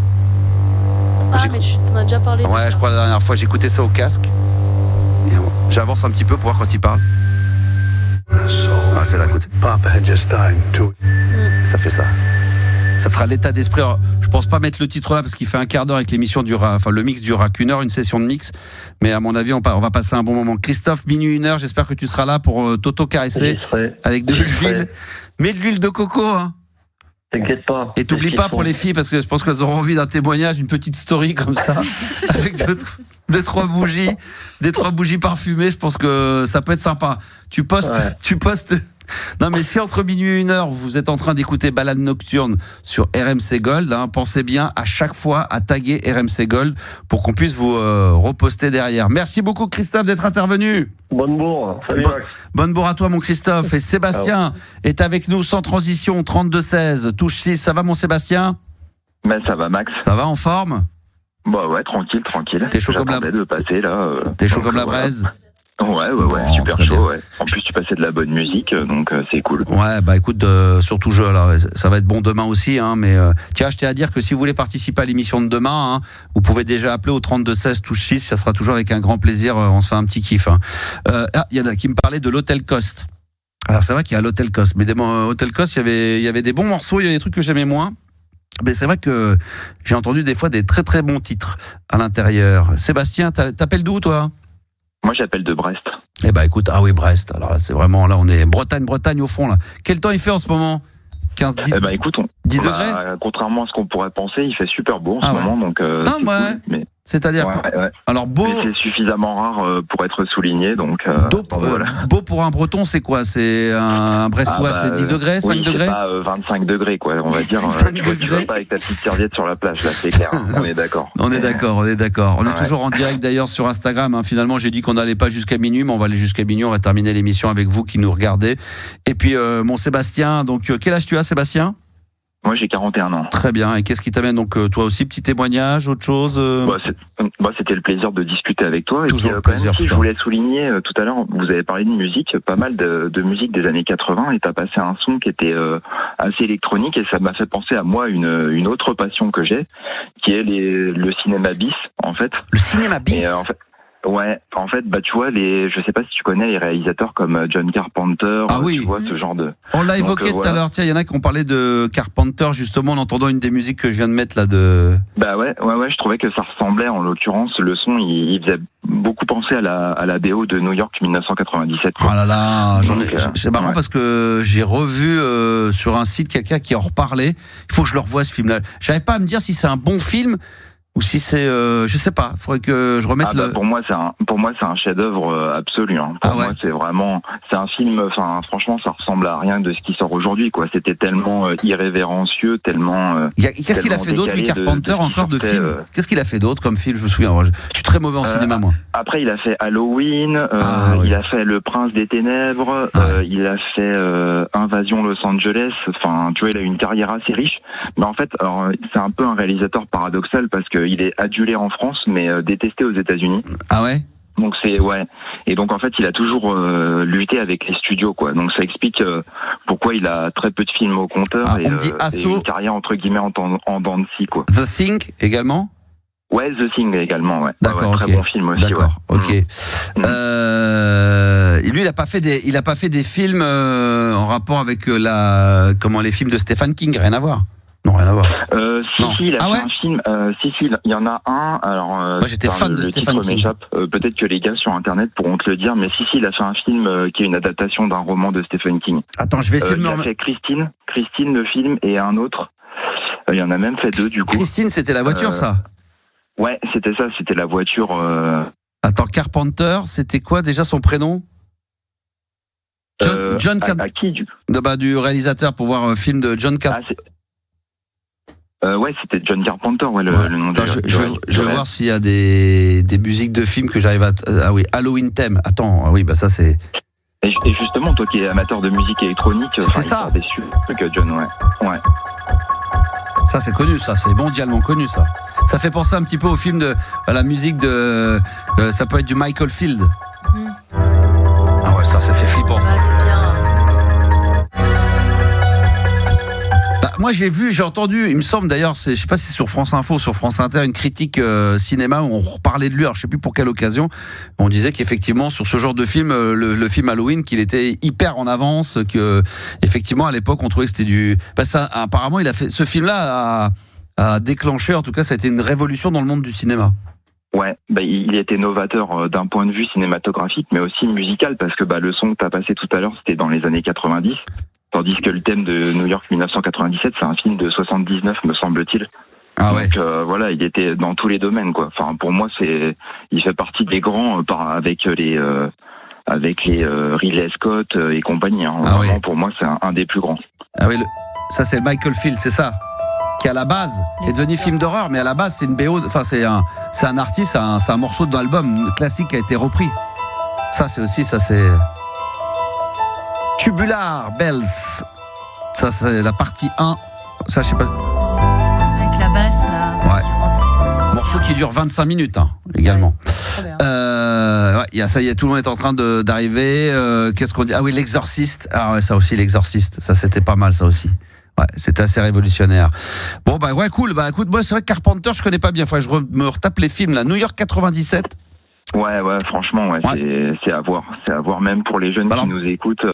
Mais tu t'en as déjà parlé. Ouais, je crois la dernière fois, j'écoutais ça au casque. Et j'avance un petit peu pour voir quand il parle. Ah, c'est là, écoute. Ça fait ça. Ça sera l'état d'esprit. Alors, je pense pas mettre le titre là parce qu'il fait un quart d'heure avec l'émission le mix durera qu'une heure, une session de mix. Mais à mon avis, on va passer un bon moment. Christophe, minuit 1h, j'espère que tu seras là pour t'auto-caresser avec de l'huile. Mets de l'huile de coco, hein. T'inquiète pas. Et t'oublies pas pour les filles, parce que je pense qu'elles auront envie d'un témoignage, une petite story comme ça, avec deux, trois bougies, des 3 bougies parfumées. Je pense que ça peut être sympa. Tu postes. Non, mais si entre minuit et 1h, vous êtes en train d'écouter Balade Nocturne sur RMC Gold, pensez bien à chaque fois à taguer RMC Gold pour qu'on puisse vous reposter derrière. Merci beaucoup, Christophe, d'être intervenu. Bonne bourre. Salut, Max. Bonne bourre à toi, mon Christophe. Et Sébastien est avec nous, sans transition, 32-16, touche 6. Ça va, mon Sébastien ? Ben, ça va, Max. Ça va, en forme ? Bah ouais, tranquille. T'es chaud comme la de passer là. T'es chaud comme la braise ? Ouais, super chaud, ouais. En plus, tu passais de la bonne musique, donc c'est cool. Ouais, bah écoute, surtout là, ça va être bon demain aussi, mais tiens, je tiens à dire que si vous voulez participer à l'émission de demain, vous pouvez déjà appeler au 32-16 touche 6, ça sera toujours avec un grand plaisir, on se fait un petit kiff. Il y en a qui me parlaient de l'Hôtel Coste. Alors c'est vrai qu'il y a l'Hôtel Coste, mais Hôtel Coste, il y avait des bons morceaux, il y a des trucs que j'aimais moins. Mais c'est vrai que j'ai entendu des fois des très très bons titres à l'intérieur. Sébastien, t'appelles d'où toi ? Moi, j'appelle de Brest. Eh ben, écoute, Brest. Alors là, c'est vraiment, là, on est Bretagne au fond, là. Quel temps il fait en ce moment ? 10 degrés ? Contrairement à ce qu'on pourrait penser, il fait super beau en ce moment, donc c'est cool, mais... C'est-à-dire Alors beau, mais c'est suffisamment rare pour être souligné, donc beau pour un Breton, c'est quoi ? C'est un Brestois, c'est 10 degrés, 5 degrés ? C'est pas 25 degrés, quoi. On va dire. Tu vas pas avec ta petite serviette sur la plage, là, c'est clair. On est d'accord. On est d'accord. On est toujours en direct d'ailleurs sur Instagram. Finalement, j'ai dit qu'on n'allait pas jusqu'à minuit, mais on va aller jusqu'à minuit. On va terminer l'émission avec vous qui nous regardez. Et puis mon Sébastien. Donc quel âge tu as, Sébastien ? Moi, j'ai 41 ans. Très bien. Et qu'est-ce qui t'amène donc toi aussi, petit témoignage, autre chose C'était le plaisir de discuter avec toi. Toujours et puis, plaisir. Je voulais souligner tout à l'heure, vous avez parlé de musique, pas mal de musique des années 80, et t'as passé un son qui était assez électronique, et ça m'a fait penser à moi une autre passion que j'ai, qui est le cinéma bis, en fait. Le cinéma bis. En fait, tu vois, je sais pas si tu connais les réalisateurs comme John Carpenter, tu vois, ce genre de... On l'a évoqué tout à l'heure, tiens, il y en a qui ont parlé de Carpenter, justement, en entendant une des musiques que je viens de mettre là de... Bah ouais, je trouvais que ça ressemblait, en l'occurrence, le son, il faisait beaucoup penser à la BO de New York 1997. Oh là là, c'est marrant parce que j'ai revu sur un site quelqu'un qui en reparlait, il faut que je le revoie ce film-là. J'arrive pas à me dire si c'est un bon film, ou si c'est, je sais pas, il faudrait que je remette Pour moi, c'est un chef-d'œuvre absolu. Pour moi, c'est un film. Enfin, franchement, ça ressemble à rien de ce qui sort aujourd'hui, quoi. C'était tellement irrévérencieux, tellement. Qu'est-ce qu'il a fait d'autre, lui, Carpenter, encore de films Qu'est-ce qu'il a fait d'autre comme film ? Je me souviens. Je suis très mauvais en cinéma, moi. Après, il a fait Halloween. Il a fait Le Prince des Ténèbres. Il a fait Invasion Los Angeles. Enfin, tu vois, il a une carrière assez riche. Mais en fait, c'est un peu un réalisateur paradoxal parce que il est adulé en France, mais détesté aux États-Unis. Ah ouais. Donc et donc en fait il a toujours lutté avec les studios, quoi. Donc ça explique pourquoi il a très peu de films au compteur et une carrière entre guillemets en dents de scie, quoi. The Thing également. Ouais, The Thing également, ouais. D'accord, très bon film aussi. D'accord, ok. Et lui, il a pas fait des films en rapport avec les films de Stephen King, rien à voir. Non, rien à voir. Il a fait un film. Il y en a un. Alors, moi, j'étais fan de Stephen King. Peut-être que les gars sur Internet pourront te le dire, mais il a fait un film qui est une adaptation d'un roman de Stephen King. Attends, je vais essayer de me remettre. Il a fait Christine le film, et un autre. Il y en a même fait 2 du coup. Christine, c'était la voiture, ça. Ouais, c'était ça. C'était la voiture. Attends, Carpenter, c'était quoi déjà son prénom? John à qui du du réalisateur, pour voir un film de John Carpenter. Ouais, c'était John Carpenter, le nom. Attends, je vais voir s'il y a des musiques de films que j'arrive à... Ah oui, Halloween Theme. Attends, oui, ça c'est... Et justement, toi qui es amateur de musique électronique... C'était ça. Que John, ouais. Ça, c'est connu, ça. C'est mondialement connu, ça. Ça fait penser un petit peu au film de... la musique de... ça peut être du Michael Field. Ah ouais, ça fait flippant, ça. Ouais, c'est bien. moi j'ai entendu, il me semble d'ailleurs, je sais pas si c'est sur France Info ou sur France Inter, une critique cinéma où on reparlait de lui, alors je sais plus pour quelle occasion, on disait qu'effectivement sur ce genre de film, le film Halloween, qu'il était hyper en avance, que effectivement à l'époque on trouvait que c'était apparemment il a fait, ce film-là a déclenché, en tout cas ça a été une révolution dans le monde du cinéma. Ouais, il était novateur d'un point de vue cinématographique, mais aussi musical, parce que le son que tu as passé tout à l'heure, c'était dans les années 90. Tandis que le thème de New York 1997, c'est un film de 79, me semble-t-il. Ah ouais. Donc voilà, il était dans tous les domaines, quoi. Enfin, pour moi, il fait partie des grands avec les Ridley Scott et compagnie. Hein. Ah vraiment, oui. Pour moi, c'est un des plus grands. Ah oui, ça c'est Michael Field, c'est ça, qui à la base est devenu film d'horreur, mais à la base c'est une BO, enfin c'est un artiste, c'est un morceau d'un album classique qui a été repris. Ça c'est Tubular Bells. Ça c'est la partie 1. Ça je sais pas. Avec la basse là. Ouais. Morceau qui dure 25 minutes également. Ouais, ça y est, tout le monde est en train d'arriver. Qu'est-ce qu'on dit? Ah oui, l'Exorciste. Ah ouais, ça aussi, l'Exorciste. Ça c'était pas mal, ça aussi. Ouais, c'était assez révolutionnaire. Bon ouais, cool. Écoute, moi c'est vrai que Carpenter je connais pas bien. Faut que je me retape les films là. New York 97. Ouais, franchement, c'est à voir. C'est à voir même pour les jeunes qui nous écoutent.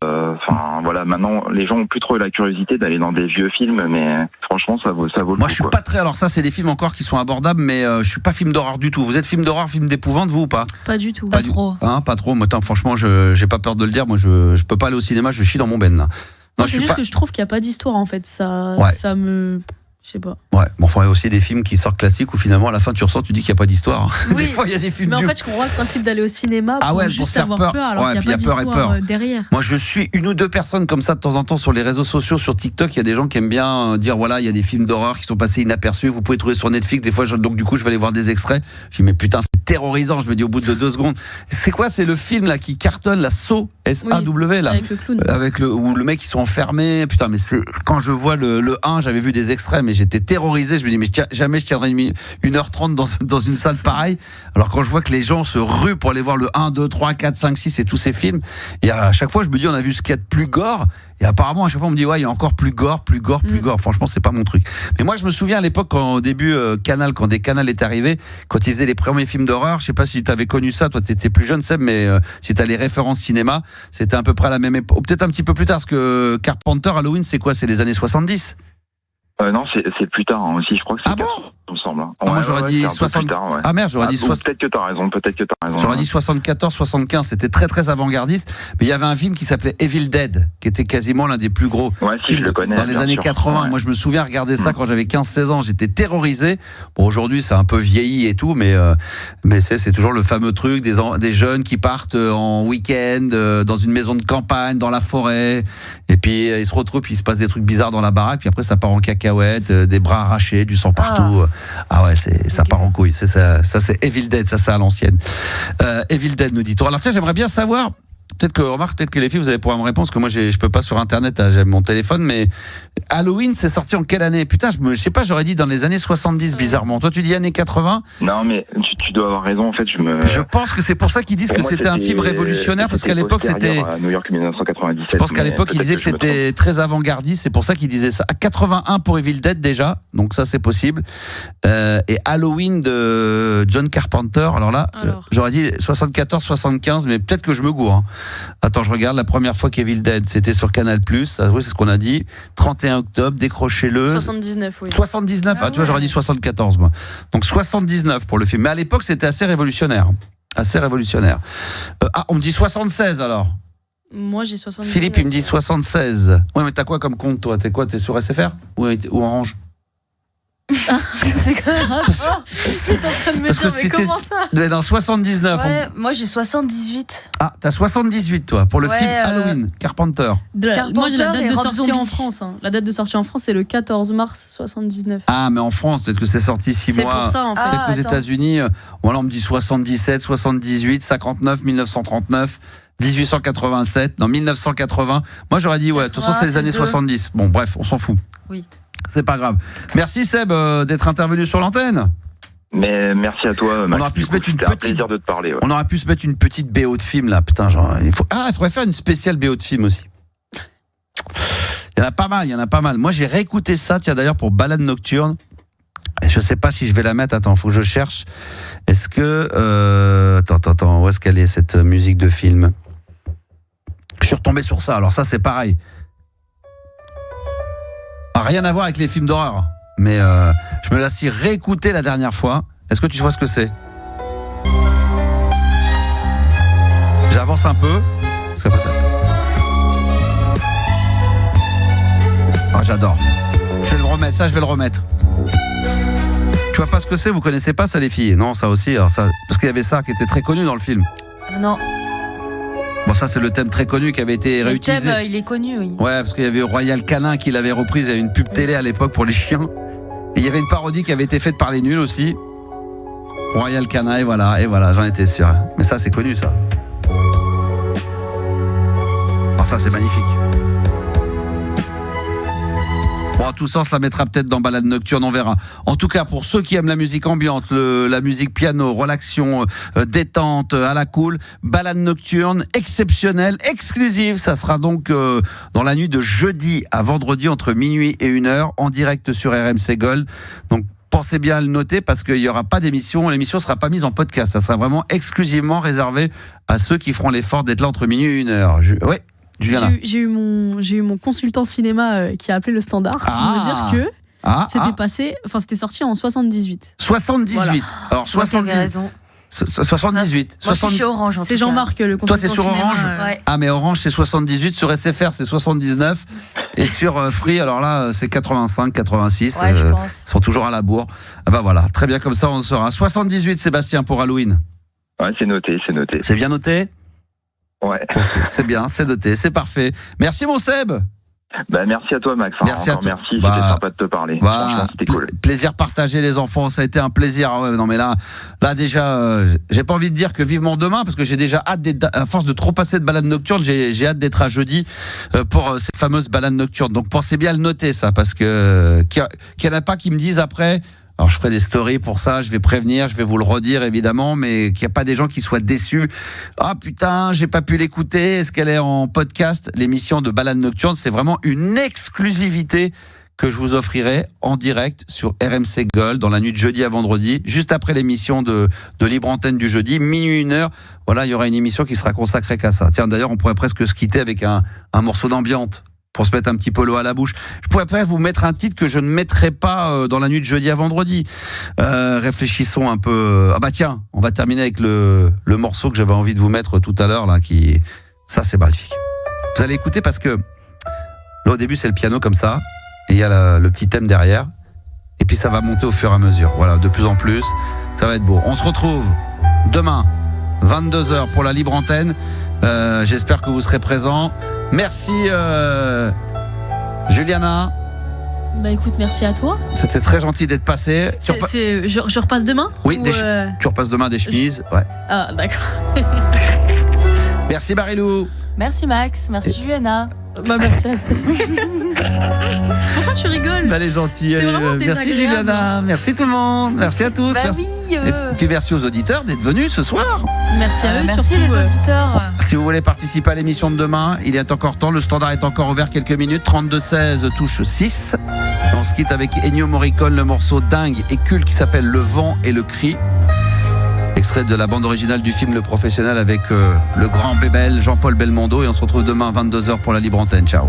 Voilà, maintenant, les gens ont plus trop la curiosité d'aller dans des vieux films, mais franchement, ça vaut le coup. Moi, je suis pas très. Alors ça, c'est des films encore qui sont abordables, mais je suis pas film d'horreur du tout. Vous êtes film d'horreur, film d'épouvante, vous ou pas? Pas du tout. Pas trop. Pas trop. Moi, franchement, j'ai pas peur de le dire. Moi, je peux pas aller au cinéma. Je chie dans mon ben là. Non, c'est juste que je trouve qu'il y a pas d'histoire en fait. Ça me. Je sais pas. Ouais, bon, il y a aussi des films qui sortent classiques où finalement à la fin tu ressors, tu dis qu'il n'y a pas d'histoire. Oui, des fois il y a des films. Mais en fait, je comprends le principe d'aller au cinéma pour juste faire avoir peur alors qu'il n'y a pas d'histoire derrière. Moi je suis une ou deux personnes comme ça de temps en temps sur les réseaux sociaux, sur TikTok, il y a des gens qui aiment bien dire voilà, il y a des films d'horreur qui sont passés inaperçus, vous pouvez trouver sur Netflix, des fois donc du coup je vais aller voir des extraits. Je dis mais putain c'est terrorisant, je me dis au bout de 2 secondes. C'est quoi, c'est le film là qui cartonne, la Saw, S-A-W là, avec le clown. Où le mec ils sont enfermés, putain mais c'est quand je vois le 1, j'avais vu des extraits mais j'étais terrorisé. Je me dis mais jamais je tiendrai 1h30 dans une salle pareille. Alors quand je vois que les gens se ruent pour aller voir le 1, 2, 3, 4, 5, 6 et tous ces films, et à chaque fois je me dis on a vu ce qu'il y a de plus gore, et apparemment à chaque fois on me dit ouais il y a encore plus gore. Franchement c'est pas mon truc. Mais moi je me souviens à l'époque quand au début quand des Canal est arrivé, quand ils faisaient les premiers films d'horreur, je sais pas si tu avais connu ça, toi t'étais plus jeune Seb, mais si t'as les références cinéma, c'était à peu près à la même époque, ou peut-être un petit peu plus tard, parce que Carpenter, Halloween c'est quoi, c'est les années 70? Non, c'est plus tard aussi, je crois que c'est bon, il me semble. Moi j'aurais dit 60. Ah merde, j'aurais dit 60. Peut-être que t'as raison. J'aurais dit 74, 75. C'était très très avant-gardiste. Mais il y avait un film qui s'appelait Evil Dead, qui était quasiment l'un des plus gros films je le connais, dans les années 80. Ouais. Moi je me souviens regarder ça quand j'avais 15-16 ans. J'étais terrorisé. Bon aujourd'hui c'est un peu vieilli et tout, mais c'est toujours le fameux truc des jeunes qui partent en week-end dans une maison de campagne, dans la forêt, et puis ils se retrouvent, puis il se passe des trucs bizarres dans la baraque, puis après ça part en cacahuète, des bras arrachés, du sang partout. Ah ouais, ça part en couille. C'est ça c'est Evil Dead, ça c'est à l'ancienne. Evil Dead nous dit-on. Alors tiens, j'aimerais bien savoir, peut-être que les filles vous allez pouvoir me répondre, parce que moi je peux pas sur internet, j'ai mon téléphone, mais Halloween c'est sorti en quelle année? Putain, je sais pas, j'aurais dit dans les années 70 bizarrement. Toi tu dis années 80? Non mais tu dois avoir raison en fait, je pense que c'est pour ça qu'ils disent que c'était un film révolutionnaire, parce qu'à l'époque c'était New York 1997. Je pense qu'à l'époque ils disaient que c'était très avant-gardiste, c'est pour ça qu'ils disaient ça. À 81 pour Evil Dead déjà, donc ça c'est possible. Et Halloween de John Carpenter, alors là j'aurais dit 74, 75, mais peut-être que je me gourre. Hein. Attends, je regarde, la première fois qu'Evil Dead, c'était sur Canal+, oui, c'est ce qu'on a dit. 31 octobre, décrochez-le. 79, oui. 79, tu vois, j'aurais dit 74, moi. Donc 79 pour le film. Mais à l'époque, c'était assez révolutionnaire. On me dit 76, alors. Moi, j'ai 79. Philippe, il me dit 76. Ouais, mais t'as quoi comme compte, toi? T'es quoi? T'es sur SFR ou Orange? C'est quand même rapport. Je suis en train de me dire, mais comment ça? Dans 79. Ouais, moi j'ai 78. Ah, t'as 78 toi, pour le film Halloween, Carpenter. Moi j'ai la date de sortie en France. La date de sortie en France c'est le 14 mars 79. Ah, mais en France, peut-être que c'est sorti 6 mois. C'est pour ça en fait. Peut-être qu'aux États-Unis, voilà, on me dit 77, 78, 59, 1939. 1887, non 1980. Moi j'aurais dit ouais, de toute façon c'est les années 70. Bon bref, on s'en fout. Oui. C'est pas grave. Merci Seb d'être intervenu sur l'antenne. Mais merci à toi. On aurait pu se mettre une petite plaisir de te parler. Ouais. On aurait pu se mettre une petite BO de film là, putain, genre il faudrait faire une spéciale BO de film aussi. Il y en a pas mal. Moi, j'ai réécouté ça, tiens, d'ailleurs, pour Balade nocturne. Et je sais pas si je vais la mettre. Attends, faut que je cherche. Est-ce que... Attends, où est-ce qu'elle est, cette musique de film ? Je suis retombé sur ça. Alors ça, c'est pareil. Rien à voir avec les films d'horreur. Mais je me la suis réécoutée la dernière fois. Est-ce que tu vois ce que c'est ? J'avance un peu. C'est pas ça. Ah, j'adore. Je vais le remettre. Ça, je vais le remettre. Tu vois pas ce que c'est ? Vous connaissez pas ça, les filles ? Non, ça aussi. Alors ça, parce qu'il y avait ça qui était très connu dans le film. Non. Bon, ça, c'est le thème très connu qui avait été réutilisé. Le thème, il est connu, oui. Ouais, parce qu'il y avait Royal Canin qui l'avait reprise. Il y avait une pub télé à l'époque pour les chiens. Et il y avait une parodie qui avait été faite par les nuls aussi. Royal Canin, et voilà, j'en étais sûr. Mais ça, c'est connu, ça. Oh, ça, c'est magnifique. Bon, tout ça, on se la mettra peut-être dans Balade nocturne, on verra. En tout cas, pour ceux qui aiment la musique ambiante, la musique piano, relaxation, détente, à la cool, Balade nocturne exceptionnelle, exclusive. Ça sera donc dans la nuit de jeudi à vendredi entre minuit et 1h en direct sur RMC Gold. Donc, pensez bien à le noter parce qu'il n'y aura pas d'émission. L'émission ne sera pas mise en podcast. Ça sera vraiment exclusivement réservé à ceux qui feront l'effort d'être là entre minuit et 1h. Ouais. J'ai eu mon consultant cinéma qui a appelé le Standard pour me dire que c'était sorti en 78. 78. Voilà. Alors 78. 78. Moi, je suis chez Orange. C'est Jean-Marc, le consultant. Toi, t'es sur Orange. Ouais. Ah, mais Orange, c'est 78. Sur SFR, c'est 79. Et sur Free, alors là, c'est 85, 86. Ouais, je pense. Ils sont toujours à la bourre. Ah bah voilà, très bien comme ça, on le saura. 78, Sébastien, pour Halloween. Ouais, c'est noté. C'est bien noté ? Ouais. Okay, c'est bien, c'est noté, c'est parfait. Merci mon Seb. Merci à toi Max. Merci à toi. Merci, c'était sympa de te parler. Franchement, c'était cool. Plaisir partagé les enfants, ça a été un plaisir. Ouais, non mais là déjà, j'ai pas envie de dire que vivement demain parce que j'ai déjà hâte à force de trop passer de balade nocturne, j'ai hâte d'être à jeudi pour ces fameuses balades nocturnes. Donc pensez bien à le noter ça parce que qu'il y en a pas qui me disent après. Alors je ferai des stories pour ça, je vais prévenir, je vais vous le redire évidemment, mais qu'il n'y a pas des gens qui soient déçus. Ah putain, j'ai pas pu l'écouter, est-ce qu'elle est en podcast ? L'émission de Balade nocturne, c'est vraiment une exclusivité que je vous offrirai en direct sur RMC Gold dans la nuit de jeudi à vendredi, juste après l'émission de Libre Antenne du jeudi, minuit 1h. Voilà, il y aura une émission qui sera consacrée qu'à ça. Tiens, d'ailleurs, on pourrait presque se quitter avec un morceau d'ambiante. Pour se mettre un petit peu l'eau à la bouche. Je pourrais après vous mettre un titre que je ne mettrai pas dans la nuit de jeudi à vendredi. Réfléchissons un peu. Ah bah tiens, on va terminer avec le morceau que j'avais envie de vous mettre tout à l'heure là, ça c'est magnifique. Vous allez écouter parce que là au début c'est le piano comme ça et il y a le petit thème derrière et puis ça va monter au fur et à mesure. Voilà, de plus en plus, ça va être beau. On se retrouve demain 22h pour la libre antenne. J'espère que vous serez présents. Merci Juliana. Bah écoute, merci à toi. C'était très gentil d'être passé. Je repasse demain ? Oui, tu repasses demain des chemises. Ouais. Ah d'accord. Merci Marilou. Merci Max, merci Juliana. Bah merci. Pourquoi tu rigoles ? Elle est gentille. Merci Juliana. Merci tout le monde. Merci à tous. Bah merci. Oui, Et puis merci aux auditeurs d'être venus ce soir. Merci à eux. Merci surtout, les auditeurs. Si vous voulez participer à l'émission de demain, il est encore temps. Le standard est encore ouvert quelques minutes. 32-16 touche 6. On se quitte avec Ennio Morricone, le morceau dingue et culte qui s'appelle Le vent et le cri. Extrait de la bande originale du film Le Professionnel avec le grand bébel Jean-Paul Belmondo. Et on se retrouve demain à 22h pour la libre antenne. Ciao.